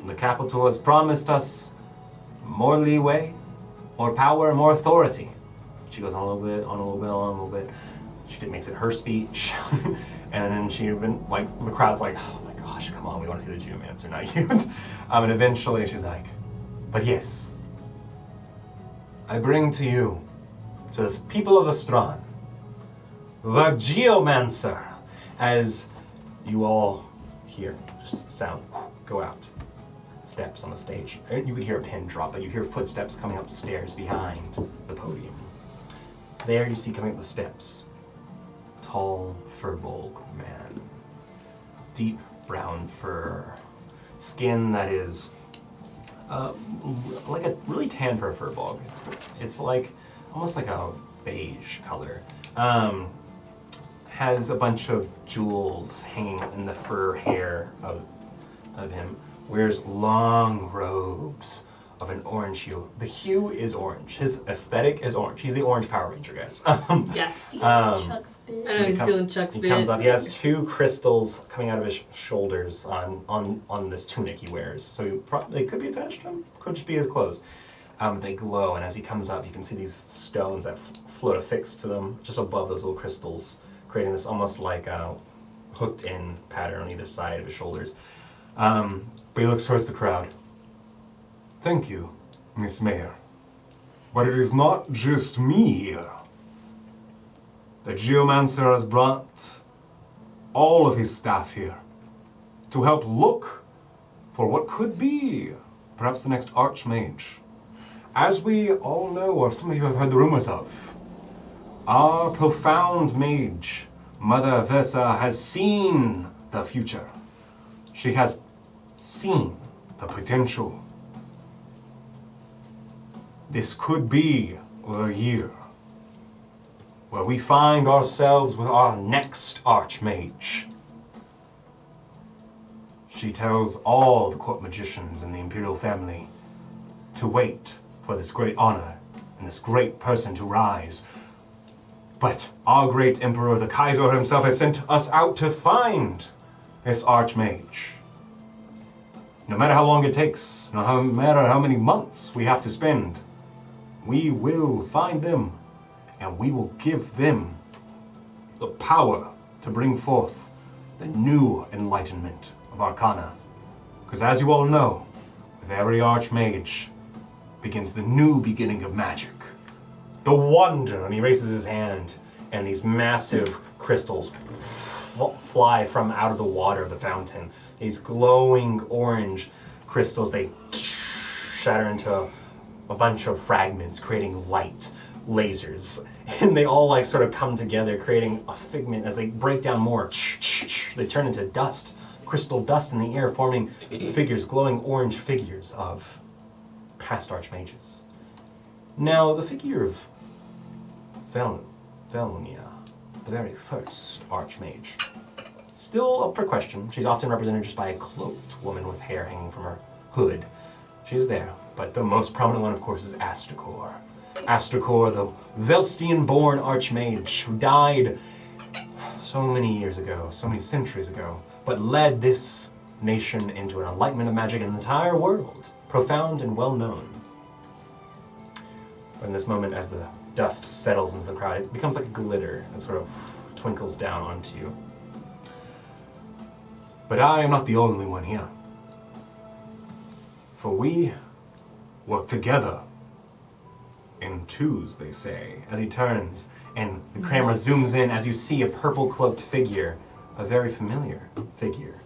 The capital has promised us more leeway, more power, more authority. She goes on a little bit, on a little bit, on a little bit. She makes it her speech, and then she even, like, the crowd's like, oh my gosh, come on, we want to see the geomancer, not you. And eventually she's like, but yes, I bring to you, to the people of Astron, the geomancer, as you all hear, just sound, go out. Steps on the stage. And you could hear a pin drop, but you hear footsteps coming upstairs behind the podium. There you see coming up the steps, tall furbolg man. Deep brown fur. Skin that is like a really tan for a furbolg. It's like, almost like a beige color. Has a bunch of jewels hanging in the fur hair of him. Wears long robes of an orange hue. The hue is orange. His aesthetic is orange. He's the orange Power Ranger, guys. Yes. Chuck's bit. I know he's stealing Chuck's He bit. comes up. He has 2 crystals coming out of his shoulders on this tunic he wears. So it could be attached to him. Could just be his clothes. They glow, and as he comes up, you can see these stones that float affixed to them, just above those little crystals, creating this almost like a hooked-in pattern on either side of his shoulders. But he looks towards the crowd. Thank you, Miss Mayor. But it is not just me. The Geomancer has brought all of his staff here to help look for what could be perhaps the next Archmage. As we all know, or some of you have heard the rumors of, our profound mage, Mother Versa, has seen the future. She has seen the potential. This could be the year where we find ourselves with our next Archmage. She tells all the court magicians in the Imperial family to wait for this great honor and this great person to rise. But our great Emperor, the Kaiser himself, has sent us out to find this Archmage. No matter how long it takes, no matter how many months we have to spend, we will find them, and we will give them the power to bring forth the new enlightenment of Arcana. Because as you all know, with every Archmage begins the new beginning of magic. The wonder, and he raises his hand, and these massive crystals fly from out of the water of the fountain. These glowing orange crystals, they shatter into a bunch of fragments, creating light lasers. And they all like sort of come together, creating a figment. As they break down more, they turn into dust, crystal dust in the air, forming figures, glowing orange figures of past Archmages. Now, the figure of Velonia, the very first Archmage, still up for question. She's often represented just by a cloaked woman with hair hanging from her hood. She's there, but the most prominent one, of course, is Astakor. Astakor, the Velstian-born Archmage, who died so many years ago, so many centuries ago, but led this nation into an enlightenment of magic in the entire world, profound and well known. But in this moment, as the dust settles into the crowd, it becomes like a glitter that sort of twinkles down onto you. But I am not the only one here. For we work together in twos, they say, as he turns and the camera zooms in as you see a purple-cloaked figure, a very familiar figure,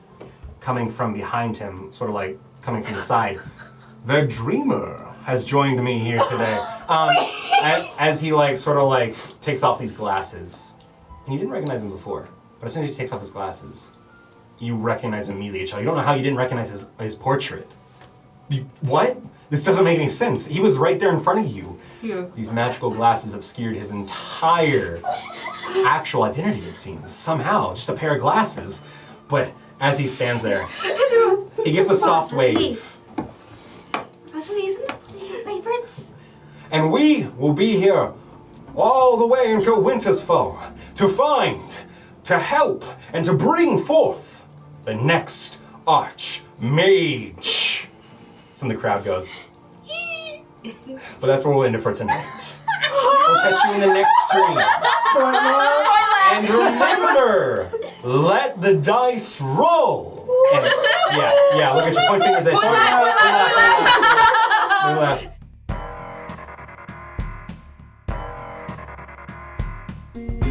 coming from behind him, sort of like coming from the side. The Dreamer has joined me here today. As he like sort of like takes off these glasses. And you didn't recognize him before, but as soon as he takes off his glasses, you recognize him immediately. You don't know how you didn't recognize his portrait. What? This doesn't make any sense. He was right there in front of you. Yeah. These magical glasses obscured his entire actual identity, it seems. Somehow, just a pair of glasses. But as he stands there, he gives a soft wave. Wasn't he one of your favorites? And we will be here all the way until winter's fall to find, to help, and to bring forth the next Archmage. Some of the crowd goes, "Yee." But that's where we'll end it for tonight. We'll catch you in the next stream. And remember, let the dice roll. And yeah, look at your point fingers at you.